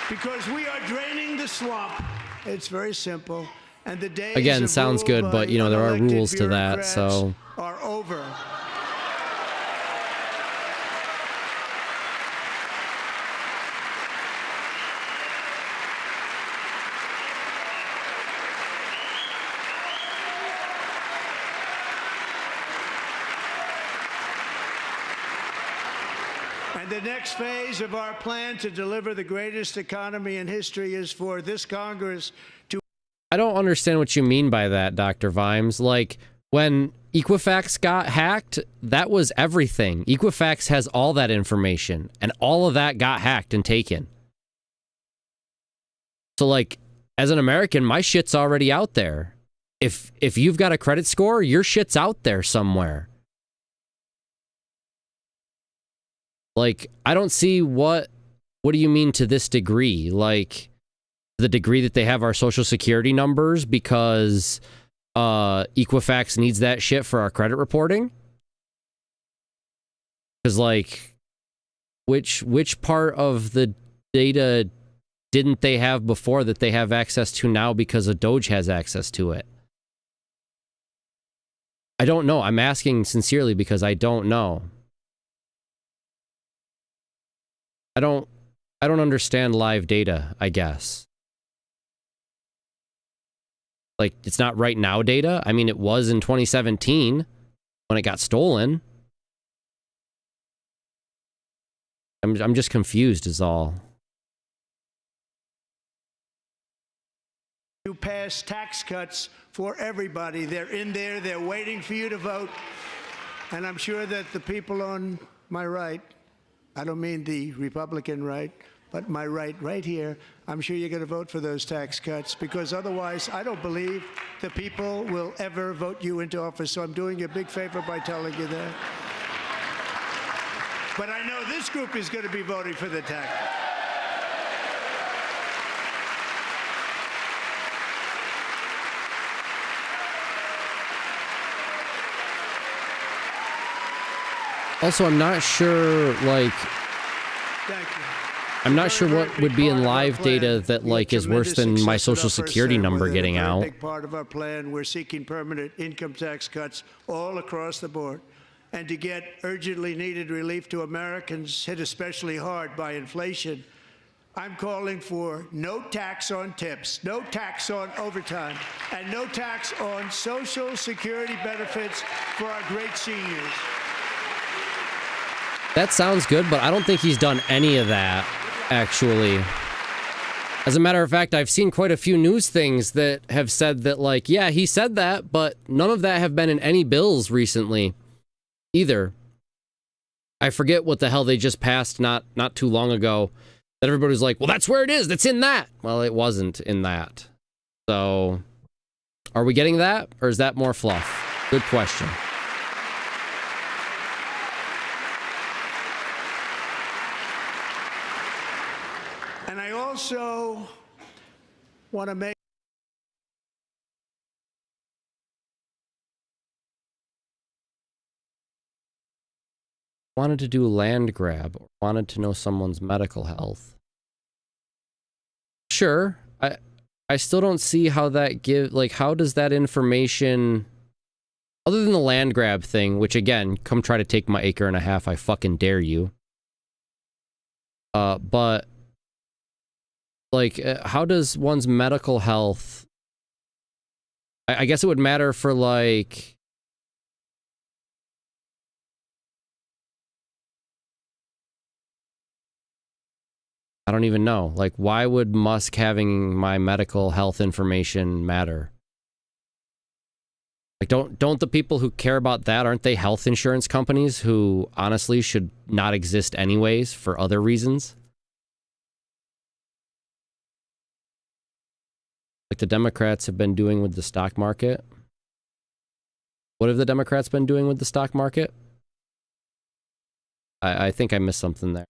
Because we are draining the swamp. It's very simple. And the days
Again,
of
sounds
rule
good,
by
but, you know, there are
unelected
rules to that,
bureaucrats
so.
are over. And the next phase of our plan to deliver the greatest economy in history is for this Congress to...
I don't understand what you mean by that, Dr. Vimes. Like, when Equifax got hacked, that was everything. Equifax has all that information, and all of that got hacked and taken. So, like, as an American, my shit's already out there. If you've got a credit score, your shit's out there somewhere. Like, I don't see what do you mean to this degree? Like, the degree that they have our social security numbers because Equifax needs that shit for our credit reporting? Because, like, which part of the data didn't they have before that they have access to now because a Doge has access to it? I don't know. I'm asking sincerely because I don't know. I don't understand live data, I guess. Like, it's not right now data. I mean, it was in 2017 when it got stolen. I'm just confused is all.
To pass tax cuts for everybody. They're in there. They're waiting for you to vote. And I'm sure that the people on my right, I don't mean the Republican right, but my right here, I'm sure you're going to vote for those tax cuts because otherwise I don't believe the people will ever vote you into office. So I'm doing you a big favor by telling you that. But I know this group is going to be voting for the tax.
Also, I'm not sure, like...
Thank you.
I'm not sure what would be in live data that like is worse than my social security number getting out.
Big part of our plan. We're seeking permanent income tax cuts all across the board. And to get urgently needed relief to Americans hit especially hard by inflation, I'm calling for no tax on tips, no tax on overtime, and no tax on Social Security benefits for our great seniors.
That sounds good, but I don't think he's done any of that, actually. As a matter of fact, I've seen quite a few news things that have said that, like, yeah, he said that, but none of that have been in any bills recently either. I forget what the hell they just passed not too long ago. That everybody was like, well, that's where it is. That's in that. Well, it wasn't in that. So, are we getting that? Or is that more fluff? Good question.
And I also want to make
Wanted to do a land grab, or wanted to know someone's medical health. Sure, I still don't see how that how does that information, other than the land grab thing, which again, come try to take my acre and a half, I fucking dare you. But like, how does one's medical health, I guess it would matter for like, I don't even know. Like, why would Musk having my medical health information matter? Like, don't the people who care about that, aren't they health insurance companies who honestly should not exist anyways for other reasons? Like the Democrats have been doing with the stock market. What have the Democrats been doing with the stock market? I think I missed something there.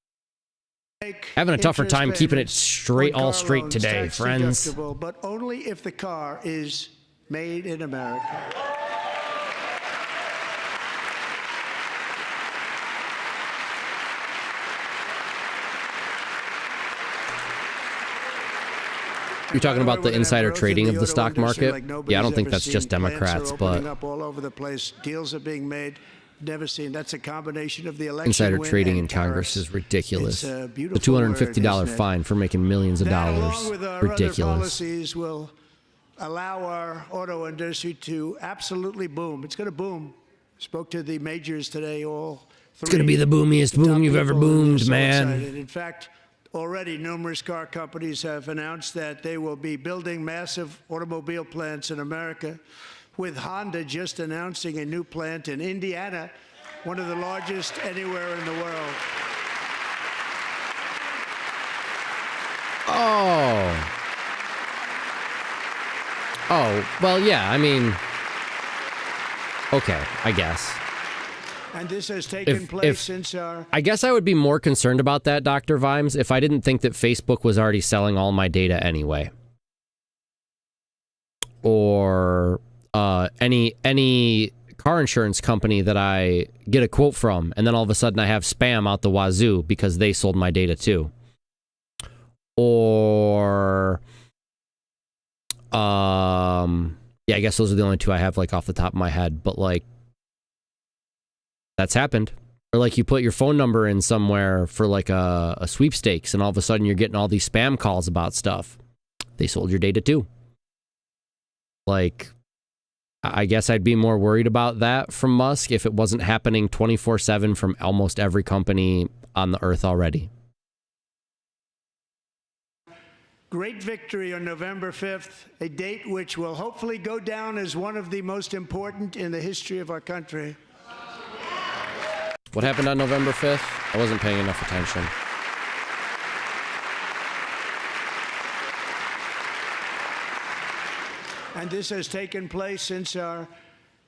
Having a tougher time keeping it straight, all straight today, friends.
But only if the car is made in America.
You're talking about the insider trading of the stock market? Yeah, I don't think that's just Democrats, but
up all over the place. Deals are being made. Never seen. That's a combination of the election.
Insider trading in Congress is ridiculous. The $250 fine for making millions of dollars. Ridiculous.
Other policies will allow our auto industry to absolutely boom. It's going to boom. Spoke to the majors today. All three.
It's going to be the boomiest boom you've ever boomed, man.
In fact, already numerous car companies have announced that they will be building massive automobile plants in America, with Honda just announcing a new plant in Indiana, one of the largest anywhere in the world.
Oh, well, yeah, I mean, okay, I guess.
And this has taken place since our...
I guess I would be more concerned about that, Dr. Vimes, if I didn't think that Facebook was already selling all my data anyway. Or any car insurance company that I get a quote from, and then all of a sudden I have spam out the wazoo because they sold my data too. Or... yeah, I guess those are the only two I have, like, off the top of my head, but, like, that's happened. Or, like, you put your phone number in somewhere for, like, a sweepstakes, and all of a sudden you're getting all these spam calls about stuff. They sold your data, too. Like, I guess I'd be more worried about that from Musk if it wasn't happening 24/7 from almost every company on the earth already.
Great victory on November 5th, a date which will hopefully go down as one of the most important in the history of our country.
What happened on November 5th? I wasn't paying enough attention.
And this has taken place since our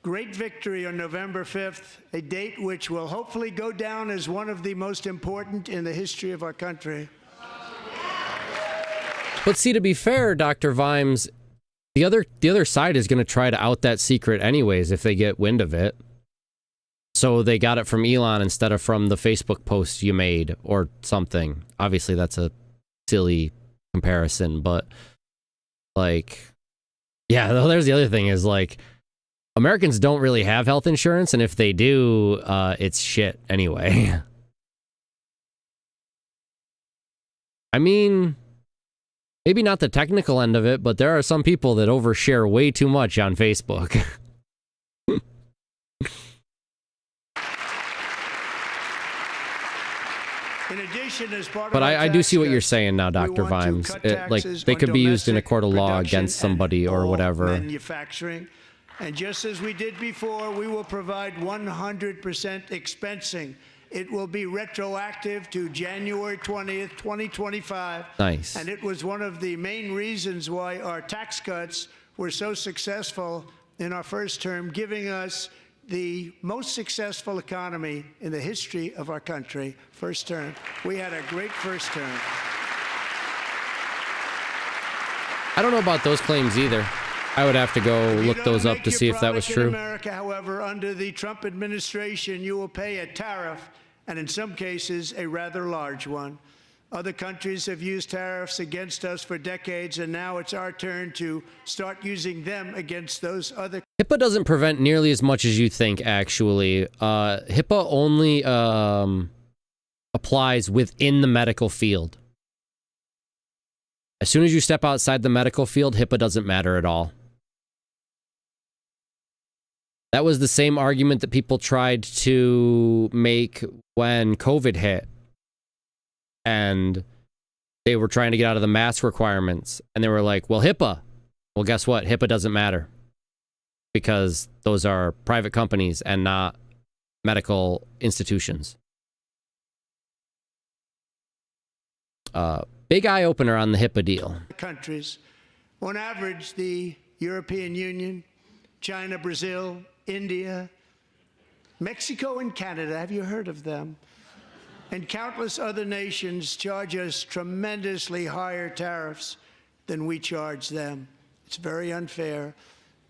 great victory on November 5th, a date which will hopefully go down as one of the most important in the history of our country.
But see, to be fair, Dr. Vimes, the other side is going to try to out that secret anyways if they get wind of it. So they got it from Elon instead of from the Facebook post you made or something. Obviously, that's a silly comparison, but like, yeah, there's the other thing is like, Americans don't really have health insurance, and if they do, it's shit anyway. I mean, maybe not the technical end of it, but there are some people that overshare way too much on Facebook.
In addition, as part
But
of our
I do
tax
see what you're
cuts,
saying now,
we
Dr.
want to
Vimes.
cut
Like,
taxes
they
on
could be used in a
domestic
court of law
production
against
and
somebody or
all
whatever.
manufacturing. And just as we did before, we will provide 100% expensing. It will be retroactive to January 20th, 2025.
Nice.
And it was one of the main reasons why our tax cuts were so successful in our first term, giving us the most successful economy in the history of our country. First term. We had a great first term.
I don't know about those claims either. I would have to go
If you
look
don't
those up
make
to
your
see if that was
product in
true.
America, however, under the Trump administration, you will pay a tariff, and in some cases, a rather large one. Other countries have used tariffs against us for decades, and now it's our turn to start using them against those other.
HIPAA doesn't prevent nearly as much as you think, actually. HIPAA only applies within the medical field. As soon as you step outside the medical field, HIPAA doesn't matter at all. That was the same argument that people tried to make when COVID hit. And they were trying to get out of the mask requirements. And they were like, well, HIPAA. Well, guess what? HIPAA doesn't matter. Because those are private companies and not medical institutions. Big eye opener on the HIPAA deal.
Countries. On average, the European Union, China, Brazil, India, Mexico, and Canada, have you heard of them? And countless other nations charge us tremendously higher tariffs than we charge them. It's very unfair.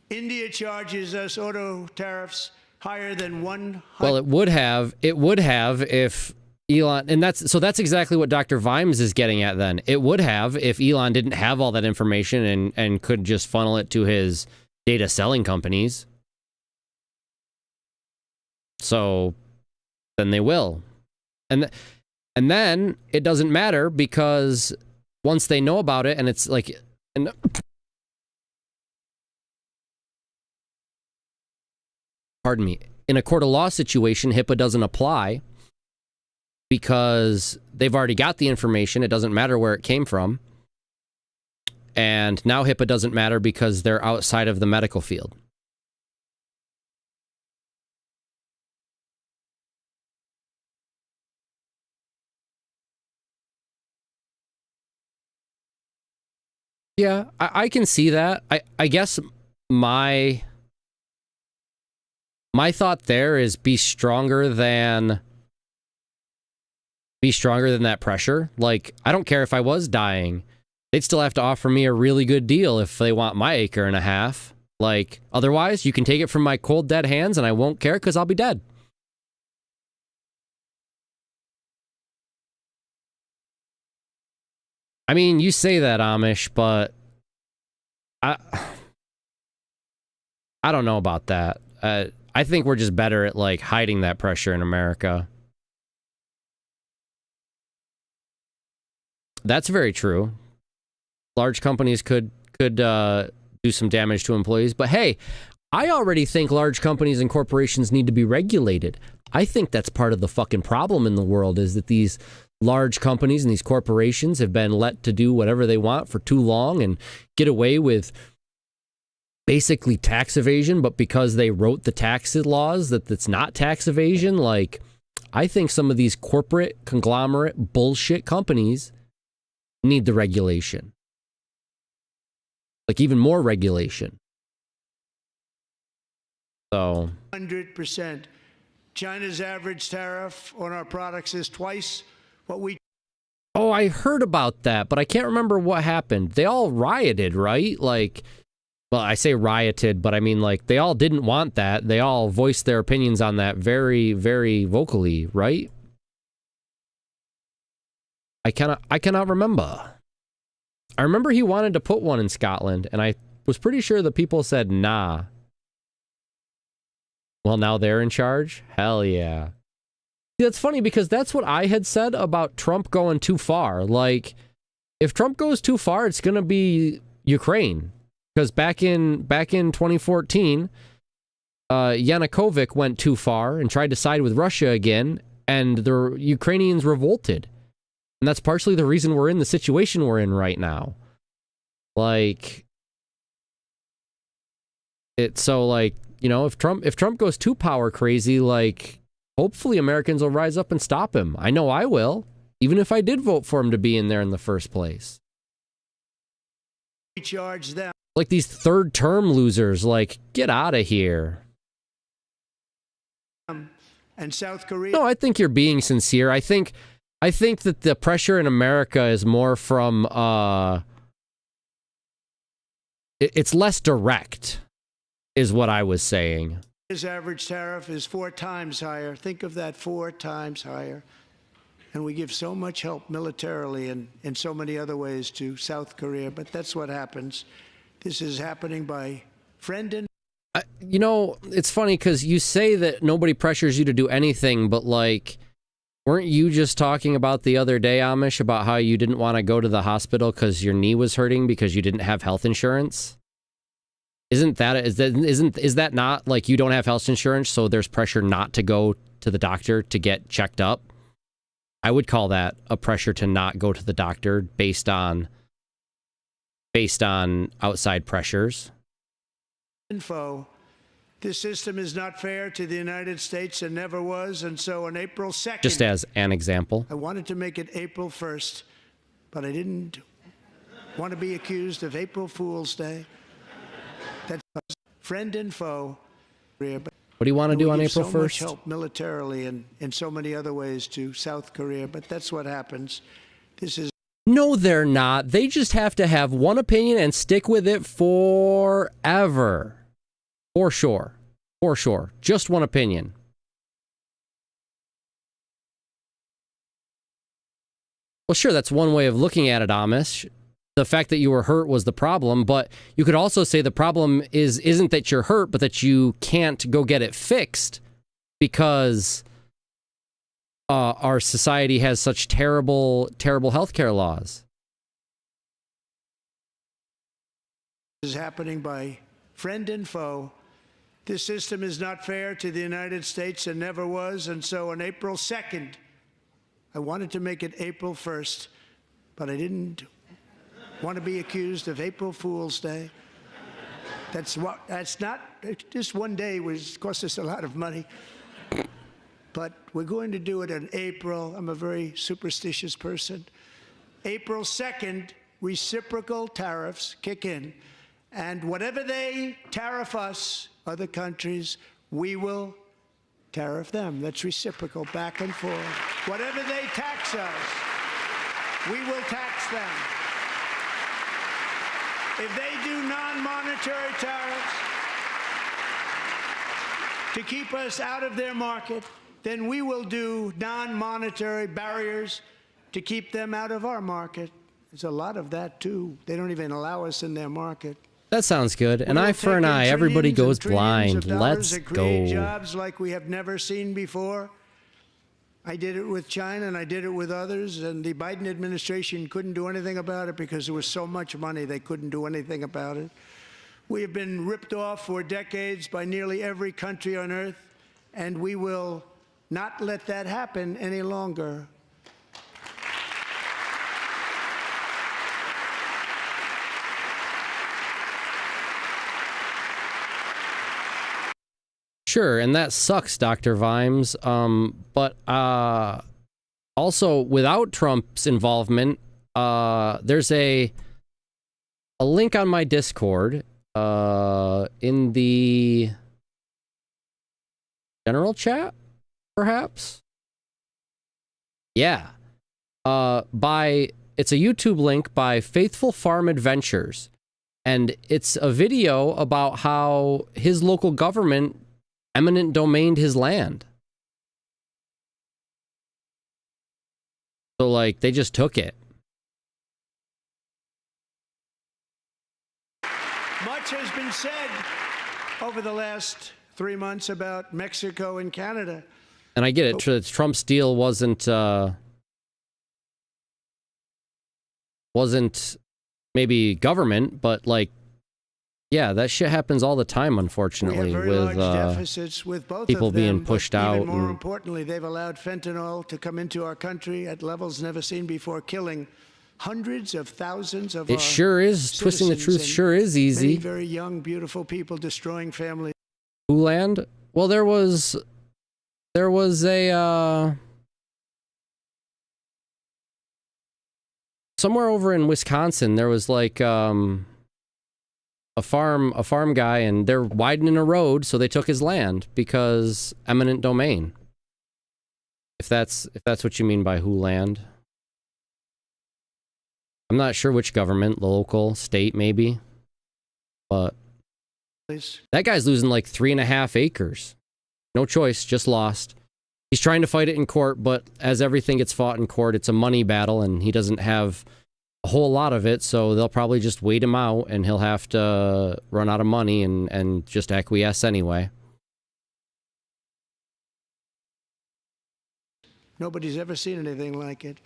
India charges us auto tariffs higher than 100.
Well, it would have if Elon, and that's exactly what Dr. Vimes is getting at then. It would have if Elon didn't have all that information and could just funnel it to his data selling companies. So then they will. And then it doesn't matter because once they know about it and it's like, and pardon me, in a court of law situation, HIPAA doesn't apply because they've already got the information. It doesn't matter where it came from. And now HIPAA doesn't matter because they're outside of the medical field. Yeah, I can see that. I guess my thought there is be stronger than that pressure. Like, I don't care if I was dying. They'd still have to offer me a really good deal if they want my acre and a half. Like, otherwise, you can take it from my cold, dead hands and I won't care because I'll be dead. I mean, you say that, Amish, but I don't know about that. I think we're just better at, like, hiding that pressure in America. That's very true. Large companies could do some damage to employees, but hey, I already think large companies and corporations need to be regulated. I think that's part of the fucking problem in the world is that these large companies and these corporations have been let to do whatever they want for too long and get away with basically tax evasion, but because they wrote the tax laws that's not tax evasion. Like, I think some of these corporate conglomerate bullshit companies need the regulation. Like, even more regulation. So
100%. China's average tariff on our products is twice what we.
Oh, I heard about that, but I can't remember what happened. They all rioted, right? Like, well, I say rioted, but I mean, like, they all didn't want that. They all voiced their opinions on that very, very vocally, right? I cannot remember. I remember he wanted to put one in Scotland, and I was pretty sure the people said nah. Well, now they're in charge? Hell yeah. See, that's funny because that's what I had said about Trump going too far. Like, if Trump goes too far, it's going to be Ukraine. Because back in 2014, Yanukovych went too far and tried to side with Russia again, and the Ukrainians revolted. And that's partially the reason we're in the situation we're in right now. Like, it's so, like, you know, if Trump goes too power crazy, like, hopefully Americans will rise up and stop him. I know I will, even if I did vote for him to be in there in the first place.
We charge them.
Like these third term losers, like, get out of here.
And South Korea.
No, I think you're being sincere. I think that the pressure in America is more from it's less direct, is what I was saying.
His average tariff is 4 times higher. Think of that, 4 times higher. And we give so much help militarily and in so many other ways to South Korea. But that's what happens. This is happening by friend and...
You know, it's funny because you say that nobody pressures you to do anything, but, like, weren't you just talking about the other day, Amish, about how you didn't want to go to the hospital because your knee was hurting because you didn't have health insurance? Is that not like you don't have health insurance, so there's pressure not to go to the doctor to get checked up? I would call that a pressure to not go to the doctor based on outside pressures.
Info. This system is not fair to the United States and never was, and so on April 2nd...
Just as an example.
I wanted to make it April 1st, but I didn't want to be accused of April Fool's Day. That's friend and foe.
What do you want to do on April 1st?
So much help militarily and in so many other ways to South Korea, but that's what happens. This is...
No, they're not. They just have to have one opinion and stick with it forever. For sure. For sure. Just one opinion. Well, sure, that's one way of looking at it, Amish. The fact that you were hurt was the problem, but you could also say the problem isn't that you're hurt, but that you can't go get it fixed because our society has such terrible, terrible healthcare laws.
This is happening by friend and foe. This system is not fair to the United States and never was, and so on April 2nd, I wanted to make it April 1st, but I didn't want to be accused of April Fool's Day. That's not, just one day cost us a lot of money. But we're going to do it in April. I'm a very superstitious person. April 2nd, reciprocal tariffs kick in. And whatever they tariff us, other countries, we will tariff them. That's reciprocal, back and forth. Whatever they tax us, we will tax them. If they do non-monetary tariffs to keep us out of their market, then we will do non-monetary barriers to keep them out of our market. There's a lot of that, too. They don't even allow us in their market.
That sounds good. An eye for an eye. Everybody goes blind. Let's go.
Jobs like we have never seen before. I did it with China and I did it with others, and the Biden administration couldn't do anything about it because there was so much money they couldn't do anything about it. We have been ripped off for decades by nearly every country on earth, and we will not let that happen any longer.
Sure, and that sucks, Dr. Vimes. But also, without Trump's involvement, there's a link on my Discord in the general chat, perhaps? Yeah. It's a YouTube link by Faithful Farm Adventures. And it's a video about how his local government eminent domained his land. So, like, they just took it.
Much has been said over the last 3 months about Mexico and Canada.
And I get it. Trump's deal wasn't maybe government, but, like, yeah, that shit happens all the time, unfortunately,
we have very large deficits with both
people
of them,
being pushed
but
out.
Even more
and
importantly, they've allowed fentanyl to come into our country at levels never seen before, killing hundreds of thousands of
it
our
sure is. Twisting the truth
citizens and
sure is easy.
Many very young, beautiful people destroying families.
Who land? Well, there was a somewhere over in Wisconsin. There was like a farm guy, and they're widening a road, so they took his land because eminent domain. If that's what you mean by who land. I'm not sure which government, local, state, maybe, but that guy's losing like 3.5 acres. No choice, just lost. He's trying to fight it in court, but as everything gets fought in court, it's a money battle, and he doesn't have a whole lot of it, so they'll probably just wait him out, and he'll have to run out of money and just acquiesce anyway.
Nobody's ever seen anything like it.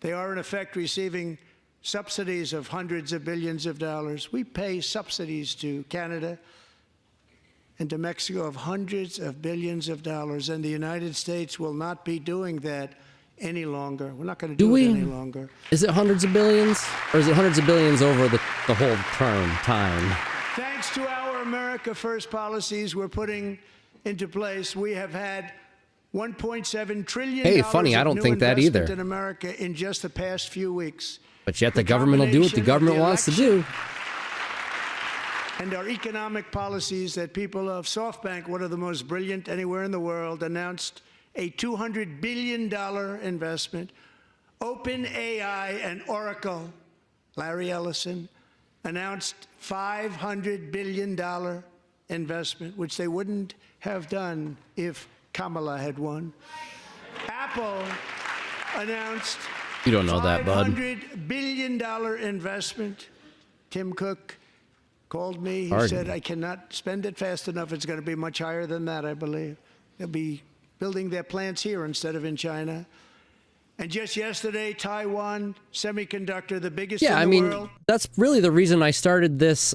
They are, in effect, receiving subsidies of hundreds of billions of dollars. We pay subsidies to Canada and to Mexico of hundreds of billions of dollars, and the United States will not be doing that any longer. We're not going to do it any longer.
Is it hundreds of billions? Or is it hundreds of billions over the whole time?
Thanks to our America First policies we're putting into place, we have had $1.7 trillion
Hey, funny, I
of
don't
new
think that either.
investment in America in just the past few weeks.
But yet the government will do what the government wants to do.
And our economic policies that people of SoftBank, one of the most brilliant anywhere in the world, announced a $200 billion investment. OpenAI and Oracle, Larry Ellison, announced $500 billion investment, which they wouldn't have done if Kamala had won. Apple announced
You don't know that, bud.
$500 billion investment. Tim Cook called me. He
Pardon.
said, I cannot spend it fast enough. It's going to be much higher than that, I believe. They'll be building their plants here instead of in China. And just yesterday, Taiwan Semiconductor, the biggest in the world.
That's really the reason I started this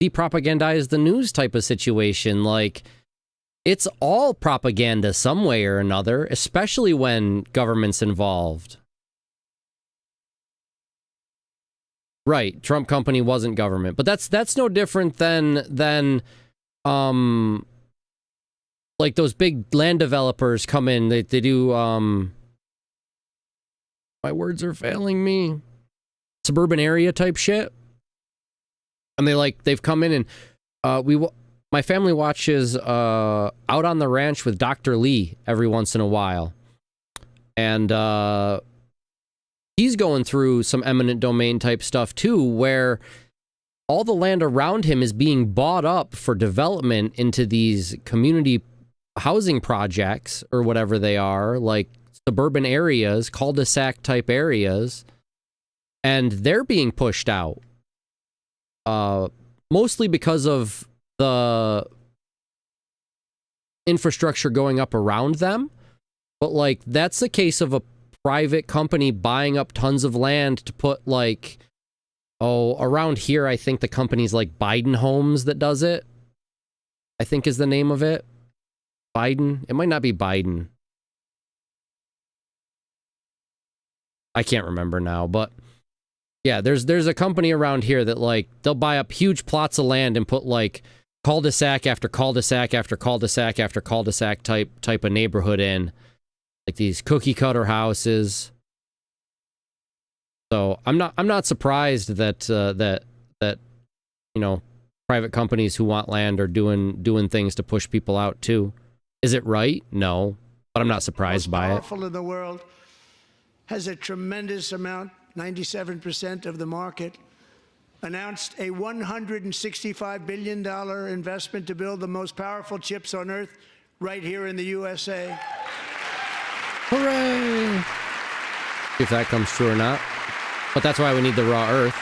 depropagandize the news type of situation. Like, it's all propaganda some way or another, especially when government's involved. Right, Trump company wasn't government, but that's no different than like those big land developers come in, they do my words are failing me. Suburban area type shit. And they've come in and my family watches Out on the Ranch with Dr. Lee every once in a while. And he's going through some eminent domain type stuff too, where all the land around him is being bought up for development into these community housing projects or whatever they are, like suburban areas, cul-de-sac type areas, and they're being pushed out. Mostly because of the infrastructure going up around them. But like, that's the case of a private company buying up tons of land to put like, around here, I think the company's like Biden Homes that does it, I think is the name of it. Biden? It might not be Biden. I can't remember now, but yeah, there's a company around here that like, they'll buy up huge plots of land and put like cul-de-sac after cul-de-sac after cul-de-sac after cul-de-sac type of neighborhood in. Like these cookie cutter houses. So I'm not surprised that you know, private companies who want land are doing things to push people out too. Is it right? No, but I'm not surprised by it.
Most powerful in the world, has a tremendous amount, 97% of the market, announced a $165 billion investment to build the most powerful chips on Earth right here in the USA.
Hooray! If that comes true or not. But that's why we need the raw earth.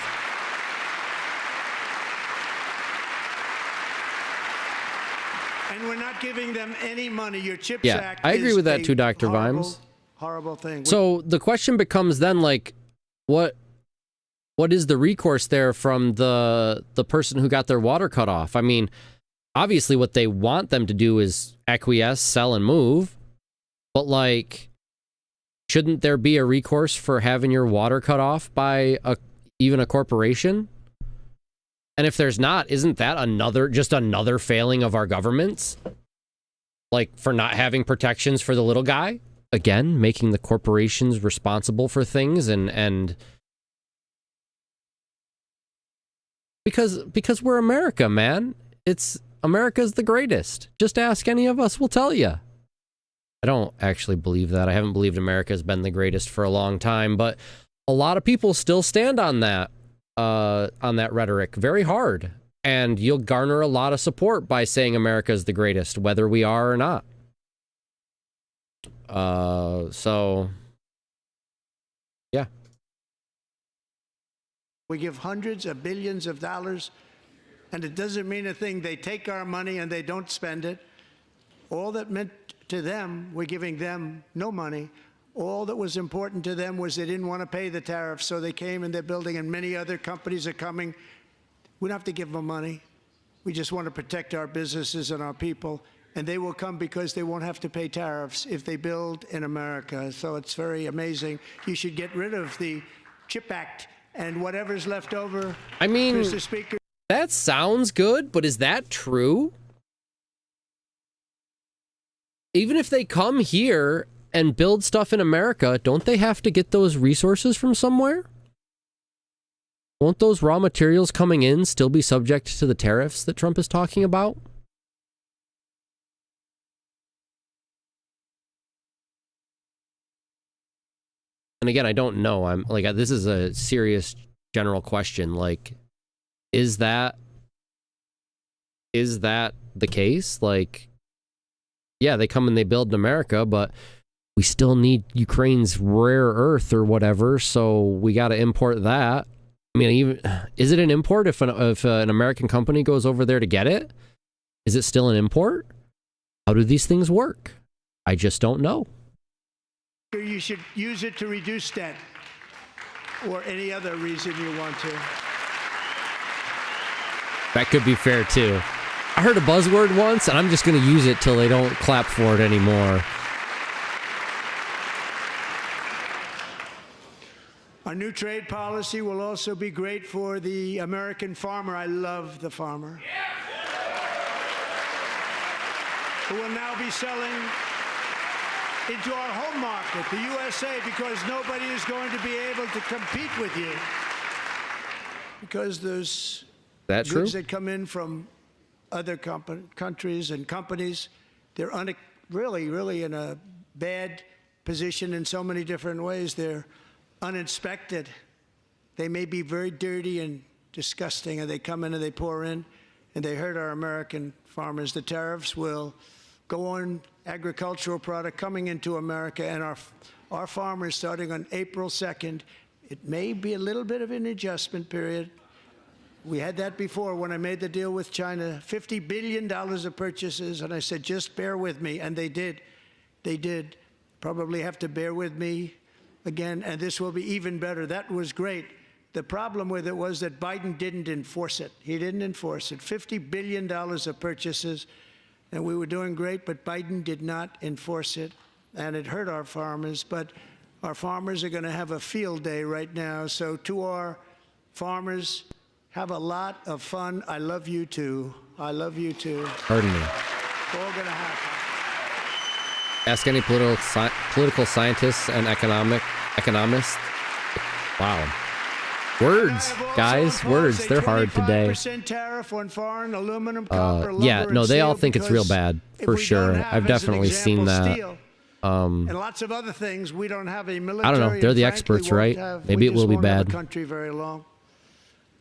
And we're not giving them any money. Your CHIPS
Yeah,
Act
I agree
is
with that
a
too, Dr.
horrible,
Vimes.
horrible thing.
So the question becomes then, like, what is the recourse there from the person who got their water cut off? I mean, obviously what they want them to do is acquiesce, sell, and move. But, like, shouldn't there be a recourse for having your water cut off by even a corporation? And if there's not, isn't that just another failing of our governments? Like, for not having protections for the little guy? Again, making the corporations responsible for things and because we're America, man. America's the greatest. Just ask any of us, we'll tell you. I don't actually believe that. I haven't believed America's been the greatest for a long time, but a lot of people still stand on that rhetoric very hard. And you'll garner a lot of support by saying America's the greatest, whether we are or not. So, yeah.
We give hundreds of billions of dollars, and it doesn't mean a thing. They take our money and they don't spend it. All that meant to them, we're giving them no money. All that was important to them was they didn't want to pay the tariffs, so they came and they're building, and many other companies are coming. We don't have to give them money. We just want to protect our businesses and our people, and they will come because they won't have to pay tariffs if they build in America. So it's very amazing. You should get rid of the CHIP Act and whatever's left over.
I mean,
Mr. Speaker,
that sounds good, but is that true? Even if they come here and build stuff in America, don't they have to get those resources from somewhere? Won't those raw materials coming in still be subject to the tariffs that Trump is talking about? And again, I don't know. I'm like, this is a serious general question. Like, is that the case? Like, yeah, they come and they build in America, but we still need Ukraine's rare earth or whatever, so we got to import that. I mean, even is it an import if an American company goes over there to get it? Is it still an import? How do these things work? I just don't know.
you should use it to reduce debt or any other reason you want to.
That could be fair, too. I heard a buzzword once, and I'm just going to use it till they don't clap for it anymore.
Our new trade policy will also be great for the American farmer. I love the farmer. Who will now be selling into our home market, the USA, because nobody is going to be able to compete with you. Because there's goods that come in from other countries and companies, they're really in a bad position in so many different ways. They're uninspected. They may be very dirty and disgusting, and they come in and they pour in, and they hurt our American farmers. The tariffs will go on agricultural product coming into America, and our farmers, starting on April 2nd, it may be a little bit of an adjustment period. We had that before when I made the deal with China, $50 billion of purchases, and I said, just bear with me, and they did. They did. Probably have to bear with me again, and this will be even better. That was great. The problem with it was that Biden didn't enforce it. He didn't enforce it. $50 billion of purchases, and we were doing great, but Biden did not enforce it, and it hurt our farmers. But our farmers are going to have a field day right now. So to our farmers, have a lot of fun. I love you too. I love you too.
Pardon me.
It's all going to happen.
Ask any political scientists and economists. Wow. Words, guys, words. They're hard today.
Tariff on foreign aluminum, copper, lumber,
yeah, no, they all
and
think it's real bad, for sure. I've definitely seen that.
Steel, and lots of other things. We don't have a military.
I don't know. They're the experts, right? Maybe it will be bad.
Country very long.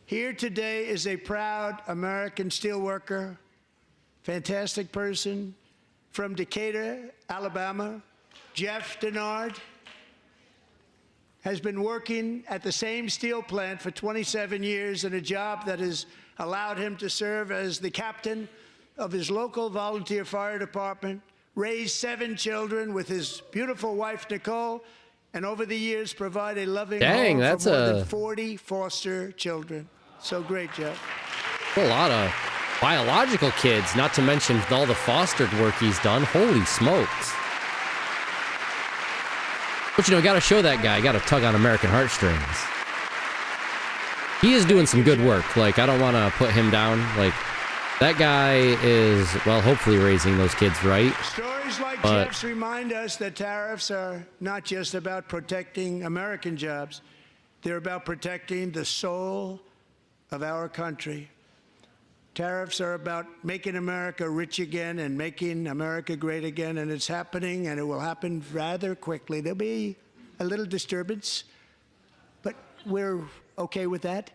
Here today is a proud American steelworker, fantastic person from Decatur, Alabama. Jeff Denard has been working at the same steel plant for 27 years in a job that has allowed him to serve as the captain of his local volunteer fire department, raised 7 children with his beautiful wife, Nicole, and over the years provide a loving home
that's
for more than 40 foster children. So great, Jeff.
A lot of biological kids, not to mention all the fostered work he's done. Holy smokes. But, you know, got to show that guy. Got to tug on American heartstrings. He is doing some good work. Like, I don't want to put him down. Like, that guy is, well, hopefully raising those kids right.
Stories like Jeff's remind us that tariffs are not just about protecting American jobs. They're about protecting the soul of our country. Tariffs are about making America rich again and making America great again, and it's happening, and it will happen rather quickly. There'll be a little disturbance, but we're okay with that.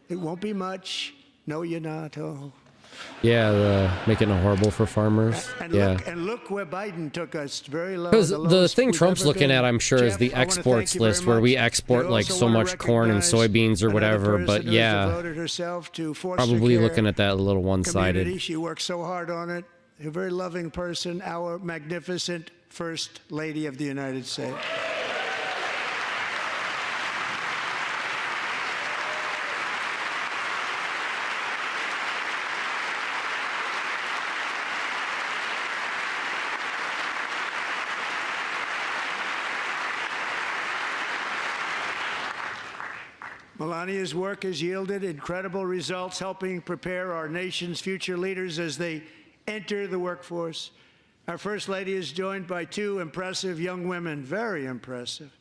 It won't be much. No, you're not. Oh.
Yeah, making it horrible for farmers.
And
yeah.
Look where Biden took us, very low.
Because the thing Trump's looking at, I'm sure, is the exports list where we export like so much corn and soybeans or whatever. But yeah, probably looking at that a little one-sided.
She worked so hard on it. A very loving person, our magnificent First Lady of the United States. Melania's work has yielded incredible results, helping prepare our nation's future leaders as they enter the workforce. Our First Lady is joined by 2 impressive young women, very impressive.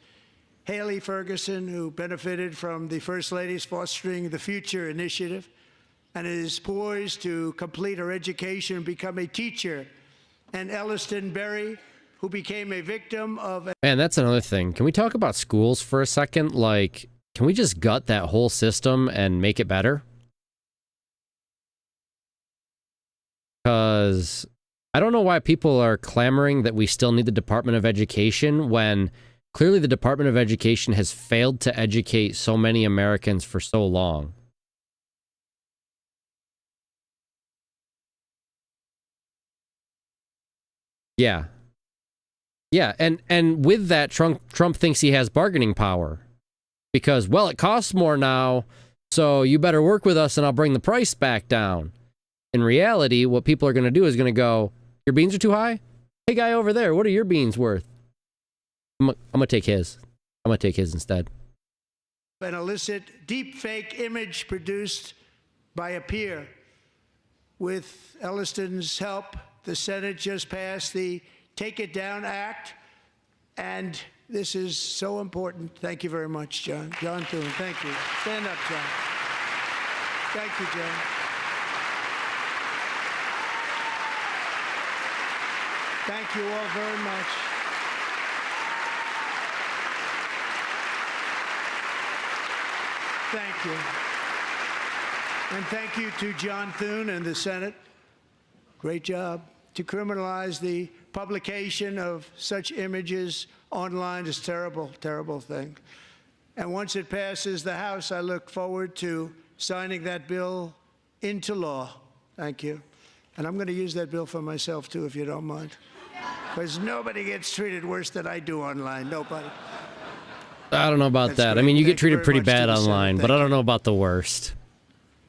Haley Ferguson, who benefited from the First Lady's Fostering the Future initiative and is poised to complete her education and become a teacher. And Elliston Berry, who became a victim of...
Man, that's another thing. Can we talk about schools for a second? Like, can we just gut that whole system and make it better? Because I don't know why people are clamoring that we still need the Department of Education when clearly the Department of Education has failed to educate so many Americans for so long. Yeah. Yeah, and with that, Trump thinks he has bargaining power. Because, well, it costs more now, so you better work with us and I'll bring the price back down. In reality, what people are going to do is going to go, your beans are too high? Hey, guy over there, what are your beans worth? I'm going to take his. I'm going to take his instead.
An illicit deep fake image produced by a peer. With Elliston's help, the Senate just passed the Take It Down Act, and this is so important. Thank you very much, John. John Thune, thank you. Stand up, John. Thank you, John. Thank you all very much. Thank you. And thank you to John Thune and the Senate. Great job. To criminalize the publication of such images online is terrible, terrible thing. And once it passes the House, I look forward to signing that bill into law. Thank you. And I'm going to use that bill for myself, too, if you don't mind. Because nobody gets treated worse than I do online. Nobody.
I don't know about that. I mean, you get treated pretty bad online, but I don't know about the worst.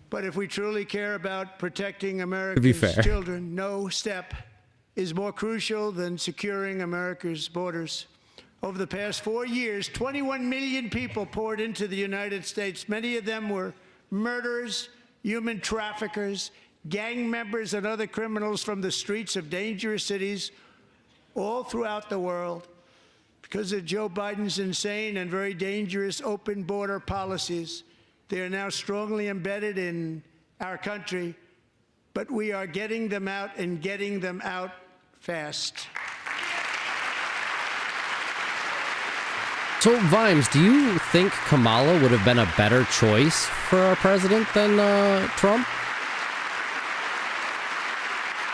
But if we truly care about protecting America's children, no step is more crucial than securing America's borders. Over the past 4 years, 21 million people poured into the United States. Many of them were murderers, human traffickers, gang members, and other criminals from the streets of dangerous cities all throughout the world. Because of Joe Biden's insane and very dangerous open border policies, they are now strongly embedded in our country, but we are getting them out and getting them out fast.
So, Vimes, do you think Kamala would have been a better choice for our president than Trump?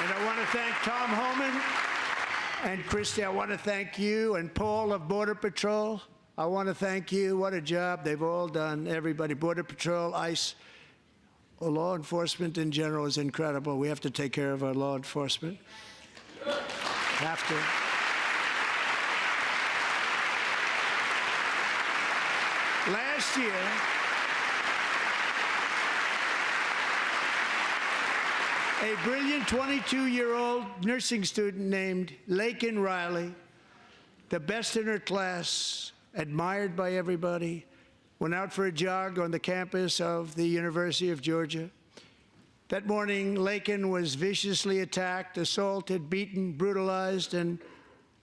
And I want to thank Tom Homan and Christy. I want to thank you and Paul of Border Patrol. I want to thank you. What a job they've all done. Everybody, Border Patrol, ICE, well, law enforcement in general is incredible. We have to take care of our law enforcement. Have to. Last year, a brilliant 22-year-old nursing student named Laken Riley, the best in her class, admired by everybody, went out for a jog on the campus of the University of Georgia. That morning, Laken was viciously attacked, assaulted, beaten, brutalized, and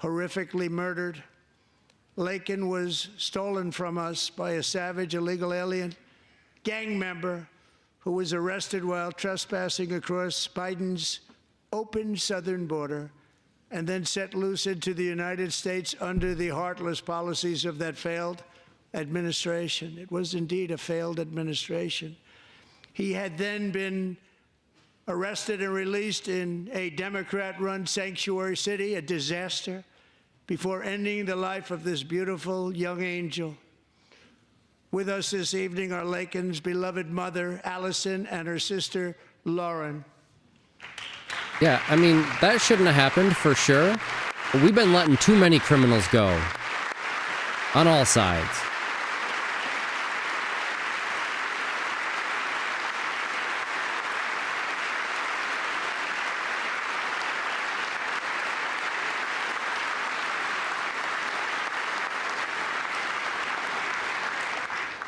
horrifically murdered. Laken was stolen from us by a savage illegal alien gang member who was arrested while trespassing across Biden's open southern border and then set loose into the United States under the heartless policies of that failed administration. It was indeed a failed administration. He had then been arrested and released in a Democrat-run sanctuary city, a disaster, before ending the life of this beautiful young angel. With us this evening are Laken's beloved mother, Allison, and her sister, Lauren.
Yeah, I mean, that shouldn't have happened for sure. But we've been letting too many criminals go. On all sides.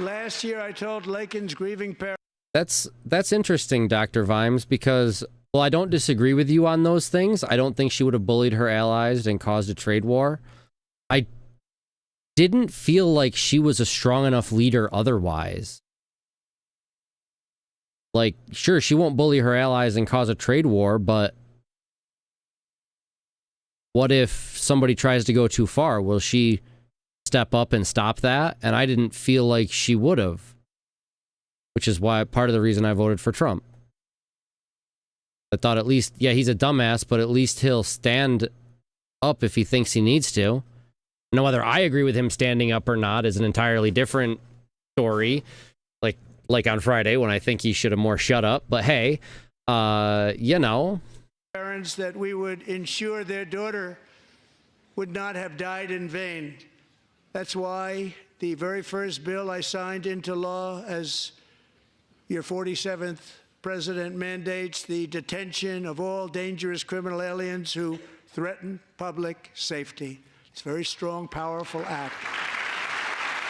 Last year, I told Laken's grieving parents.
That's interesting, Dr. Vimes, because, well, I don't disagree with you on those things. I don't think she would have bullied her allies and caused a trade war. I didn't feel like she was a strong enough leader otherwise. Like, sure, she won't bully her allies and cause a trade war, but what if somebody tries to go too far? Will she step up and stop that? And I didn't feel like she would have, which is why part of the reason I voted for Trump. I thought at least, yeah, he's a dumbass, but at least he'll stand up if he thinks he needs to. Now, whether I agree with him standing up or not is an entirely different story. Like on Friday when I think he should have more shut up. But hey, you know.
Parents that we would ensure their daughter would not have died in vain. That's why the very first bill I signed into law as your 47th president mandates the detention of all dangerous criminal aliens who threaten public safety. It's a very strong, powerful act.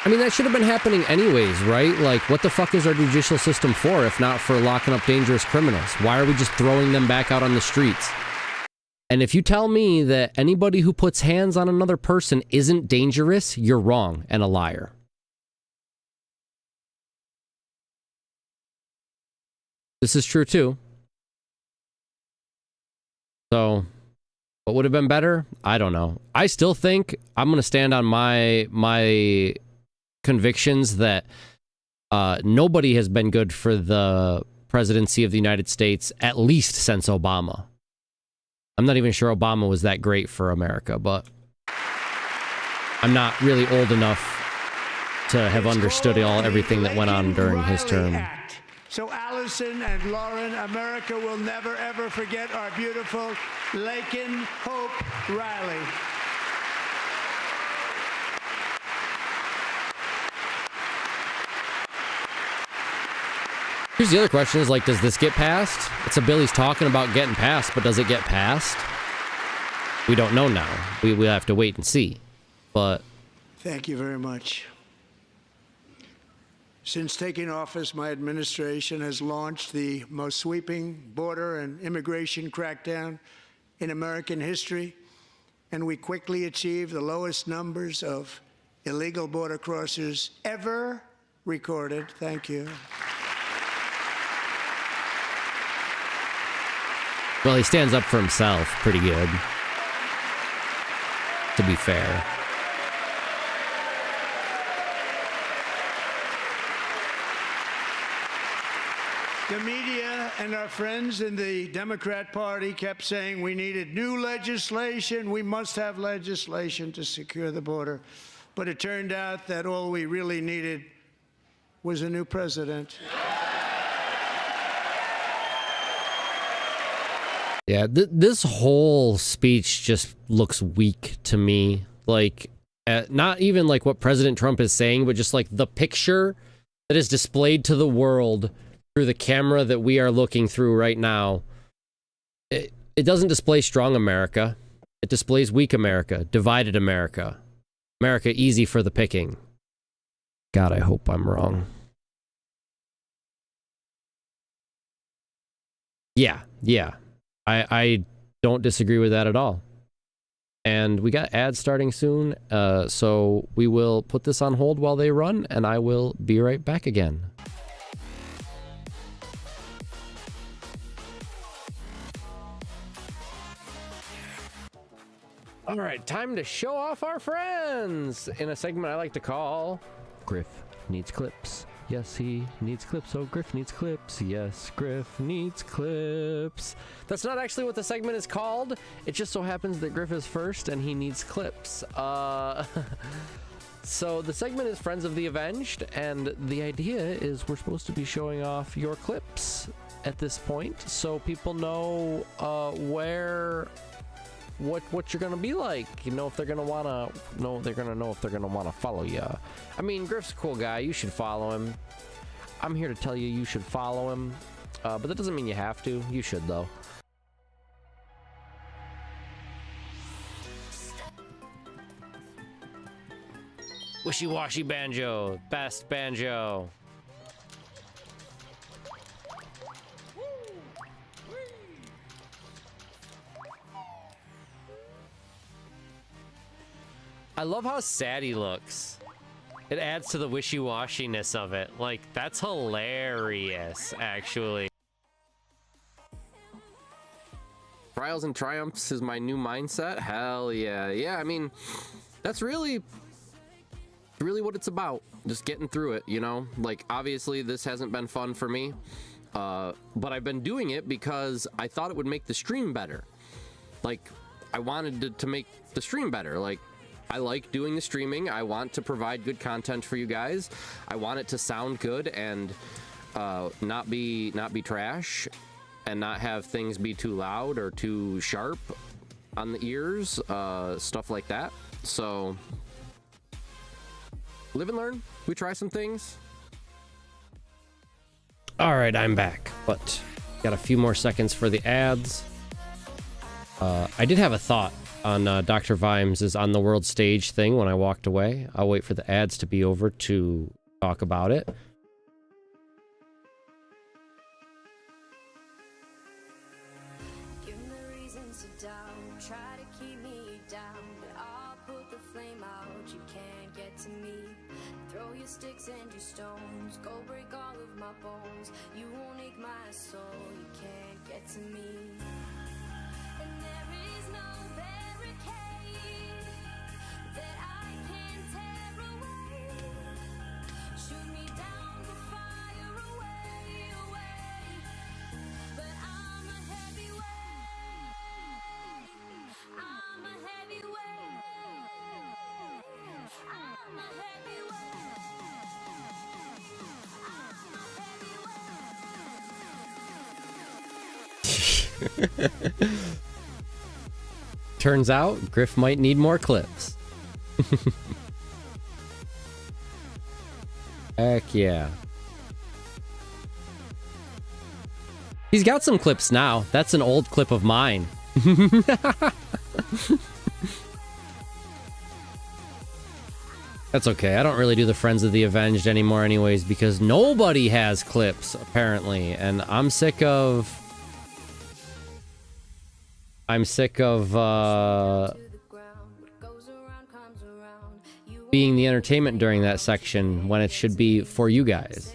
I mean, that should have been happening anyways, right? Like, what the fuck is our judicial system for if not for locking up dangerous criminals? Why are we just throwing them back out on the streets? And if you tell me that anybody who puts hands on another person isn't dangerous, you're wrong and a liar. This is true too. So, what would have been better? I don't know. I still think I'm going to stand on my convictions that nobody has been good for the presidency of the United States, at least since Obama. I'm not even sure Obama was that great for America, but I'm not really old enough to have understood everything that went on during his term.
Act. So Allison and Lauren, America will never, ever forget our beautiful Laken Hope Riley.
Here's the other question is, like, does this get passed? It's a bill he's talking about getting passed, but does it get passed? We don't know now. We'll have to wait and see. But
Thank you very much. Since taking office, my administration has launched the most sweeping border and immigration crackdown in American history, and we quickly achieved the lowest numbers of illegal border crossers ever recorded. Thank you.
well, he stands up for himself pretty good, to be fair.
The media and our friends in the Democrat Party kept saying we needed new legislation. We must have legislation to secure the border. But it turned out that all we really needed was a new president.
Yeah, this whole speech just looks weak to me. Like, not even like what President Trump is saying, but just like the picture that is displayed to the world through the camera that we are looking through right now. It doesn't display strong America. It displays weak America, divided America. America easy for the picking. God, I hope I'm wrong. Yeah. I don't disagree with that at all. And we got ads starting soon, so we will put this on hold while they run, and I will be right back again. All right, time to show off our friends in a segment I like to call Griff Needs Clips. Yes, he needs clips. Oh, Griff needs clips. Yes, Griff needs clips. That's not actually what the segment is called. It just so happens that Griff is first and he needs clips. So the segment is Friends of the Avenged, and the idea is we're supposed to be showing off your clips at this point, so people know what you're gonna be like. You know, if they're gonna wanna know, they're gonna know if they're gonna wanna follow you. I mean, Griff's a cool guy. You should follow him. I'm here to tell you you should follow him, but that doesn't mean you have to. You should though. Wishy-washy banjo, best banjo. I love how sad he looks. It adds to the wishy-washiness of it. Like, that's hilarious, actually. Trials and triumphs is my new mindset. Hell yeah. Yeah, I mean, that's really what it's about. Just getting through it, you know? Like, obviously, this hasn't been fun for me. But I've been doing it because I thought it would make the stream better. Like, I wanted to make the stream better. Like, I like doing the streaming. I want to provide good content for you guys. I want it to sound good and not be trash, and not have things be too loud or too sharp on the ears, stuff like that. So live and learn. We try some things. All right, I'm back, but got a few more seconds for the ads. I did have a thought on Dr. Vimes' On the World Stage thing when I walked away. I'll wait for the ads to be over to talk about it.
Give me reasons to doubt, try to keep me down, but I'll put the flame out, you can't get to me. Throw your sticks and your stones, go break all of my bones, you won't ache my soul, you can't get to me. And there is no barricade that I can tear away. Shoot me down with fire away, away. But I'm a heavyweight. I'm a heavyweight. I'm a heavyweight. I'm a heavyweight.
Turns out, Griff might need more clips. Heck yeah. He's got some clips now. That's an old clip of mine. That's okay. I don't really do the Friends of the Avenged anymore anyways, because nobody has clips, apparently. And I'm sick of being the entertainment during that section when it should be for you guys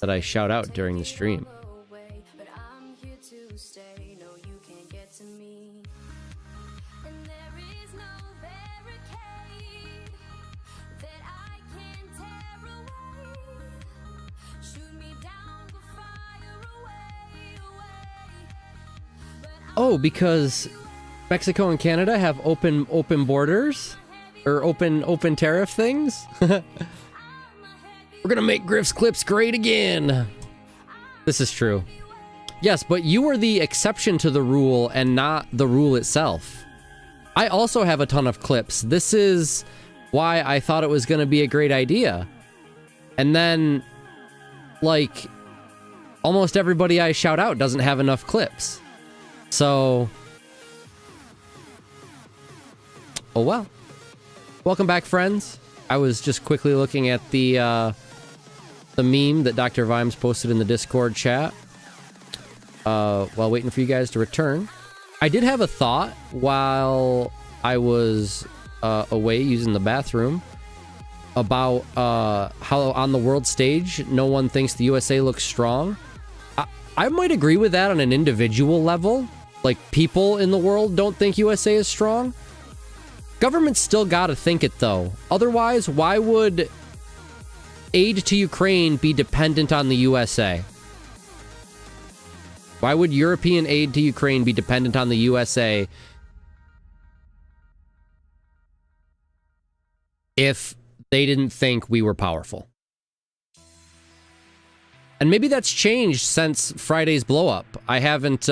that I shout out during the stream.
But I'm here to stay, no you can't get to me. And there is no barricade that I can tear away. Shoot me down with fire.
Oh, because Mexico and Canada have open borders? Or open tariff things? We're gonna make Griff's clips great again. This is true. Yes, but you are the exception to the rule and not the rule itself. I also have a ton of clips. This is why I thought it was gonna be a great idea. And then, like, almost everybody I shout out doesn't have enough clips. So, oh well. Welcome back, friends. I was just quickly looking at the meme that Dr. Vimes posted in the Discord chat while waiting for you guys to return. I did have a thought while I was away using the bathroom about how on the world stage no one thinks the USA looks strong. I might agree with that on an individual level. Like, people in the world don't think USA is strong. Government's still gotta think it, though. Otherwise, why would aid to Ukraine be dependent on the USA? Why would European aid to Ukraine be dependent on the USA if they didn't think we were powerful? And maybe that's changed since Friday's blow-up. I haven't,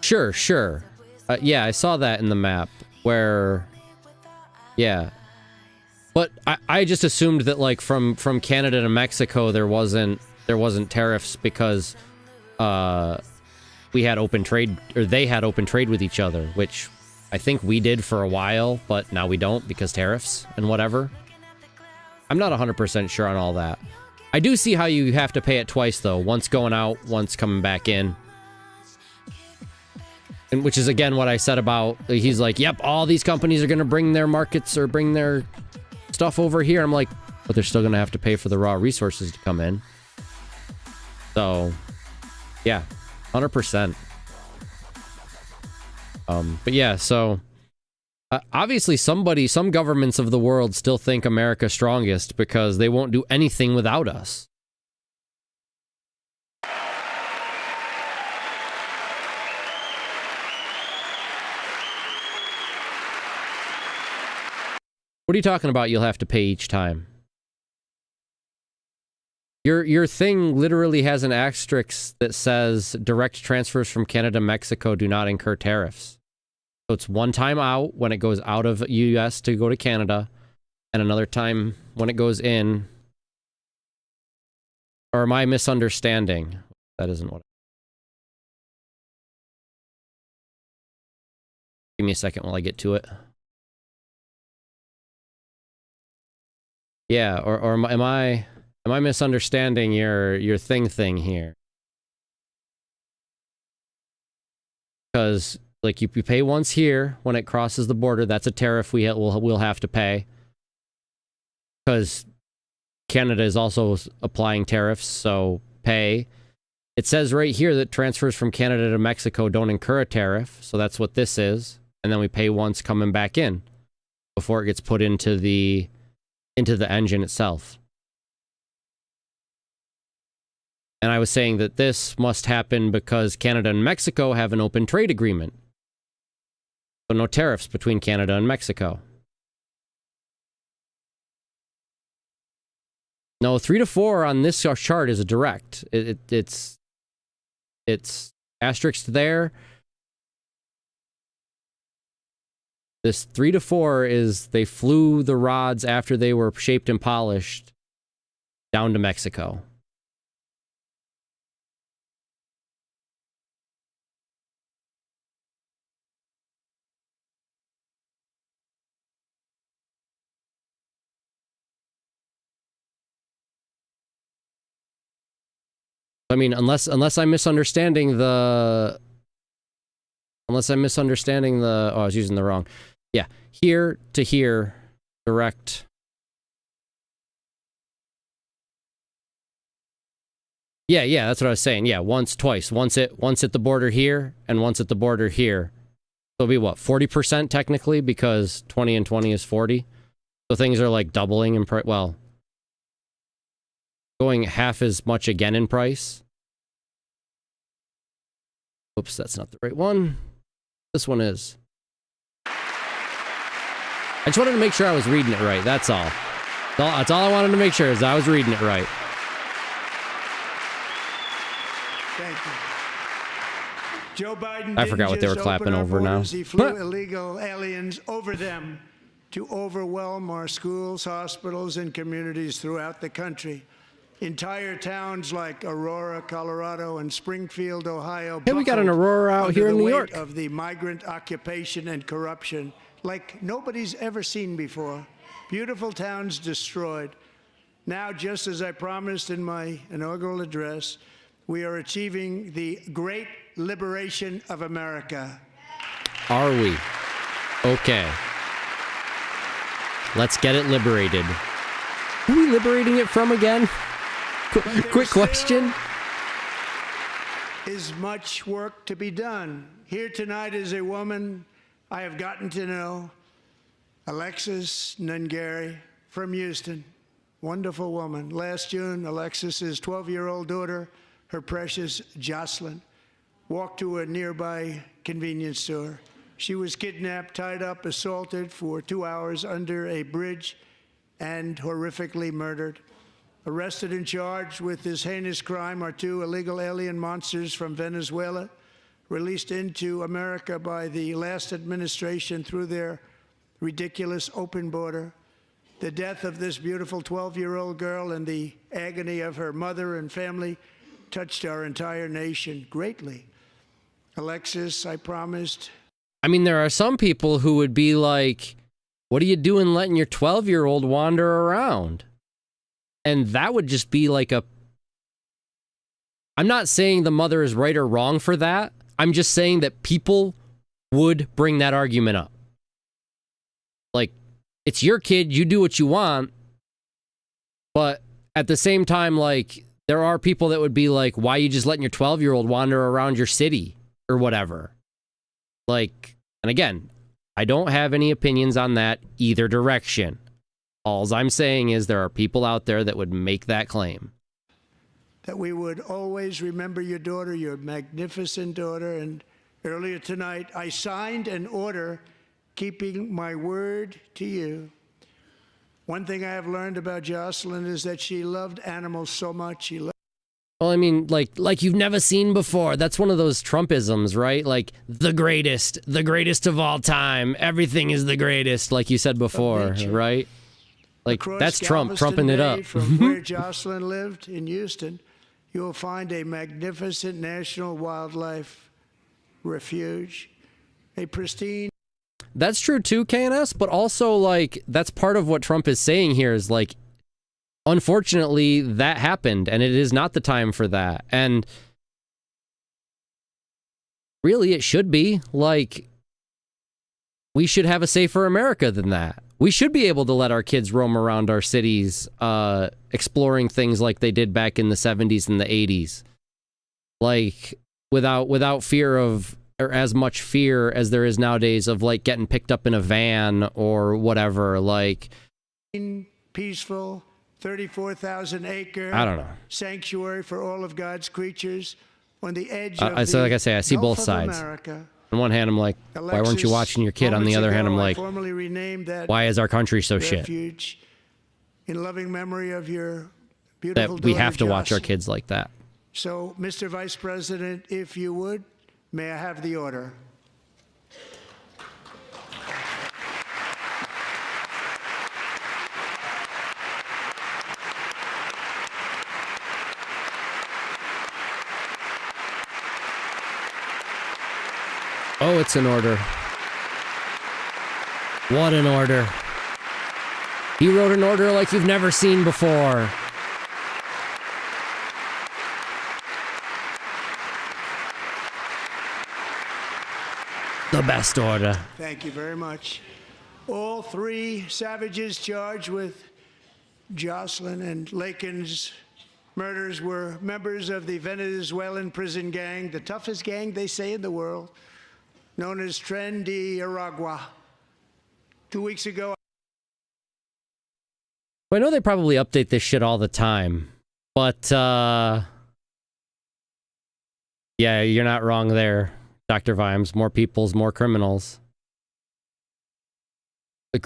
Sure. Yeah, I saw that in the map where... Yeah. But I just assumed that, like, from Canada to Mexico, there wasn't tariffs because we had open trade, or they had open trade with each other, which I think we did for a while, but now we don't because tariffs and whatever. I'm not 100% sure on all that. I do see how you have to pay it twice, though. Once going out, once coming back in. And which is, again, what I said about, he's like, yep, all these companies are going to bring their markets or bring their stuff over here. I'm like, but they're still going to have to pay for the raw resources to come in. So, yeah, 100%. But yeah, so obviously some governments of the world still think America's strongest because they won't do anything without us. What are you talking about? You'll have to pay each time. Your thing literally has an asterisk that says direct transfers from Canada to Mexico do not incur tariffs. So it's one time out when it goes out of US to go to Canada, and another time when it goes in. Or am I misunderstanding? That isn't what. Give me a second while I get to it. Yeah, or am I misunderstanding your thing here? Because, like, you pay once here when it crosses the border. That's a tariff we'll have to pay. Because Canada is also applying tariffs, so pay. It says right here that transfers from Canada to Mexico don't incur a tariff, so that's what this is. And then we pay once coming back in before it gets put into the engine itself. And I was saying that this must happen because Canada and Mexico have an open trade agreement. So no tariffs between Canada and Mexico. No, 3 to 4 on this chart is a direct. It's asterisk there. This 3 to 4 is they flew the rods after they were shaped and polished down to Mexico. I mean, unless I'm misunderstanding the... oh, I was using the wrong. Yeah, here to here, direct. Yeah, that's what I was saying. Yeah, twice. Once at the border here, and once at the border here. So it'll be what, 40% technically, because 20 and 20 is 40. So things are like doubling in price. Well, going half as much again in price. Oops, that's not the right one. This one is. I just wanted to make sure I was reading it right. That's all. That's all I wanted to make sure is I was reading it right.
Thank you. Joe Biden.
I forgot what they were clapping over now.
He flew illegal aliens over them to overwhelm our schools, hospitals, and communities throughout the country. Entire towns like Aurora, Colorado, and Springfield, Ohio.
Hey, we got an Aurora out here in New York.
Of the migrant occupation and corruption like nobody's ever seen before. Beautiful towns destroyed. Now, just as I promised in my inaugural address, we are achieving the great liberation of America.
Are we? Okay. Let's get it liberated. Who are we liberating it from again? Quick question.
Is much work to be done. Here tonight is a woman I have gotten to know, Alexis Nungari from Houston. Wonderful woman. Last June, Alexis's 12-year-old daughter, her precious Jocelyn, walked to a nearby convenience store. She was kidnapped, tied up, assaulted for 2 hours under a bridge, and horrifically murdered. Arrested and charged with this heinous crime are 2 illegal alien monsters from Venezuela, released into America by the last administration through their ridiculous open border. The death of this beautiful 12-year-old girl and the agony of her mother and family touched our entire nation greatly. Alexis, I promised.
I mean, there are some people who would be like, what are you doing letting your 12-year-old wander around? And that would just be like a... I'm not saying the mother is right or wrong for that. I'm just saying that people would bring that argument up. Like, it's your kid, you do what you want. But at the same time, like, there are people that would be like, why are you just letting your 12-year-old wander around your city or whatever? Like, and again, I don't have any opinions on that either direction. All I'm saying is there are people out there that would make that claim.
That we would always remember your daughter, your magnificent daughter. And earlier tonight, I signed an order keeping my word to you. One thing I have learned about Jocelyn is that she loved animals so much. She loved...
Well, I mean, like you've never seen before. That's one of those Trumpisms, right? Like, the greatest of all time. Everything is the greatest, like you said before, right? Like,
Across
that's Trump,
Galveston
trumping it
Bay,
up.
From where Jocelyn lived in Houston, you will find a magnificent national wildlife refuge, a pristine...
That's true too, KNS, but also, like, that's part of what Trump is saying here is, like, unfortunately, that happened, and it is not the time for that. And really, it should be. Like, we should have a safer America than that. We should be able to let our kids roam around our cities, exploring things like they did back in the 70s and the 80s. Like, without fear of, or as much fear as there is nowadays of, like, getting picked up in a van or whatever, like...
Peaceful, 34,000-acre...
I don't know.
...sanctuary for all of God's creatures on the edge of
so like I say, I see both sides.
America.
On one hand, I'm like, why weren't you watching your kid? On the other hand, I'm like, why is our country so shit?
In loving memory of your beautiful
that we
daughter,
have to watch our
Jocelyn.
kids like that.
So, Mr. Vice President, if you would, may I have the order?
Oh, it's an order. What an order. He wrote an order like you've never seen before. The best order.
Thank you very much. All 3 savages charged with Jocelyn and Lakin's murders were members of the Venezuelan prison gang, the toughest gang, they say, in the world, known as Tren de Aragua. 2 weeks ago,
Well, I know they probably update this shit all the time, but yeah, you're not wrong there, Dr. Vimes. More peoples, more criminals. The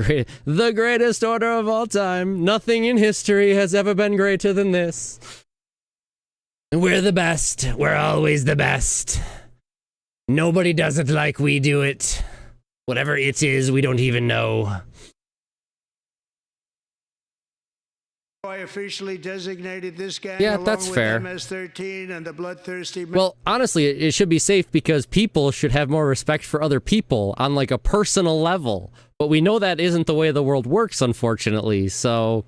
greatest order of all time. Nothing in history has ever been greater than this. We're the best. We're always the best. Nobody does it like we do it. Whatever it is, we don't even know.
I officially designated this gang
Yeah,
along
that's
with
fair.
MS-13 and the bloodthirsty...
Well, honestly, it should be safe because people should have more respect for other people on like a personal level. But we know that isn't the way the world works, unfortunately, so...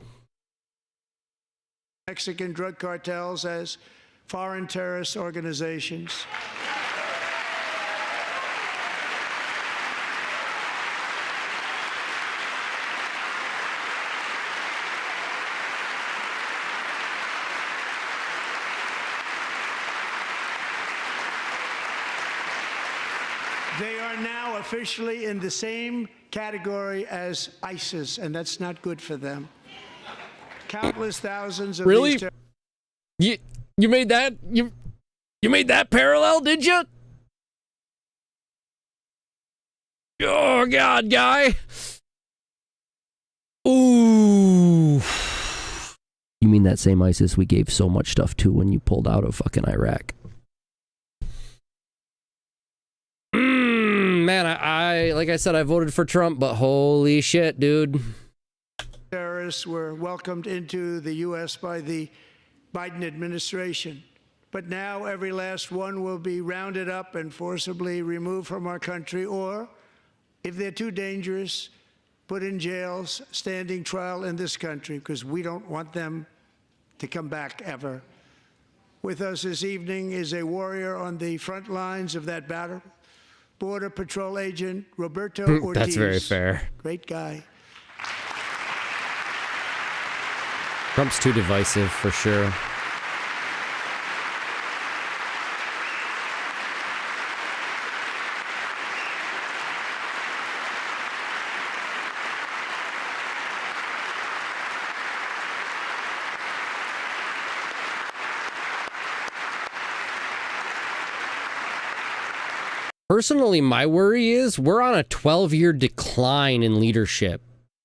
Mexican drug cartels as foreign terrorist organizations. They are now officially in the same category as ISIS, and that's not good for them. Countless thousands of
Really?
these
You made that you made that parallel, did you? Oh God, guy. Ooh. You mean that same ISIS we gave so much stuff to when you pulled out of fucking Iraq? Man, I like I said, I voted for Trump, but holy shit, dude.
terrorists were welcomed into the U.S. by the Biden administration. But now every last one will be rounded up and forcibly removed from our country, or, if they're too dangerous, put in jails, standing trial in this country, because we don't want them to come back ever. With us this evening is a warrior on the front lines of that battle, Border Patrol Agent Roberto Ortiz.
That's very fair.
Great guy.
Trump's too divisive, for sure. Personally, my worry is we're on a 12-year decline in leadership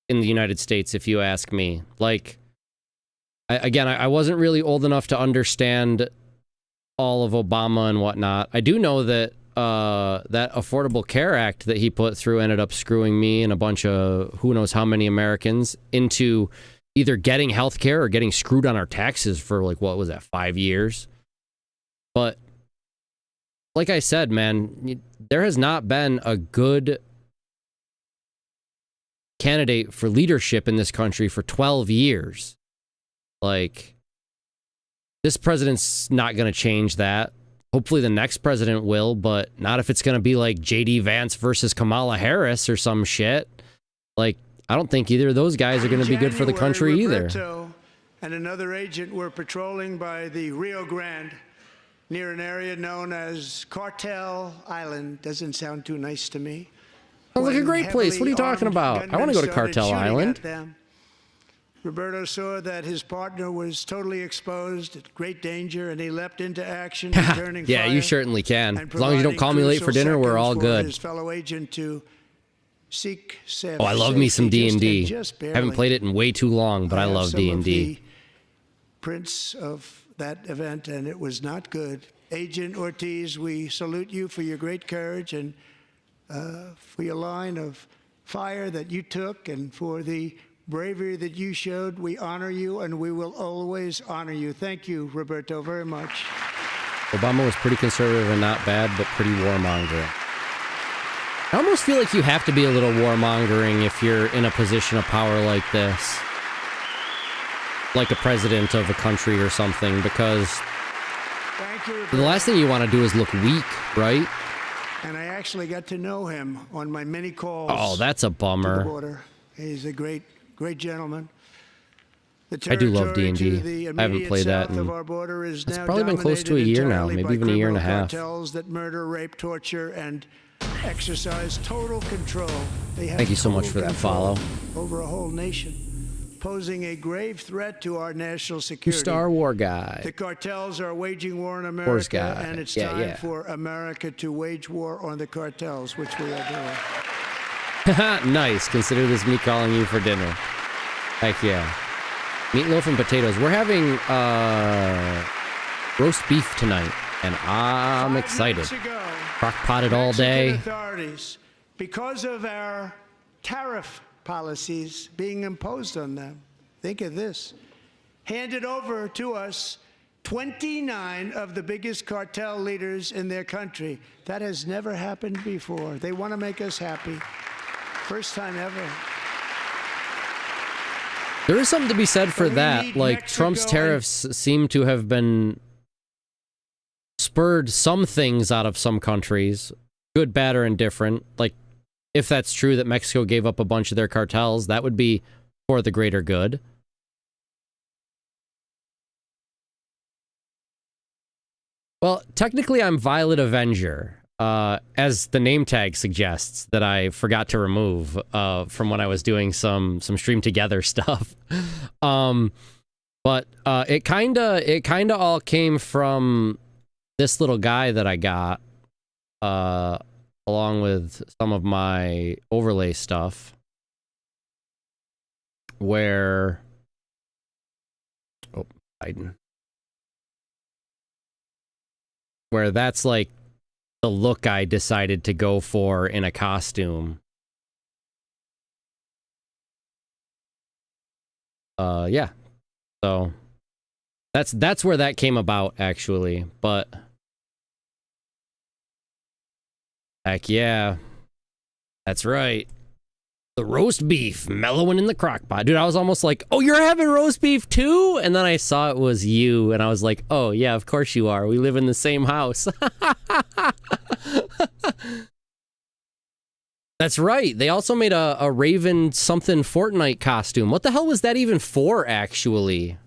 in the United States, if you ask me. Like, I wasn't really old enough to understand all of Obama and whatnot. I do know that that Affordable Care Act that he put through ended up screwing me and a bunch of who knows how many Americans into either getting health care or getting screwed on our taxes for, like, what was that, 5 years? But like I said, man, there has not been a good candidate for leadership in this country for 12 years. Like, this president's not going to change that. Hopefully the next president will, but not if it's going to be like J.D. Vance versus Kamala Harris or some shit. Like, I don't think either of those guys are going to be good for the country either.
Roberto and another agent were patrolling by the Rio Grande, near an area known as Cartel Island. Doesn't sound too nice to me.
Sounds like a great place. What are you talking about? I want to go to
Gunmen started
Cartel
shooting
Island.
at them. Roberto saw that his partner was totally exposed, at great danger, and he leapt into action, returning
Yeah, you
fire
certainly can.
and
As long as you don't
providing
call me late for
crucial
dinner, we're
seconds
all
for
good.
His fellow agent to seek
Oh, I love me some D&D.
Just
Haven't
barely.
played it in way too long, but I
have
love
some of
D&D.
the prints of that event, and it was not good. Agent Ortiz, we salute you for your great courage and for your line of fire that you took, and for the bravery that you showed. We honor you, and we will always honor you. Thank you, Roberto, very much.
Obama was pretty conservative and not bad, but pretty warmongering. I almost feel like you have to be a little warmongering if you're in a position of power like this. Like a president of a country or something, because
Thank you,
the last thing you want to do is look weak, right?
And I actually got to know him on my many calls.
Oh, that's a
to the
bummer.
border. He's a great gentleman. The
I do love
territory
D&D.
to the
I haven't played that
immediate south
in-
of our border is
it's
now
probably been close to a
dominated
year now,
entirely
maybe
by
even a year and a
criminal
half.
Cartels that murder, rape, torture, and exercise total control. They have
Thank you so much
total
for that
control
follow.
over a whole nation. posing a grave threat to our national security.
Star War guy.
The cartels are waging war on
Wars
America,
guy.
and it's
Yeah,
time
yeah.
for America to wage war on the cartels, which we are doing.
Nice. Consider this me calling you for dinner. Heck yeah. Meatloaf and potatoes. We're having roast beef tonight, and I'm excited.
5 months ago,
Crock potted all
Mexican
day.
authorities, because of our tariff policies being imposed on them, think of this, handed over to us 29 of the biggest cartel leaders in their country. That has never happened before. They want to make us happy. First time ever.
There is something to be said for
We
that.
need
Like,
Mexico
Trump's tariffs seem to have been spurred some things out of some countries, good, bad, or indifferent. Like, if that's true that Mexico gave up a bunch of their cartels, that would be for the greater good. Well, technically, I'm Violet Avenger, as the name tag suggests, that I forgot to remove from when I was doing some Stream Together stuff. But it kinda all came from this little guy that I got, along with some of my overlay stuff, where Biden. Where that's like the look I decided to go for in a costume. Yeah. So that's where that came about, actually. But heck yeah. That's right. The roast beef mellowing in the crock pot. Dude, I was almost like, oh, you're having roast beef too? And then I saw it was you, and I was like, oh, yeah, of course you are. We live in the same house. That's right. They also made a Raven something Fortnite costume. What the hell was that even for, actually?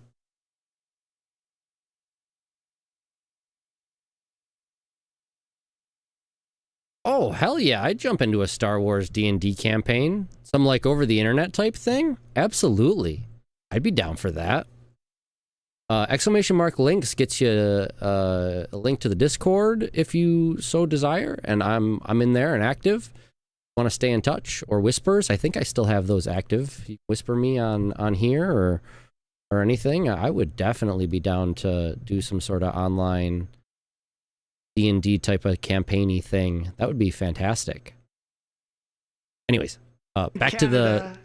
Oh, hell yeah. I'd jump into a Star Wars D&D campaign. Some, like, over-the-internet type thing? Absolutely. I'd be down for that. Exclamation mark links gets you a link to the Discord if you so desire, and I'm in there and active. Want to stay in touch? Or whispers? I think I still have those active. You whisper me on here or anything. I would definitely be down to do some sort of online D&D type of campaigny thing. That would be fantastic. Anyways, back to the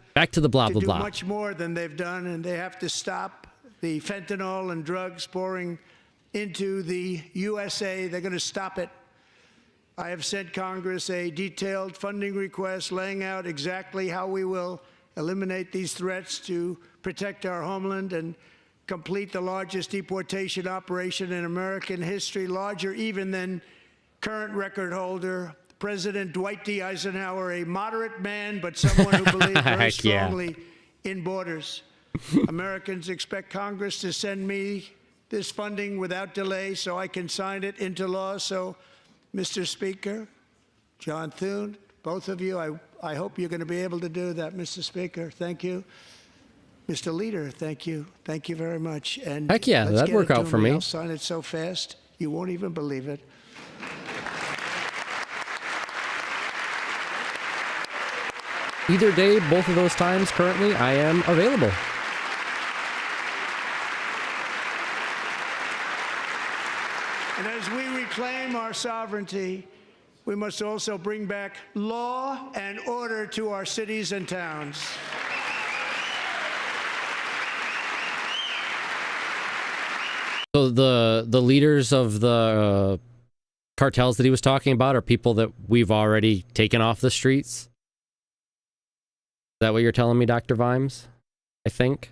blah blah
do
blah.
Much more than they've done, and they have to stop the fentanyl and drugs pouring into the USA. They're going to stop it. I have sent Congress a detailed funding request laying out exactly how we will eliminate these threats to protect our homeland and complete the largest deportation operation in American history, larger even than current record holder, President Dwight D. Eisenhower, a moderate man, but someone who believed very
Heck yeah.
strongly in borders. Americans expect Congress to send me this funding without delay so I can sign it into law. So, Mr. Speaker, John Thune, both of you, I hope you're going to be able to do that, Mr. Speaker. Thank you. Mr. Leader, thank you. Thank you very much. And
Heck yeah,
let's
that'd
get
work
it
out
to
for me.
I'll sign it so fast, you won't even believe it.
Either day, both of those times currently, I am available.
And as we reclaim our sovereignty, we must also bring back law and order to our cities and towns.
So the leaders of the cartels that he was talking about are people that we've already taken off the streets? Is that what you're telling me, Dr. Vimes? I think.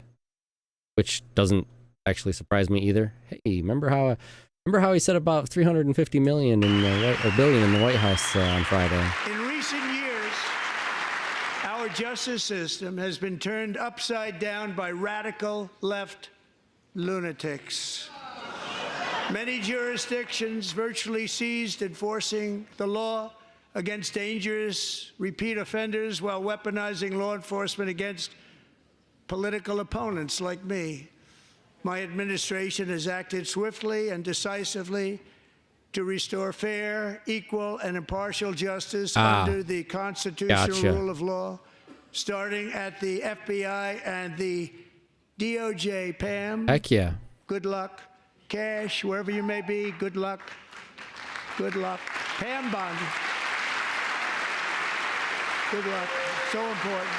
Which doesn't actually surprise me either. Hey, remember how he said about 350 million in the billion in the White House on Friday?
In recent years, our justice system has been turned upside down by radical left lunatics. Many jurisdictions virtually ceased enforcing the law against dangerous repeat offenders while weaponizing law enforcement against political opponents like me. My administration has acted swiftly and decisively to restore fair, equal, and impartial justice under the constitutional rule of law, starting at the FBI and the DOJ. Pam,
Heck yeah.
good luck. Cash, wherever you may be, good luck. Good luck. Pam Bondi, good luck. So important.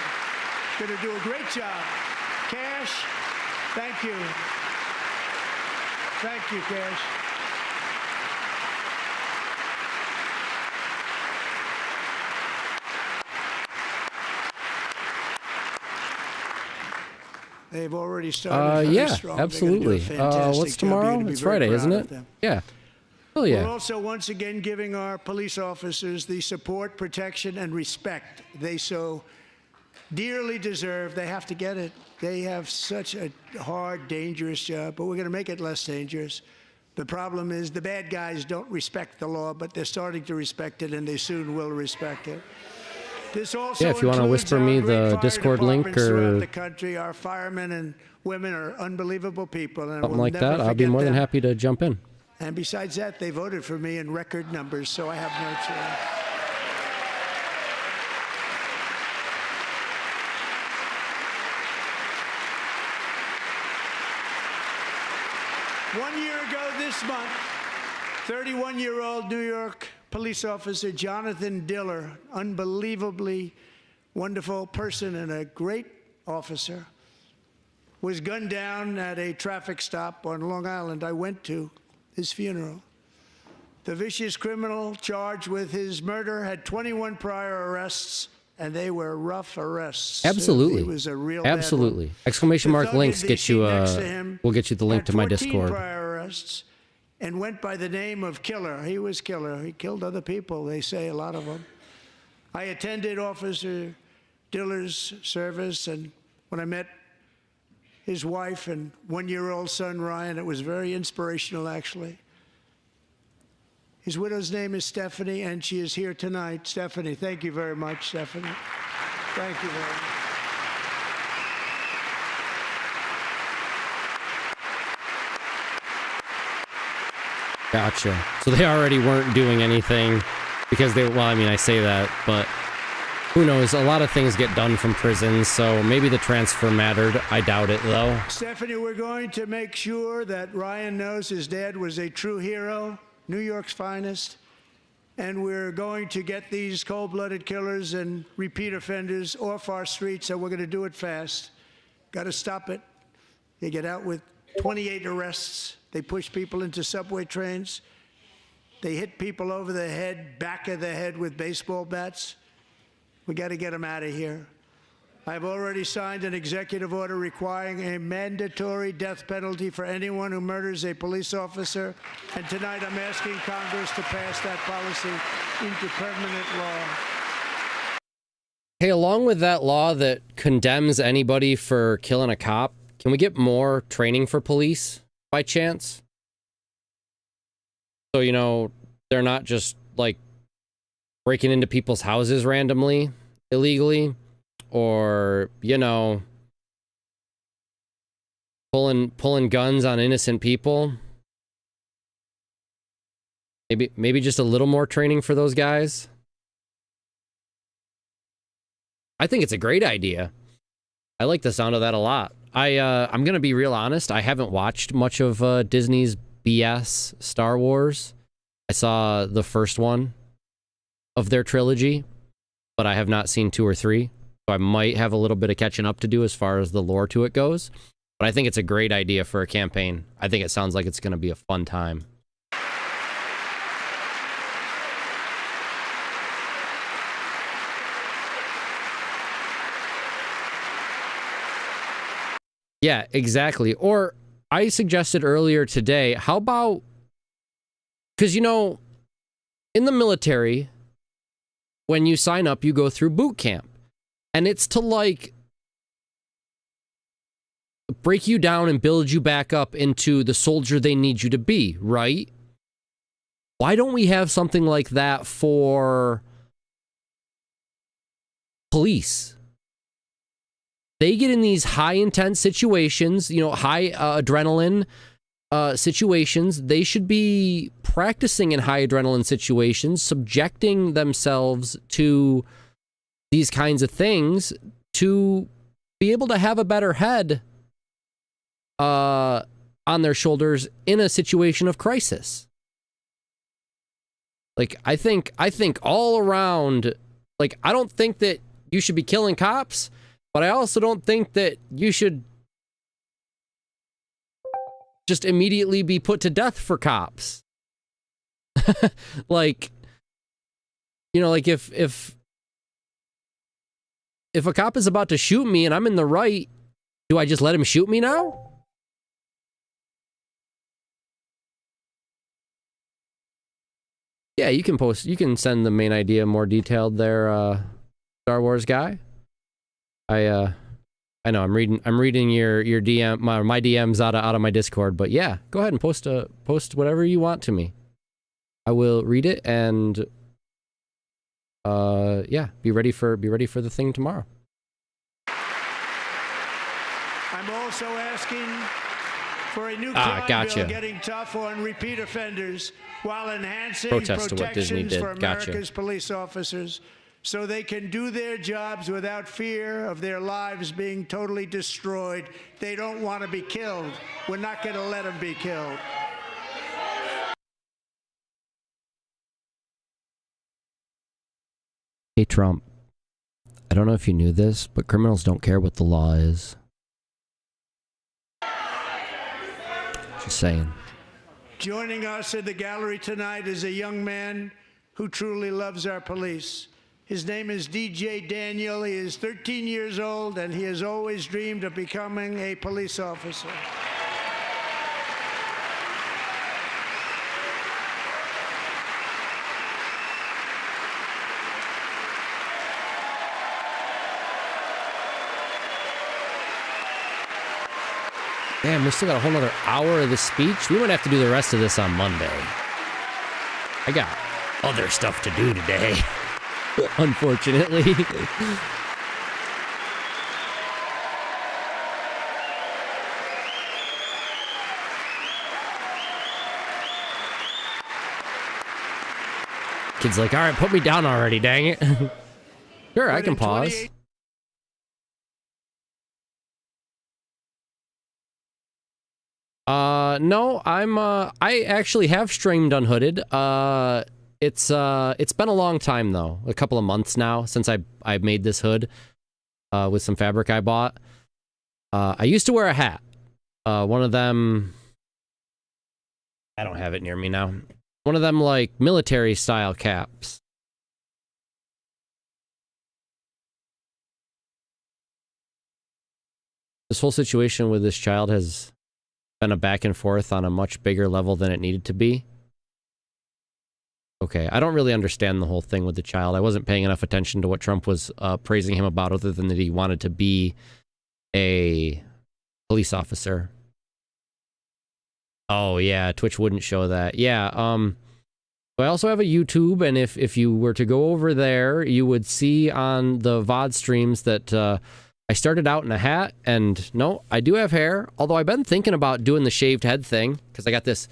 Going to do a great job. Cash, thank you. Thank you, Cash. They've already started very
Yeah,
strong. They're
absolutely.
gonna do a fantastic
What's
job.
tomorrow?
You're gonna be
It's
very
Friday,
proud
isn't
of
it?
them.
Yeah. Oh
We're
yeah.
also once again giving our police officers the support, protection, and respect they so dearly deserve. They have to get it. They have such a hard, dangerous job, but we're going to make it less dangerous. The problem is the bad guys don't respect the law, but they're starting to respect it, and they soon will respect it. This also
Yeah, if you wanna
includes
whisper
our
me
great
the
fire
Discord link
departments throughout
or
the country. Our firemen and women are unbelievable people, and
Something
we'll
like
never
that, I'll be
forget
more than
them.
happy to jump in.
And besides that, they voted for me in record numbers, so I have no choice. One year ago this month, 31-year-old New York police officer Jonathan Diller, unbelievably wonderful person and a great officer, was gunned down at a traffic stop on Long Island. I went to his funeral. The vicious criminal charged with his murder had 21 prior arrests, and they were rough arrests.
Absolutely.
He was a real bad one.
Absolutely. Exclamation
The
mark
thug in
links
the
get you
seat next to him
we'll get you the link
had
to my
14
Discord.
prior arrests and went by the name of Killer. He was Killer. He killed other people, they say, a lot of them. I attended Officer Diller's service, and when I met his wife and one-year-old son, Ryan, it was very inspirational, actually. His widow's name is Stephanie, and she is here tonight. Stephanie, thank you very much, Stephanie. Thank you very much.
Gotcha. So they already weren't doing anything because they, well, I mean, I say that, but who knows? A lot of things get done from prison, so maybe the transfer mattered. I doubt it, though.
Stephanie, we're going to make sure that Ryan knows his dad was a true hero, New York's finest, and we're going to get these cold-blooded killers and repeat offenders off our streets, and we're going to do it fast. Got to stop it. They get out with 28 arrests. They push people into subway trains. They hit people over the head, back of the head with baseball bats. We got to get them out of here. I've already signed an executive order requiring a mandatory death penalty for anyone who murders a police officer. And tonight I'm asking Congress to pass that policy into permanent law.
Hey, along with that law that condemns anybody for killing a cop, can we get more training for police by chance? So, you know, they're not just like breaking into people's houses randomly, illegally, or, you know, pulling guns on innocent people. Maybe just a little more training for those guys. I think it's a great idea. I like the sound of that a lot. I'm gonna be real honest. I haven't watched much of Disney's BS Star Wars. I saw the first one of their trilogy, but I have not seen 2 or 3. So I might have a little bit of catching up to do as far as the lore to it goes. But I think it's a great idea for a campaign. I think it sounds like it's going to be a fun time. Yeah, exactly. Or I suggested earlier today, how about, because, you know, in the military, when you sign up, you go through boot camp. And it's to, like, break you down and build you back up into the soldier they need you to be, right? Why don't we have something like that for police? they get in these high intense situations, you know, high adrenaline situations. They should be practicing in high adrenaline situations, subjecting themselves to these kinds of things to be able to have a better head on their shoulders in a situation of crisis. Like, I think all around, like, I don't think that you should be killing cops, but I also don't think that you should just immediately be put to death for cops. Like, you know, like if a cop is about to shoot me and I'm in the right, do I just let him shoot me now? Yeah, you can send the main idea more detailed there, Star Wars guy. I know I'm reading your DM, my DMs out of my Discord, but yeah, go ahead and post whatever you want to me. I will read it and yeah, be ready for the thing tomorrow.
I'm also asking for a new crime
gotcha.
bill getting tough on repeat offenders while enhancing
Protest to what Disney
protections
did.
for America's
Gotcha.
police officers so they can do their jobs without fear of their lives being totally destroyed. They don't want to be killed. We're not going to let them be killed.
Hey Trump, I don't know if you knew this, but criminals don't care what the law is. Just saying.
Joining us in the gallery tonight is a young man who truly loves our police. His name is DJ Daniel. He is 13 years old, and he has always dreamed of becoming a police officer.
Damn, we still got a whole nother hour of this speech. We might have to do the rest of this on Monday. I got other stuff to do today, unfortunately. Kid's like, all right, put me down already, dang it. Sure, I can pause. No, I actually have streamed Unhooded. It's been a long time though, a couple of months now since I made this hood, with some fabric I bought. I used to wear a hat. One of them, I don't have it near me now. One of them like military style caps. This whole situation with this child has been a back and forth on a much bigger level than it needed to be. Okay, I don't really understand the whole thing with the child. I wasn't paying enough attention to what Trump was praising him about, other than that he wanted to be a police officer. Oh yeah, Twitch wouldn't show that. Yeah, I also have a YouTube, and if you were to go over there, you would see on the VOD streams that I started out in a hat, and no, I do have hair, although I've been thinking about doing the shaved head thing, because I got this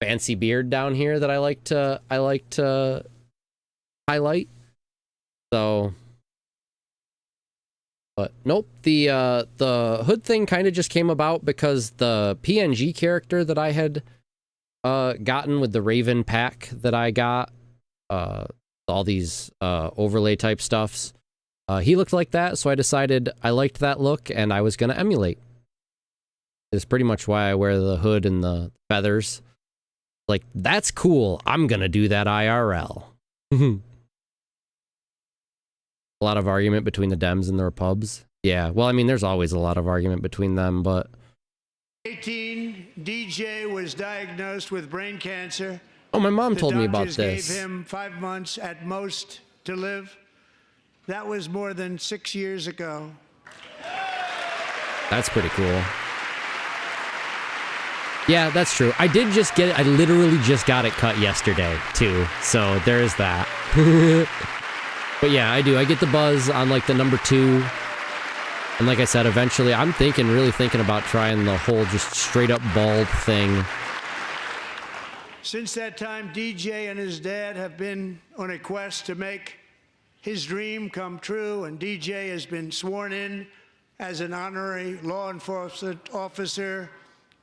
fancy beard down here that I like to highlight. So, but nope, the hood thing kind of just came about because the PNG character that I had gotten with the Raven pack that I got, all these overlay type stuffs, he looked like that, so I decided I liked that look and I was going to emulate. It's pretty much why I wear the hood and the feathers. Like, that's cool. I'm going to do that IRL. A lot of argument between the Dems and the Repubs. Yeah, well, I mean, there's always a lot of argument between them, but...
18, DJ was diagnosed with brain cancer.
Oh, my mom told me about this.
The doctors gave him 5 months at most to live. That was more than 6 years ago.
That's pretty cool. Yeah, that's true. I did just get it. I literally just got it cut yesterday, too. So there is that. But yeah, I do. I get the buzz on like the number 2 And like I said, eventually I'm really thinking about trying the whole just straight up bald thing.
Since that time, DJ and his dad have been on a quest to make his dream come true, and DJ has been sworn in as an honorary law enforcement officer,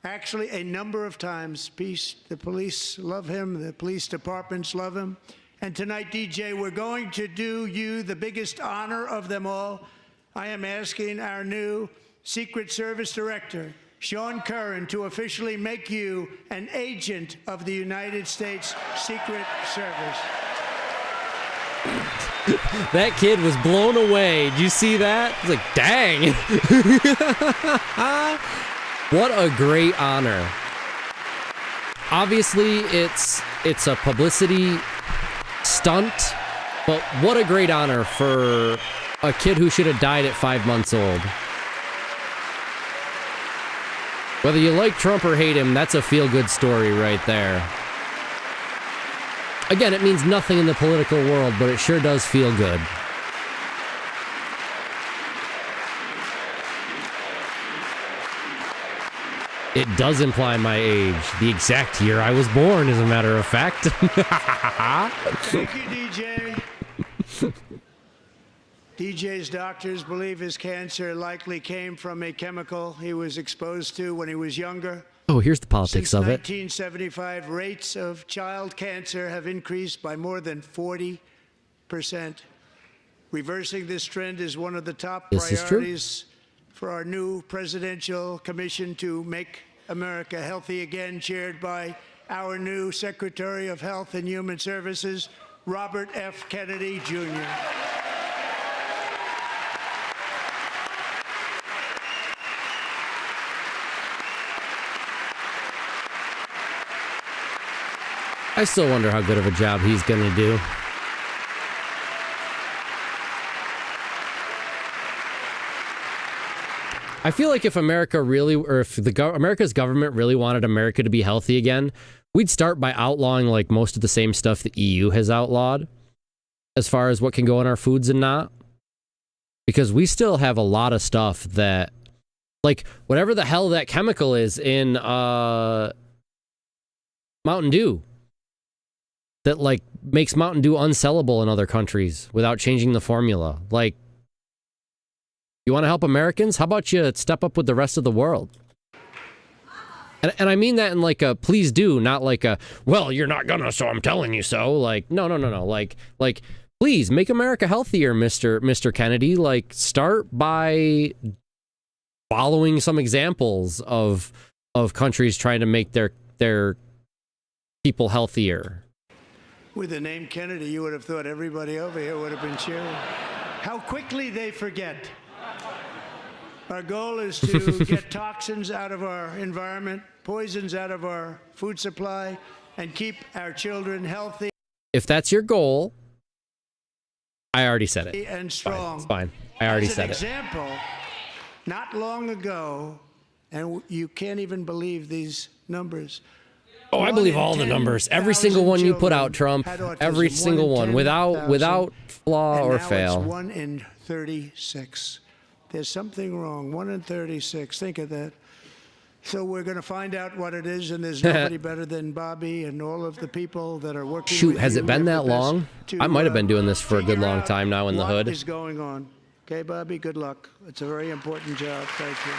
actually a number of times. The police love him, the police departments love him. And tonight, DJ, we're going to do you the biggest honor of them all. I am asking our new Secret Service Director, Sean Curran, to officially make you an agent of the United States Secret Service.
That kid was blown away. Did you see that? It's like, dang. What a great honor. Obviously, it's a publicity stunt, but what a great honor for a kid who should have died at 5 months old. Whether you like Trump or hate him, that's a feel-good story right there. Again, it means nothing in the political world, but it sure does feel good. It does imply my age, the exact year I was born, as a matter of fact.
Thank you, DJ. DJ's doctors believe his cancer likely came from a chemical he was exposed to when he was younger.
Oh, here's the politics
Since
of it.
1975, rates of child cancer have increased by more than 40%. Reversing this trend is one of the top priorities for our new presidential commission to make America healthy again, chaired by our new Secretary of Health and Human Services, Robert F. Kennedy, Jr.
I still wonder how good of a job he's going to do. I feel like if America really, or if America's government really wanted America to be healthy again, we'd start by outlawing like most of the same stuff the EU has outlawed as far as what can go in our foods and not. Because we still have a lot of stuff that, like, whatever the hell that chemical is in Mountain Dew, that like makes Mountain Dew unsellable in other countries without changing the formula. Like, you want to help Americans? How about you step up with the rest of the world? And I mean that in like a please do, not like a, well, you're not gonna, so I'm telling you so. Like, no. Like, please make America healthier, Mr. Kennedy. Like, start by following some examples of countries trying to make their people healthier.
With the name Kennedy, you would have thought everybody over here would have been cheering. How quickly they forget. Our goal is to get toxins out of our environment, poisons out of our food supply, and keep our children healthy.
If that's your goal, I already said it.
And strong.
It's fine. I already said it.
As an example, not long ago, and you can't even believe these numbers.
Oh, I believe all the numbers. Every single one you put out, Trump. Every single one, without flaw or fail.
It's 1 in 36. There's something wrong. 1 in 36. Think of that. So we're going to find out what it is, and there's nobody better than Bobby and all of the people that are working.
Shoot, has it been that long? I might have been doing this for a good long time now in the hood.
What is going on? Okay, Bobby, good luck. It's a very important job. Thank you.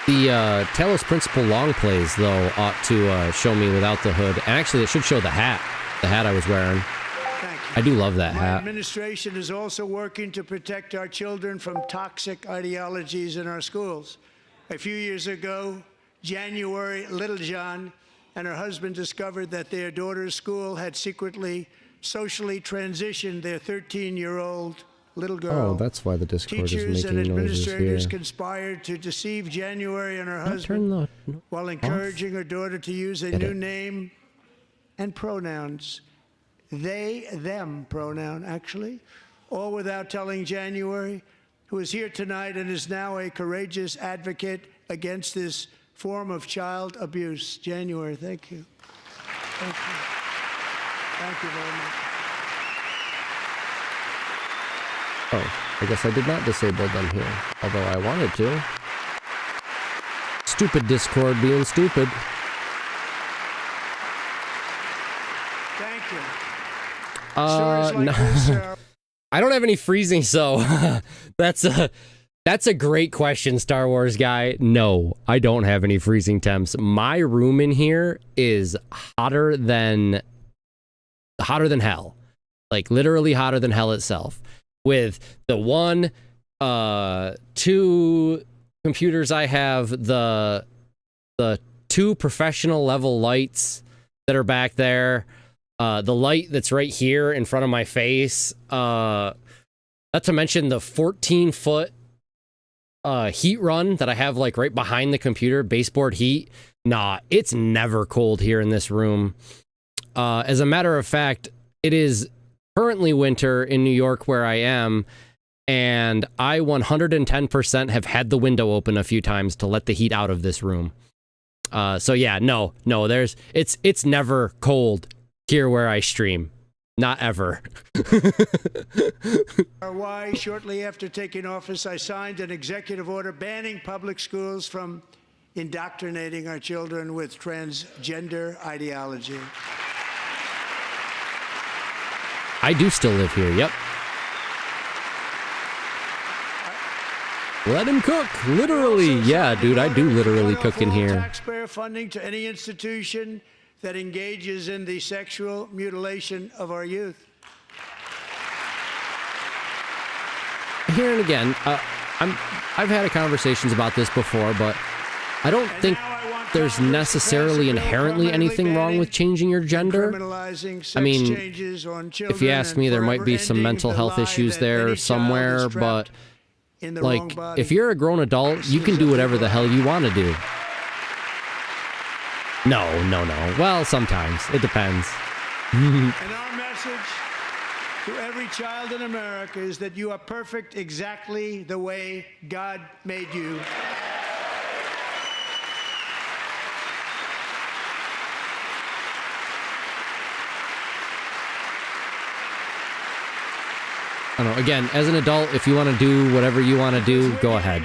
The Talos Principal long plays, though, ought to show me without the hood. And actually, it should show the hat I was wearing.
Thank you.
I do love that
My
hat.
administration is also working to protect our children from toxic ideologies in our schools. A few years ago, January, Littlejohn and her husband discovered that their daughter's school had secretly, socially transitioned their 13-year-old little girl.
Oh, that's why the Discord is
Teachers and
making noises
administrators
here.
conspired to deceive January and her
Turn
husband
the
while encouraging her daughter to use a new name and pronouns. They, them pronoun, actually, all without telling January, who is here tonight and is now a courageous advocate against this form of child abuse. January, thank you. Thank you. Thank you very much.
Oh, I guess I did not disable them here, although I wanted to. Stupid Discord being stupid.
Thank you. Stories like this are
I don't have any freezing, so that's a great question, Star Wars guy. No, I don't have any freezing temps. My room in here is hotter than hell. Like literally hotter than hell itself. With the 2 computers I have, the 2 professional level lights that are back there, the light that's right here in front of my face, not to mention the 14-foot heat run that I have like right behind the computer, baseboard heat. Nah, it's never cold here in this room. As a matter of fact, it is currently winter in New York where I am, and I 110% have had the window open a few times to let the heat out of this room. So yeah, no, it's never cold here where I stream. Not ever.
why, shortly after taking office, I signed an executive order banning public schools from indoctrinating our children with transgender ideology.
I do still live here, yep. Let him cook, literally. Yeah, dude, I do literally cook in here.
Taxpayer funding to any institution that engages in the sexual mutilation of our youth.
Here and again, I've had conversations about this before, but I don't think there's necessarily inherently anything wrong with changing your gender. I mean, if you ask me, there might be some mental health issues there somewhere, but like, if you're a grown adult, you can do whatever the hell you want to do. No. Well, sometimes. It depends.
And our message to every child in America is that you are perfect exactly the way God made you.
I don't know. Again, as an adult, if you want to do whatever you want to do, go ahead.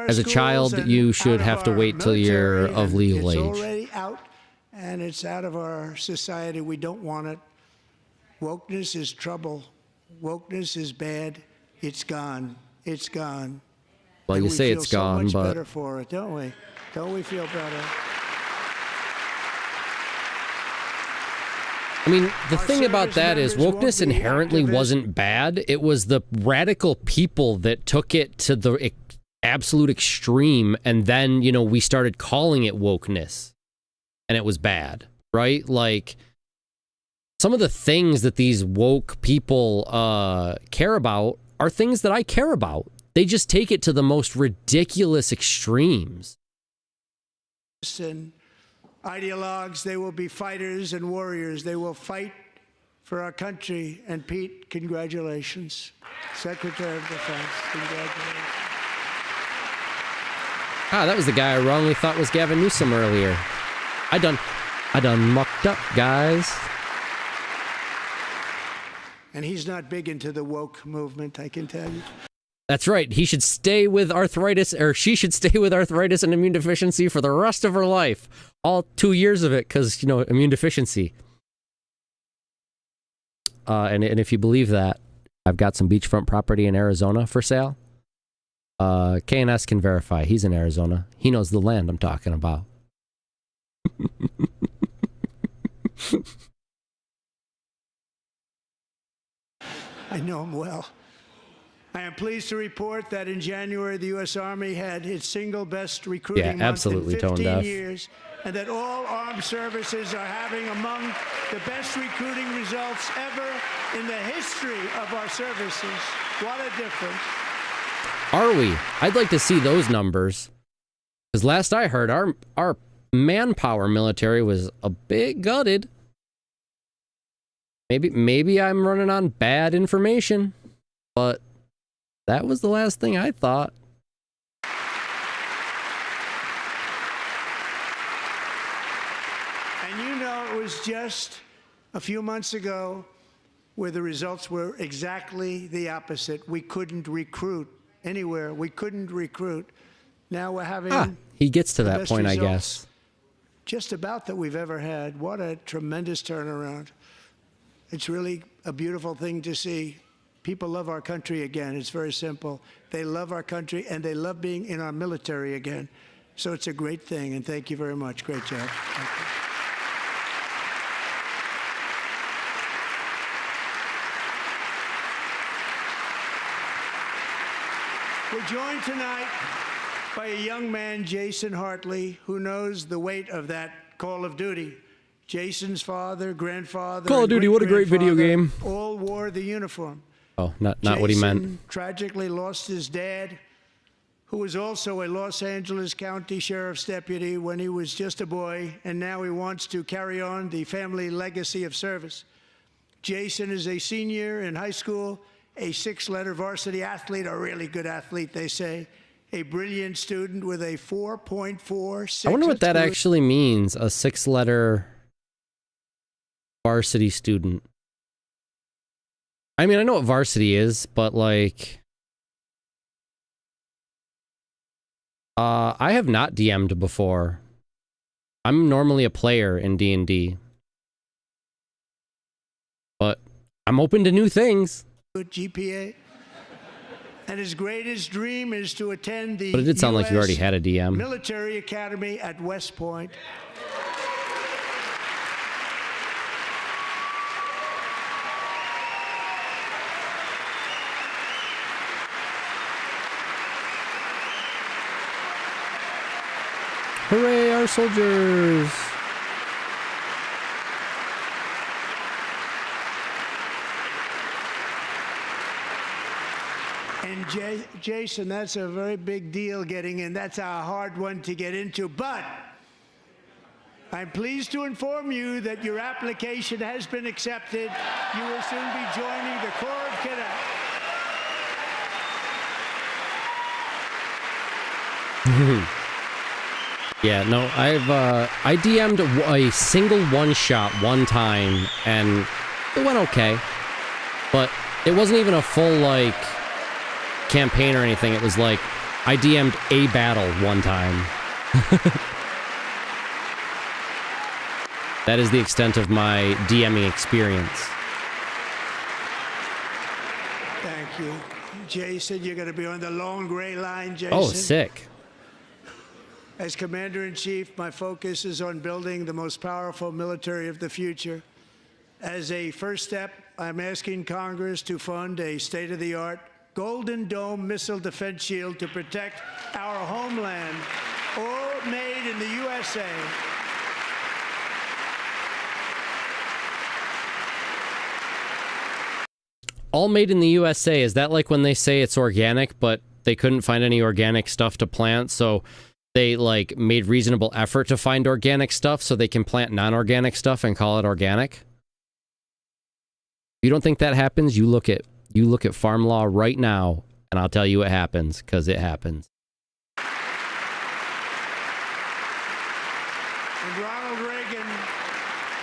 As a child, you should have to wait till you're of legal age.
It's already out, and it's out of our society. We don't want it. Wokeness is trouble. Wokeness is bad. It's gone. It's gone.
Well, you say it's gone,
but we feel so much
but
better for it, don't we? Don't we feel better?
I mean, the thing about that is wokeness inherently wasn't bad. It was the radical people that took it to the absolute extreme, and then, you know, we started calling it wokeness, and it was bad, right? Like, some of the things that these woke people care about are things that I care about. They just take it to the most ridiculous extremes.
And ideologues, they will be fighters and warriors. They will fight for our country. And Pete, congratulations. Secretary of Defense, congratulations.
Ah, that was the guy I wrongly thought was Gavin Newsom earlier. I done mucked up, guys.
And he's not big into the woke movement, I can tell you.
That's right. He should stay with arthritis, or she should stay with arthritis and immune deficiency for the rest of her life. All 2 years of it, because, you know, immune deficiency. And if you believe that, I've got some beachfront property in Arizona for sale. K&S can verify. He's in Arizona. He knows the land I'm talking about.
I know him well. I am pleased to report that in January, the U.S. Army had its single best recruiting month in 15 years, and that all armed services are having among the best recruiting results ever in the history of our services. What a difference.
Are we? I'd like to see those numbers. Because last I heard, our manpower military was a bit gutted. Maybe I'm running on bad information, but that was the last thing I thought.
And you know, it was just a few months ago where the results were exactly the opposite. We couldn't recruit anywhere. We couldn't recruit. Now we're having
he gets to
the
that
best
point, I
results
guess.
just about that we've ever had. What a tremendous turnaround. It's really a beautiful thing to see. People love our country again. It's very simple. They love our country, and they love being in our military again. So it's a great thing, and thank you very much. Great job. Thank you. We're joined tonight by a young man, Jason Hartley, who knows the weight of that Call of Duty. Jason's father, grandfather,
Call of Duty, what a great video game.
All wore the uniform.
Oh, not what he meant.
Jason tragically lost his dad, who was also a Los Angeles County Sheriff's deputy when he was just a boy, and now he wants to carry on the family legacy of service. Jason is a senior in high school, a 6-letter varsity athlete, a really good athlete, they say, a brilliant student with a 4.46.
I wonder what that actually means, a 6-letter varsity student. I mean, I know what varsity is, but like... I have not DM'd before. I'm normally a player in D&D. But I'm open to new things.
Good GPA. And his greatest dream is to attend the
But it did sound like you already had a DM.
Military Academy at West Point.
Hooray, our soldiers!
And Jason, that's a very big deal getting in. That's a hard one to get into. But I'm pleased to inform you that your application has been accepted. You will soon be joining the Corps of Cadets.
Yeah, no, I DM'd a single one-shot one time, and it went okay. But it wasn't even a full, like, campaign or anything. It was like, I DM'd a battle one time. That is the extent of my DMing experience.
Thank you. Jason, you're going to be on the long gray line, Jason.
Oh, sick.
As Commander-in-Chief, my focus is on building the most powerful military of the future. As a first step, I'm asking Congress to fund a state-of-the-art Golden Dome missile defense shield to protect our homeland, all made in the USA.
All made in the USA, is that like when they say it's organic, but they couldn't find any organic stuff to plant, so they like made reasonable effort to find organic stuff so they can plant non-organic stuff and call it organic? If you don't think that happens, you look at farm law right now, and I'll tell you what happens, because it happens.
And Ronald Reagan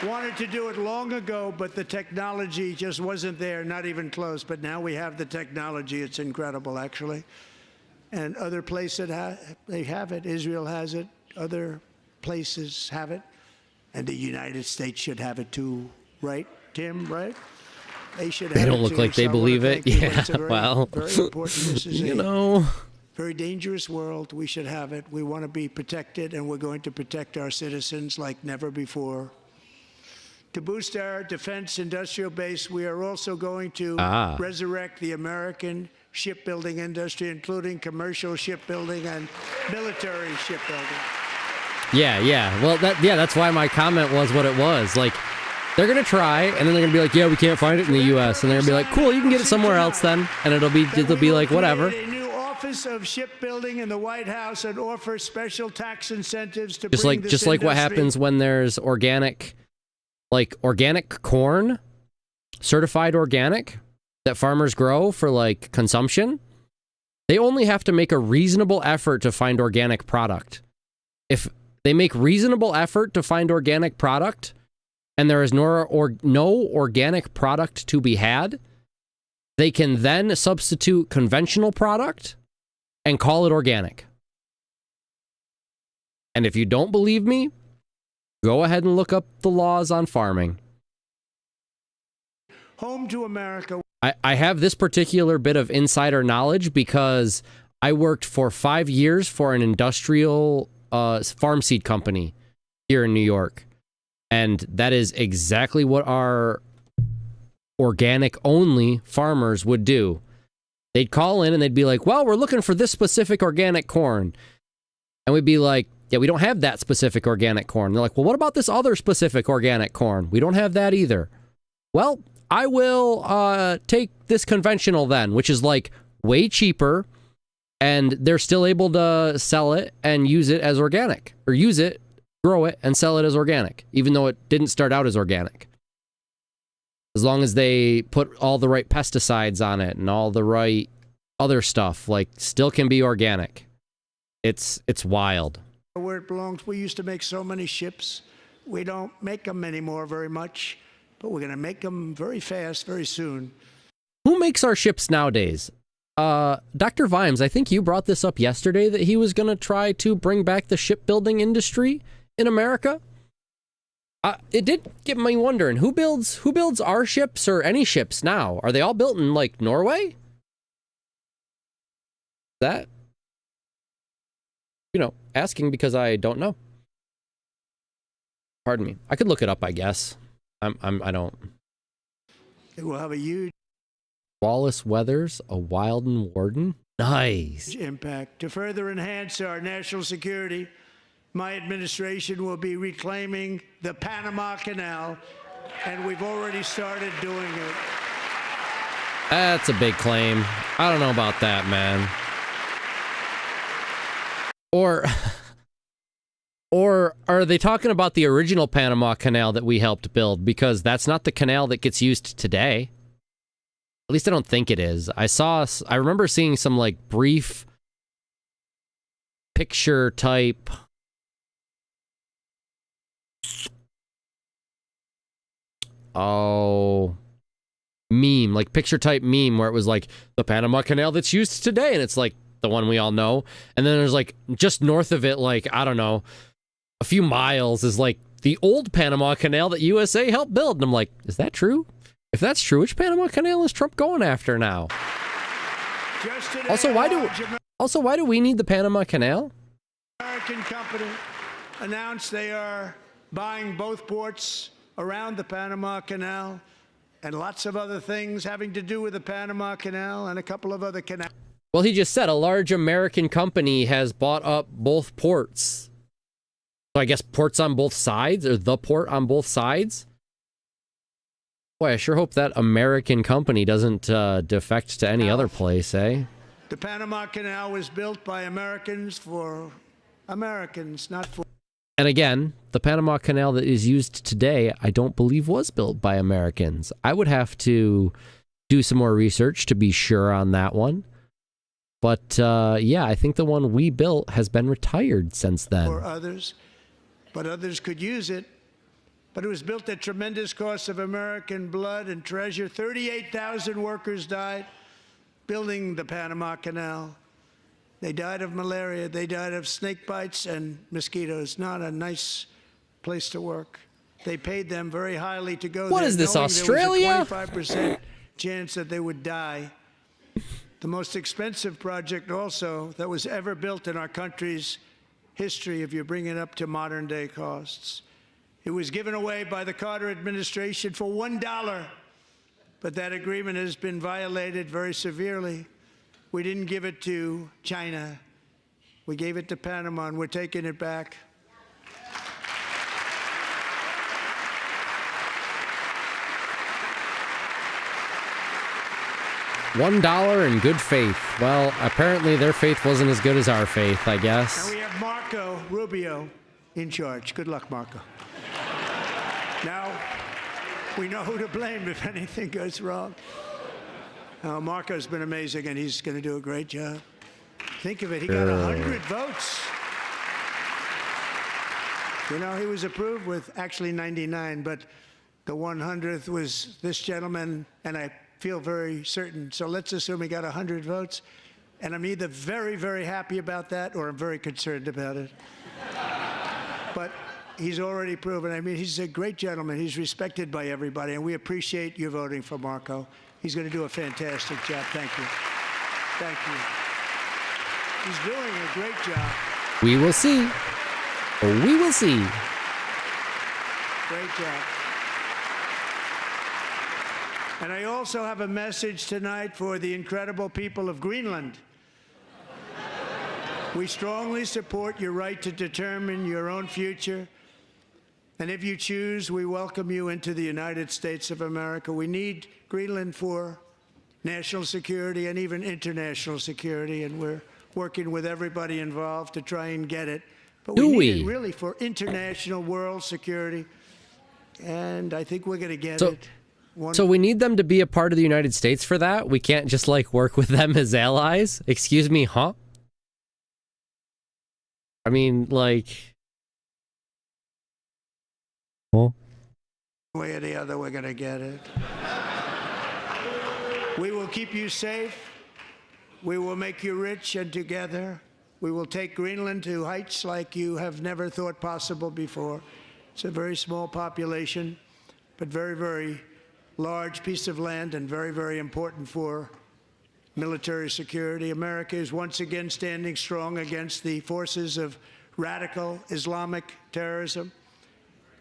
wanted to do it long ago, but the technology just wasn't there, not even close. But now we have the technology. It's incredible, actually. And other places, they have it. Israel has it. Other places have it. And the United States should have it too, right, Tim, right? They should have it too.
They don't look like they believe it. Yeah, well,
very important. This is
you know,
very dangerous world. We should have it. We want to be protected, and we're going to protect our citizens like never before. To boost our defense industrial base, we are also going to resurrect the American shipbuilding industry, including commercial shipbuilding and military shipbuilding.
Yeah. Well, that's why my comment was what it was. Like, they're gonna try, and then they're gonna be like, "Yeah, we can't find it in the U.S." And they're gonna be like, "Cool, you can get it somewhere else then," and it'll be like whatever.
A new Office of Shipbuilding in the White House and offer special tax incentives to
Just like what happens when there's organic corn, certified organic, that farmers grow for like consumption. They only have to make a reasonable effort to find organic product. If they make reasonable effort to find organic product, and there is no organic product to be had, they can then substitute conventional product and call it organic. And if you don't believe me, go ahead and look up the laws on farming.
Home to America.
I have this particular bit of insider knowledge because I worked for 5 years for an industrial farm seed company here in New York. And that is exactly what our organic-only farmers would do. They'd call in and they'd be like, well, we're looking for this specific organic corn. And we'd be like, yeah, we don't have that specific organic corn. They're like, well, what about this other specific organic corn? We don't have that either. Well, I will take this conventional then, which is like way cheaper, and they're still able to sell it and use it as organic, or use it, grow it, and sell it as organic, even though it didn't start out as organic. As long as they put all the right pesticides on it and all the right other stuff, like, still can be organic. It's wild.
Where it belongs. We used to make so many ships. We don't make them anymore very much, but we're going to make them very fast, very soon.
Who makes our ships nowadays? Dr. Vimes, I think you brought this up yesterday, that he was going to try to bring back the shipbuilding industry in America. It did get me wondering, who builds our ships or any ships now? Are they all built in, like, Norway? That, asking because I don't know. Pardon me. I could look it up, I guess. I don't.
It will have a huge
Wallace Weathers, a Wilden Warden. Nice.
impact. To further enhance our national security, my administration will be reclaiming the Panama Canal, and we've already started doing it.
That's a big claim. I don't know about that, man. Or are they talking about the original Panama Canal that we helped build? Because that's not the canal that gets used today. At least I don't think it is. I remember seeing some, like, brief picture type meme, like picture type meme, where it was like the Panama Canal that's used today, and it's like the one we all know. And then there's, like, just north of it, like, I don't know, a few miles is like the old Panama Canal that USA helped build. And I'm like, is that true? If that's true, which Panama Canal is Trump going after now? Also, why do we need the Panama Canal?
American company announced they are buying both ports around the Panama Canal and lots of other things having to do with the Panama Canal and a couple of other canals.
Well, he just said a large American company has bought up both ports. So I guess ports on both sides, or the port on both sides? Boy, I sure hope that American company doesn't defect to any other place, eh?
The Panama Canal was built by Americans for Americans, not for...
And again, the Panama Canal that is used today, I don't believe was built by Americans. I would have to do some more research to be sure on that one. But yeah, I think the one we built has been retired since then.
For others, but others could use it. But it was built at tremendous cost of American blood and treasure. 38,000 workers died building the Panama Canal. They died of malaria. They died of snake bites and mosquitoes. Not a nice place to work. They paid them very highly to go there.
What is this,
knowing
Australia?
There was a 25% chance that they would die. The most expensive project also that was ever built in our country's history, if you bring it up to modern day costs. It was given away by the Carter administration for $1, but that agreement has been violated very severely. We didn't give it to China. We gave it to Panama, and we're taking it back.
$1 in good faith. Well, apparently their faith wasn't as good as our faith, I guess.
And we have Marco Rubio in charge. Good luck, Marco. Now, we know who to blame if anything goes wrong. Marco's been amazing, and he's going to do a great job. Think of it, he got 100 votes. You know, he was approved with actually 99, but The 100th was this gentleman, and I feel very certain. So let's assume he got 100 votes. And I'm either very, very happy about that or I'm very concerned about it. But he's already proven. I mean, he's a great gentleman. He's respected by everybody, and we appreciate you voting for Marco. He's going to do a fantastic job. Thank you. Thank you. He's doing a great job.
We will see. We will see.
Great job. And I also have a message tonight for the incredible people of Greenland. We strongly support your right to determine your own future. And if you choose, we welcome you into the United States of America. We need Greenland for national security and even international security, and we're working with everybody involved to try and get it. But we need it really for international world security, and I think we're going to get it.
So we need them to be a part of the United States for that? We can't just, like, work with them as allies? Excuse me, huh? I mean, like... Huh?
One way or the other, we're going to get it. We will keep you safe. We will make you rich, and together we will take Greenland to heights like you have never thought possible before. It's a very small population, but very, very large piece of land and very, very important for military security. America is once again standing strong against the forces of radical Islamic terrorism.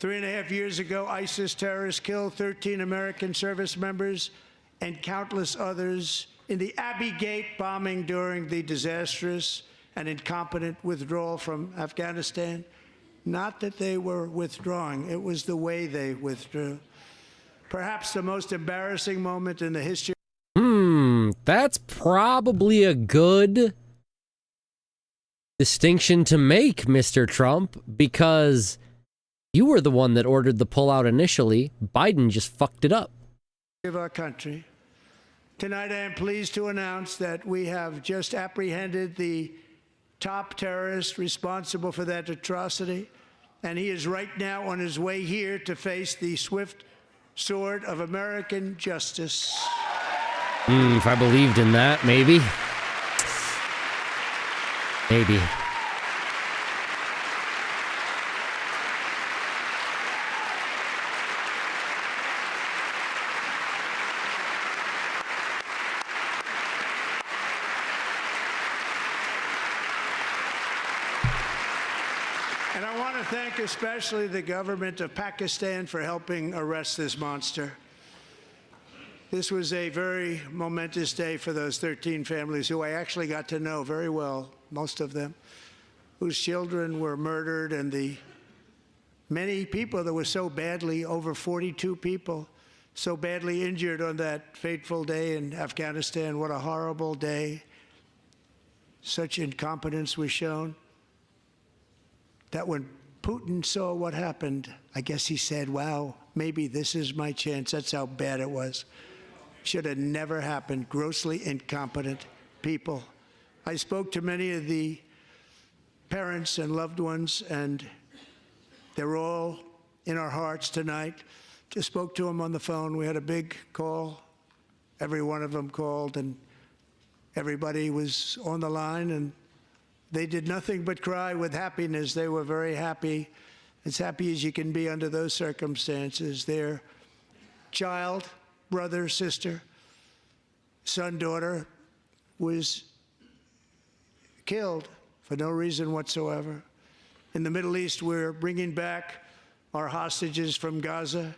3.5 years ago, ISIS terrorists killed 13 American service members and countless others in the Abbey Gate bombing during the disastrous and incompetent withdrawal from Afghanistan. Not that they were withdrawing, it was the way they withdrew. Perhaps the most embarrassing moment in the history.
That's probably a good distinction to make, Mr. Trump, because you were the one that ordered the pullout initially. Biden just fucked it up.
Of our country. Tonight, I am pleased to announce that we have just apprehended the top terrorist responsible for that atrocity, and he is right now on his way here to face the swift sword of American justice.
If I believed in that, maybe. Maybe.
And I want to thank especially the government of Pakistan for helping arrest this monster. This was a very momentous day for those 13 families who I actually got to know very well, most of them, whose children were murdered, and the many people that were so badly, over 42 people, so badly injured on that fateful day in Afghanistan. What a horrible day. Such incompetence was shown that when Putin saw what happened, I guess he said, wow, maybe this is my chance. That's how bad it was. Should have never happened. Grossly incompetent people. I spoke to many of the parents and loved ones, and they're all in our hearts tonight. Just spoke to them on the phone. We had a big call. Every one of them called, and everybody was on the line, and they did nothing but cry with happiness. They were very happy, as happy as you can be under those circumstances. Their child, brother, sister, son, daughter was killed for no reason whatsoever. In the Middle East, we're bringing back our hostages from Gaza.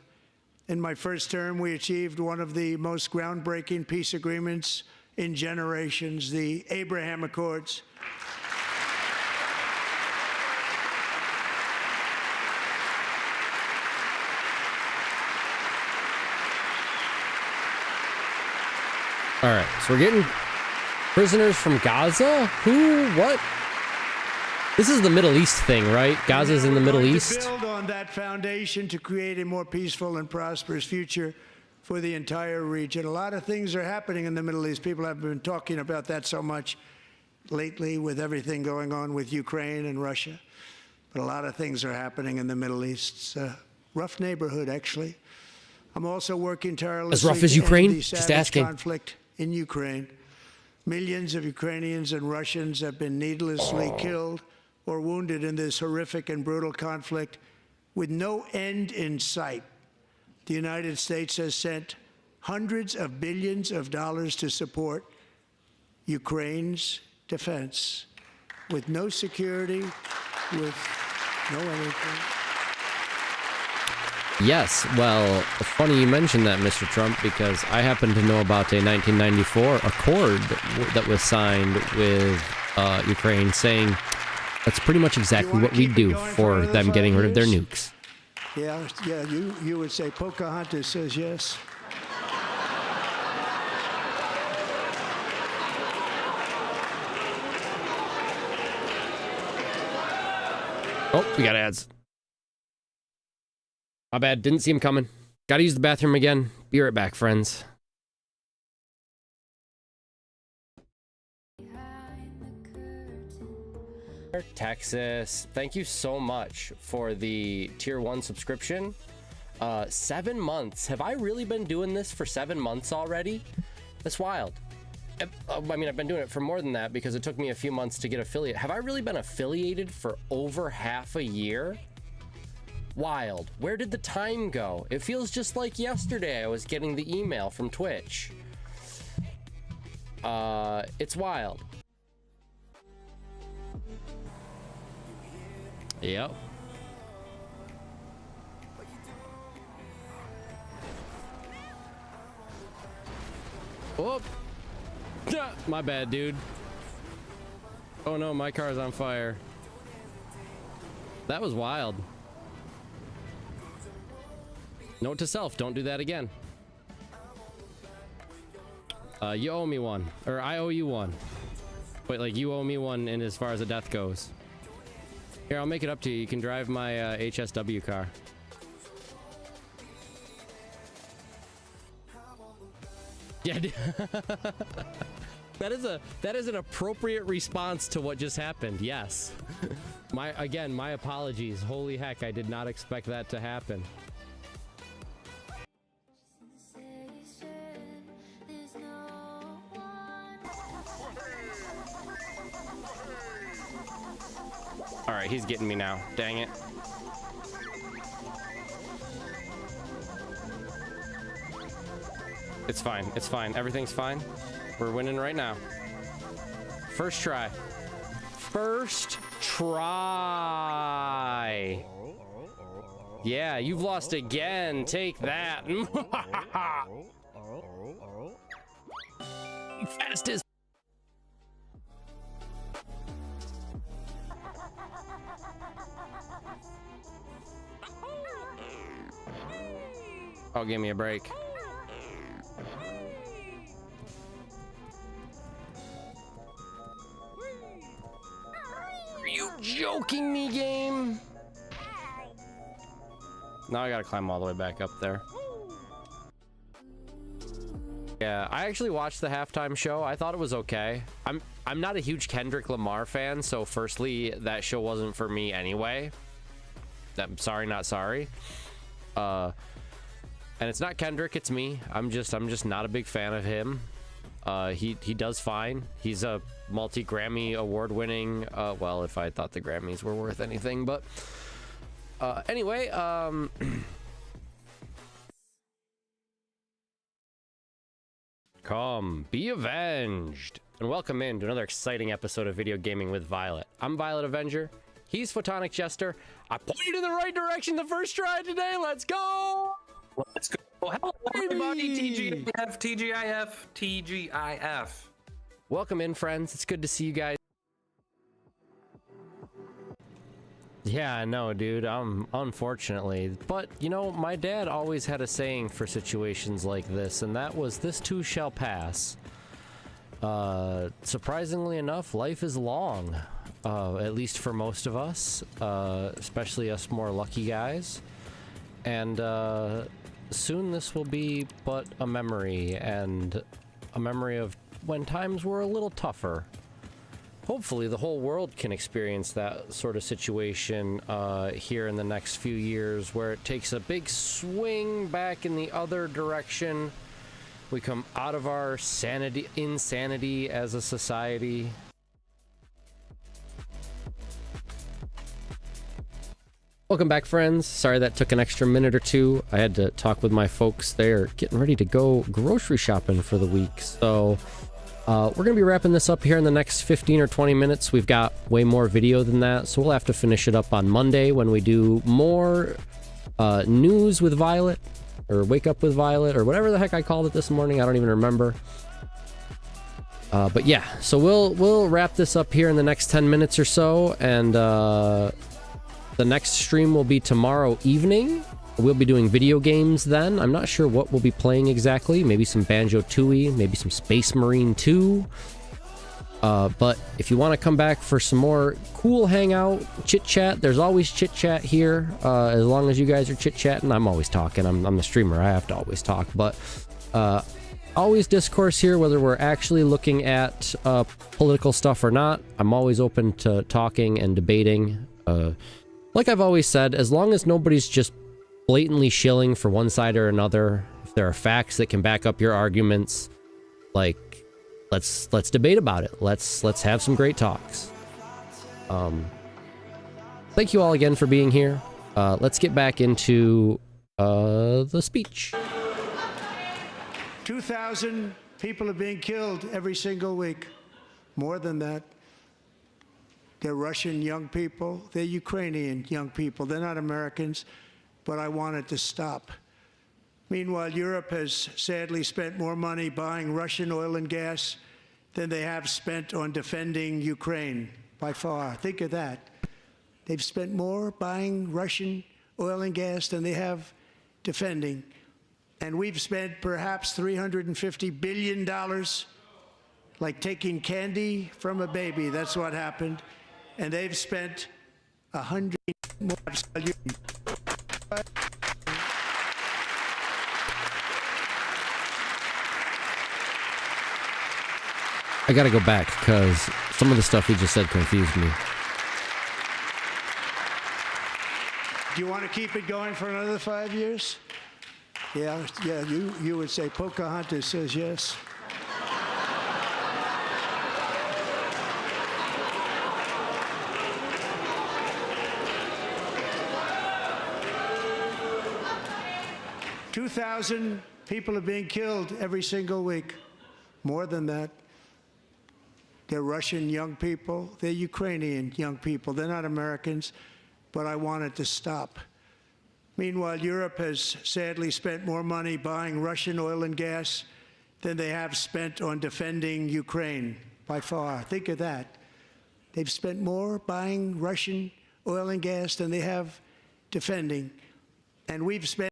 In my first term, we achieved one of the most groundbreaking peace agreements in generations, the Abraham Accords.
All right, so we're getting prisoners from Gaza? Who? What? This is the Middle East thing, right? Gaza's in the Middle East.
To build on that foundation to create a more peaceful and prosperous future for the entire region. A lot of things are happening in the Middle East. People have been talking about that so much lately with everything going on with Ukraine and Russia. But a lot of things are happening in the Middle East. It's a rough neighborhood, actually. I'm also working tirelessly
As rough as
to end
Ukraine?
the
Just
savage
asking.
conflict in Ukraine. Millions of Ukrainians and Russians have been needlessly killed or wounded in this horrific and brutal conflict with no end in sight. The United States has sent hundreds of billions of dollars to support Ukraine's defense with no security, with no anything.
Yes, well, funny you mentioned that, Mr. Trump, because I happen to know about a 1994 accord that was signed with Ukraine saying that's pretty much exactly what we do for them getting rid of their nukes.
Yeah, you would say Pocahontas says yes.
Oh, we got ads. My bad, didn't see him coming. Gotta use the bathroom again. Be right back, friends. Texas, thank you so much for the tier 1 subscription. 7 months. Have I really been doing this for 7 months already? That's wild. I mean, I've been doing it for more than that because it took me a few months to get affiliate. Have I really been affiliated for over half a year? Wild. Where did the time go? It feels just like yesterday I was getting the email from Twitch. It's wild. Yep. Oh, my bad, dude. Oh no, my car's on fire. That was wild. Note to self, don't do that again. You owe me one, or I owe you one. Wait, like you owe me one in as far as the death goes. Here, I'll make it up to you. You can drive my HSW car. Yeah, that is an appropriate response to what just happened. Yes. My apologies. Holy heck, I did not expect that to happen. All right, he's getting me now. Dang it. It's fine. It's fine. Everything's fine. We're winning right now. First try. First try. Yeah, you've lost again. Take that. Fast as. Oh, give me a break. Are you joking me, game? Now I gotta climb all the way back up there. Yeah, I actually watched the halftime show. I thought it was okay. I'm not a huge Kendrick Lamar fan, so firstly, that show wasn't for me anyway. I'm sorry, not sorry. And it's not Kendrick, it's me. I'm just not a big fan of him. He does fine. He's a multi-Grammy award-winning. Well, if I thought the Grammys were worth anything, but anyway. Come, be avenged, and welcome in to another exciting episode of Video Gaming with Violet. I'm Violet Avenger. He's Photonic Jester. I pointed in the right direction the first try today. Let's go.
Let's go. Hello, everybody. TGIF.
Welcome in, friends. It's good to see you guys. Yeah, I know, dude. Unfortunately. But, you know, my dad always had a saying for situations like this, and that was, this too shall pass. Surprisingly enough, life is long. At least for most of us. Especially us more lucky guys. And, soon this will be but a memory, and a memory of when times were a little tougher. hopefully the whole world can experience that sort of situation here in the next few years, where it takes a big swing back in the other direction. We come out of our insanity as a society. Welcome back, friends. Sorry that took an extra minute or two. I had to talk with my folks. They're getting ready to go grocery shopping for the week. So we're going to be wrapping this up here in the next 15 or 20 minutes. We've got way more video than that, so we'll have to finish it up on Monday when we do more news with Violet, or Wake Up with Violet, or whatever the heck I called it this morning. I don't even remember. But yeah, so we'll wrap this up here in the next 10 minutes or so, and the next stream will be tomorrow evening. We'll be doing video games then. I'm not sure what we'll be playing exactly. Maybe some Banjo-Tooie, maybe some Space Marine 2. But if you want to come back for some more cool hangout, chit-chat, there's always chit-chat here. As long as you guys are chit-chatting, I'm always talking. I'm the streamer. I have to always talk. But always discourse here, whether we're actually looking at political stuff or not. I'm always open to talking and debating. Like I've always said, as long as nobody's just blatantly shilling for one side or another, if there are facts that can back up your arguments, like let's debate about it. Let's have some great talks. Thank you all again for being here. Let's get back into the speech.
2,000 people are being killed every single week. More than that. They're Russian young people. They're Ukrainian young people. They're not Americans, but I want it to stop. Meanwhile, Europe has sadly spent more money buying Russian oil and gas than they have spent on defending Ukraine, by far. Think of that. They've spent more buying Russian oil and gas than they have defending. And we've spent perhaps $350 billion, like taking candy from a baby. That's what happened. And they've spent 100 more.
I gotta go back because some of the stuff he just said confused me.
Do you want to keep it going for another 5 years? Yeah, you would say Pocahontas says yes. $2,000 people are being killed every single week. More than that. They're Russian young people. They're Ukrainian young people. They're not Americans, but I want it to stop. Meanwhile, Europe has sadly spent more money buying Russian oil and gas than they have spent on defending Ukraine, by far. Think of that. They've spent more buying Russian oil and gas than they have defending. And we've spent...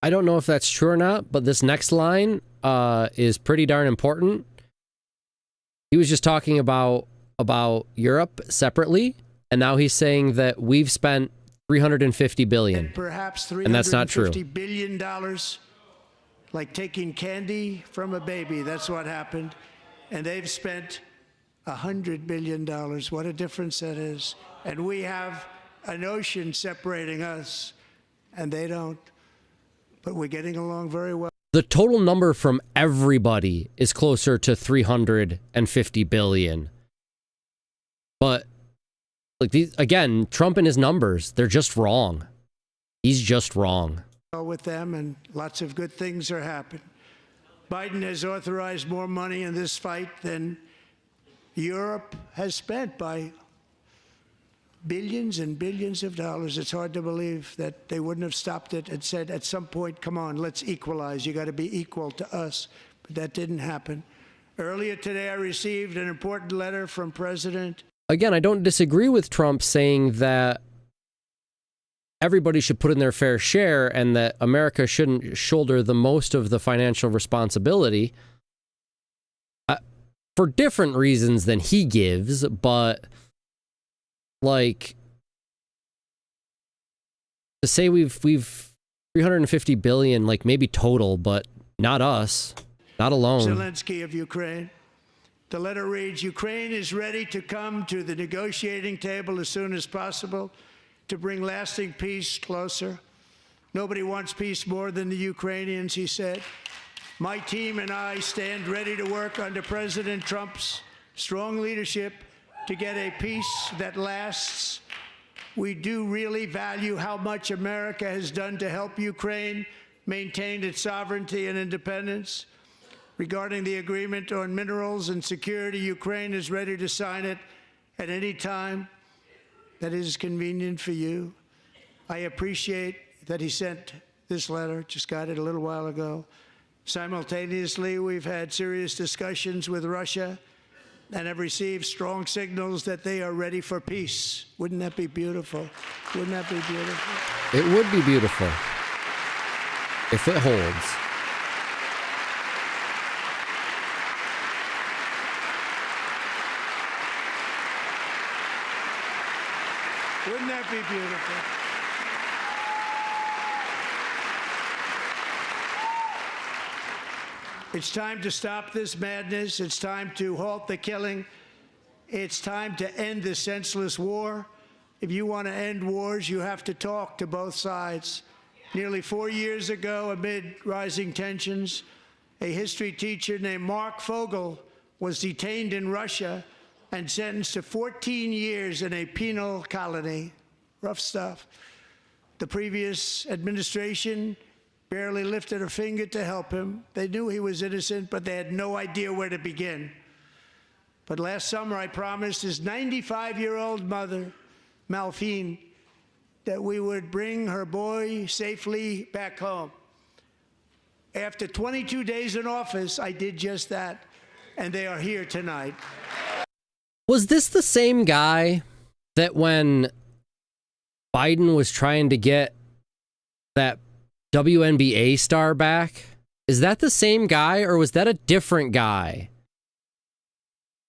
I don't know if that's true or not, but this next line is pretty darn important. He was just talking about Europe separately, and now he's saying that we've spent $350 billion.
Perhaps
and that's not true.
$350 billion, like taking candy from a baby. That's what happened. And they've spent $100 billion. What a difference that is. And we have an ocean separating us, and they don't. But we're getting along very well.
The total number from everybody is closer to 350 billion. But like these, again, Trump and his numbers, they're just wrong. He's just wrong.
With them, and lots of good things are happening. Biden has authorized more money in this fight than Europe has spent by billions and billions of dollars. It's hard to believe that they wouldn't have stopped it and said at some point, come on, let's equalize. You got to be equal to us. But that didn't happen. Earlier today, I received an important letter from President.
Again, I don't disagree with Trump saying that everybody should put in their fair share and that America shouldn't shoulder the most of the financial responsibility for different reasons than he gives, but like to say we've 350 billion, like maybe total, but not us, not alone.
Zelensky of Ukraine. The letter reads, Ukraine is ready to come to the negotiating table as soon as possible to bring lasting peace closer. Nobody wants peace more than the Ukrainians, he said. My team and I stand ready to work under President Trump's strong leadership to get a peace that lasts. We do really value how much America has done to help Ukraine maintain its sovereignty and independence. Regarding the agreement on minerals and security, Ukraine is ready to sign it at any time that is convenient for you. I appreciate that he sent this letter, just got it a little while ago. Simultaneously, we've had serious discussions with Russia and have received strong signals that they are ready for peace. Wouldn't that be beautiful? Wouldn't that be beautiful?
It would be beautiful if it holds.
Wouldn't that be beautiful? It's time to stop this madness. It's time to halt the killing. It's time to end this senseless war. If you want to end wars, you have to talk to both sides. Nearly 4 years ago, amid rising tensions, a history teacher named Mark Fogel was detained in Russia and sentenced to 14 years in a penal colony. Rough stuff. The previous administration barely lifted a finger to help him. They knew he was innocent, but they had no idea where to begin. But last summer, I promised his 95-year-old mother, Malphine, that we would bring her boy safely back home. After 22 days in office, I did just that, and they are here tonight.
Was this the same guy that when Biden was trying to get that WNBA star back? Is that the same guy, or was that a different guy?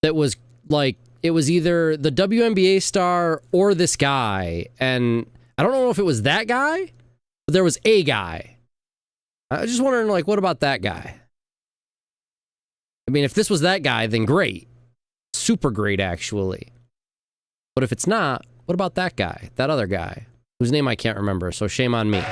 That was like, it was either the WNBA star or this guy, and I don't know if it was that guy, but there was a guy. I was just wondering, like, what about that guy? I mean, if this was that guy, then great. Super great, actually. But if it's not, what about that guy? That other guy, whose name I can't remember, so shame on me.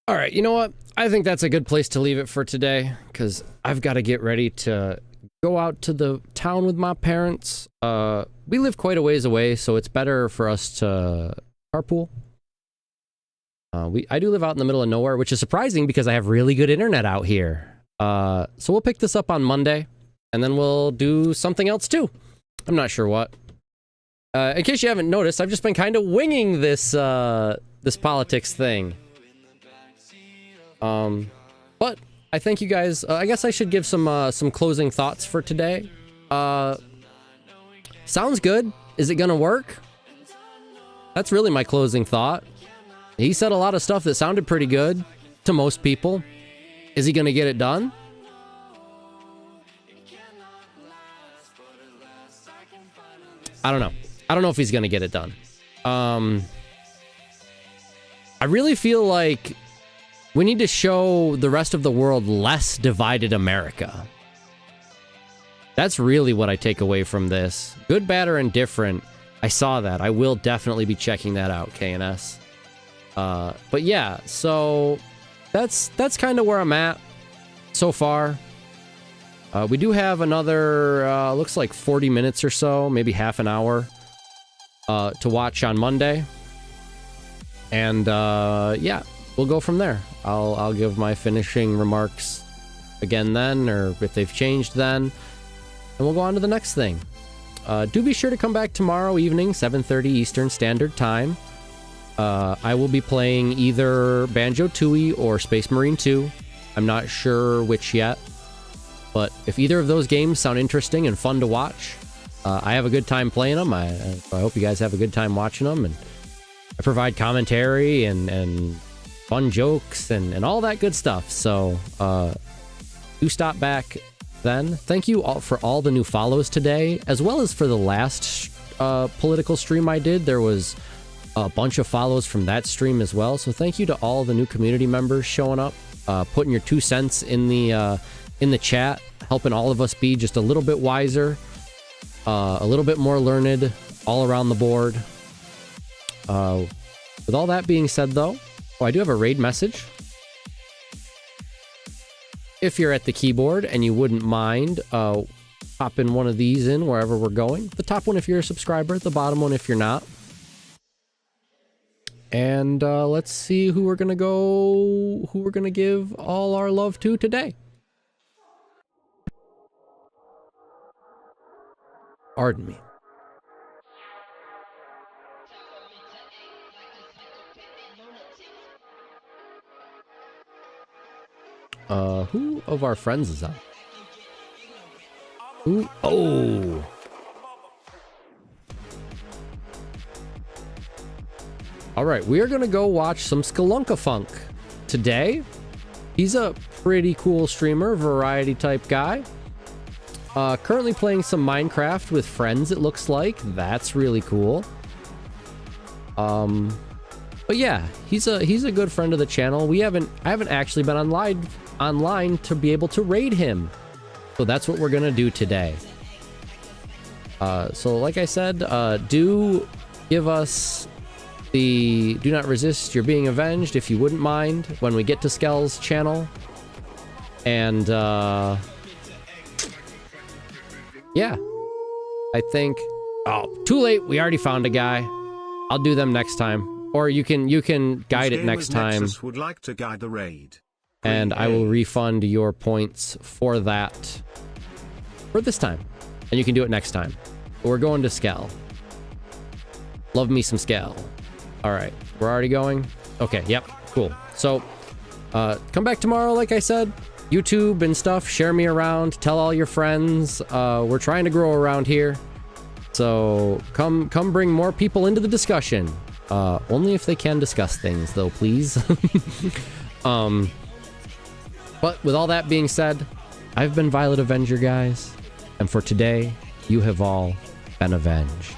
All right, you know what? I think that's a good place to leave it for today, because I've got to get ready to go out to the town with my parents. We live quite a ways away, so it's better for us to carpool. I do live out in the middle of nowhere, which is surprising because I have really good internet out here. So we'll pick this up on Monday, and then we'll do something else too. I'm not sure what. In case you haven't noticed, I've just been kind of winging this this politics thing. But I thank you guys. I guess I should give some closing thoughts for today. Sounds good. Is it gonna work? That's really my closing thought. He said a lot of stuff that sounded pretty good to most people. Is he gonna get it done? I don't know. I don't know if he's gonna get it done. I really feel like we need to show the rest of the world less divided America. That's really what I take away from this. Good, bad, or indifferent. I saw that. I will definitely be checking that out, KNS. But yeah, so that's kind of where I'm at so far. We do have another, looks like 40 minutes or so, maybe half an hour to watch on Monday. And yeah, we'll go from there. I'll give my finishing remarks again then, or if they've changed then, and we'll go on to the next thing. Do be sure to come back tomorrow evening, 7:30 Eastern Standard Time. I will be playing either Banjo-Tooie or Space Marine 2. I'm not sure which yet, but if either of those games sound interesting and fun to watch, I have a good time playing them. I hope you guys have a good time watching them, and I provide commentary and fun jokes and all that good stuff. So do stop back then. Thank you all for all the new follows today, as well as for the last political stream I did. There was a bunch of follows from that stream as well. So thank you to all the new community members showing up, putting your 2 cents in the chat, helping all of us be just a little bit wiser, a little bit more learned all around the board. With all that being said, though, I do have a raid message. If you're at the keyboard and you wouldn't mind popping one of these in wherever we're going. The top one if you're a subscriber, the bottom one if you're not. And let's see who we're gonna give all our love to today. Pardon me. Who of our friends is that? Who? Oh! Alright, we are gonna go watch some Funk today. He's a pretty cool streamer, variety type guy. Currently playing some Minecraft with friends, it looks like. That's really cool. But yeah, he's a good friend of the channel. I haven't actually been online to be able to raid him. So that's what we're gonna do today. So like I said, do give us the Do Not Resist, You're Being Avenged, if you wouldn't mind, when we get to Skell's channel. And yeah, I think, oh, too late, we already found a guy. I'll do them next time. Or you can guide it next time.
Nexus would like to guide the raid.
And I will refund your points for that for this time. And you can do it next time. But we're going to Skell. Love me some Skell. All right, we're already going. Okay, yep, cool. So come back tomorrow, like I said. YouTube and stuff, share me around, tell all your friends. We're trying to grow around here. So come bring more people into the discussion. Only if they can discuss things, though, please. But with all that being said, I've been Violet Avenger, guys. And for today, you have all been avenged.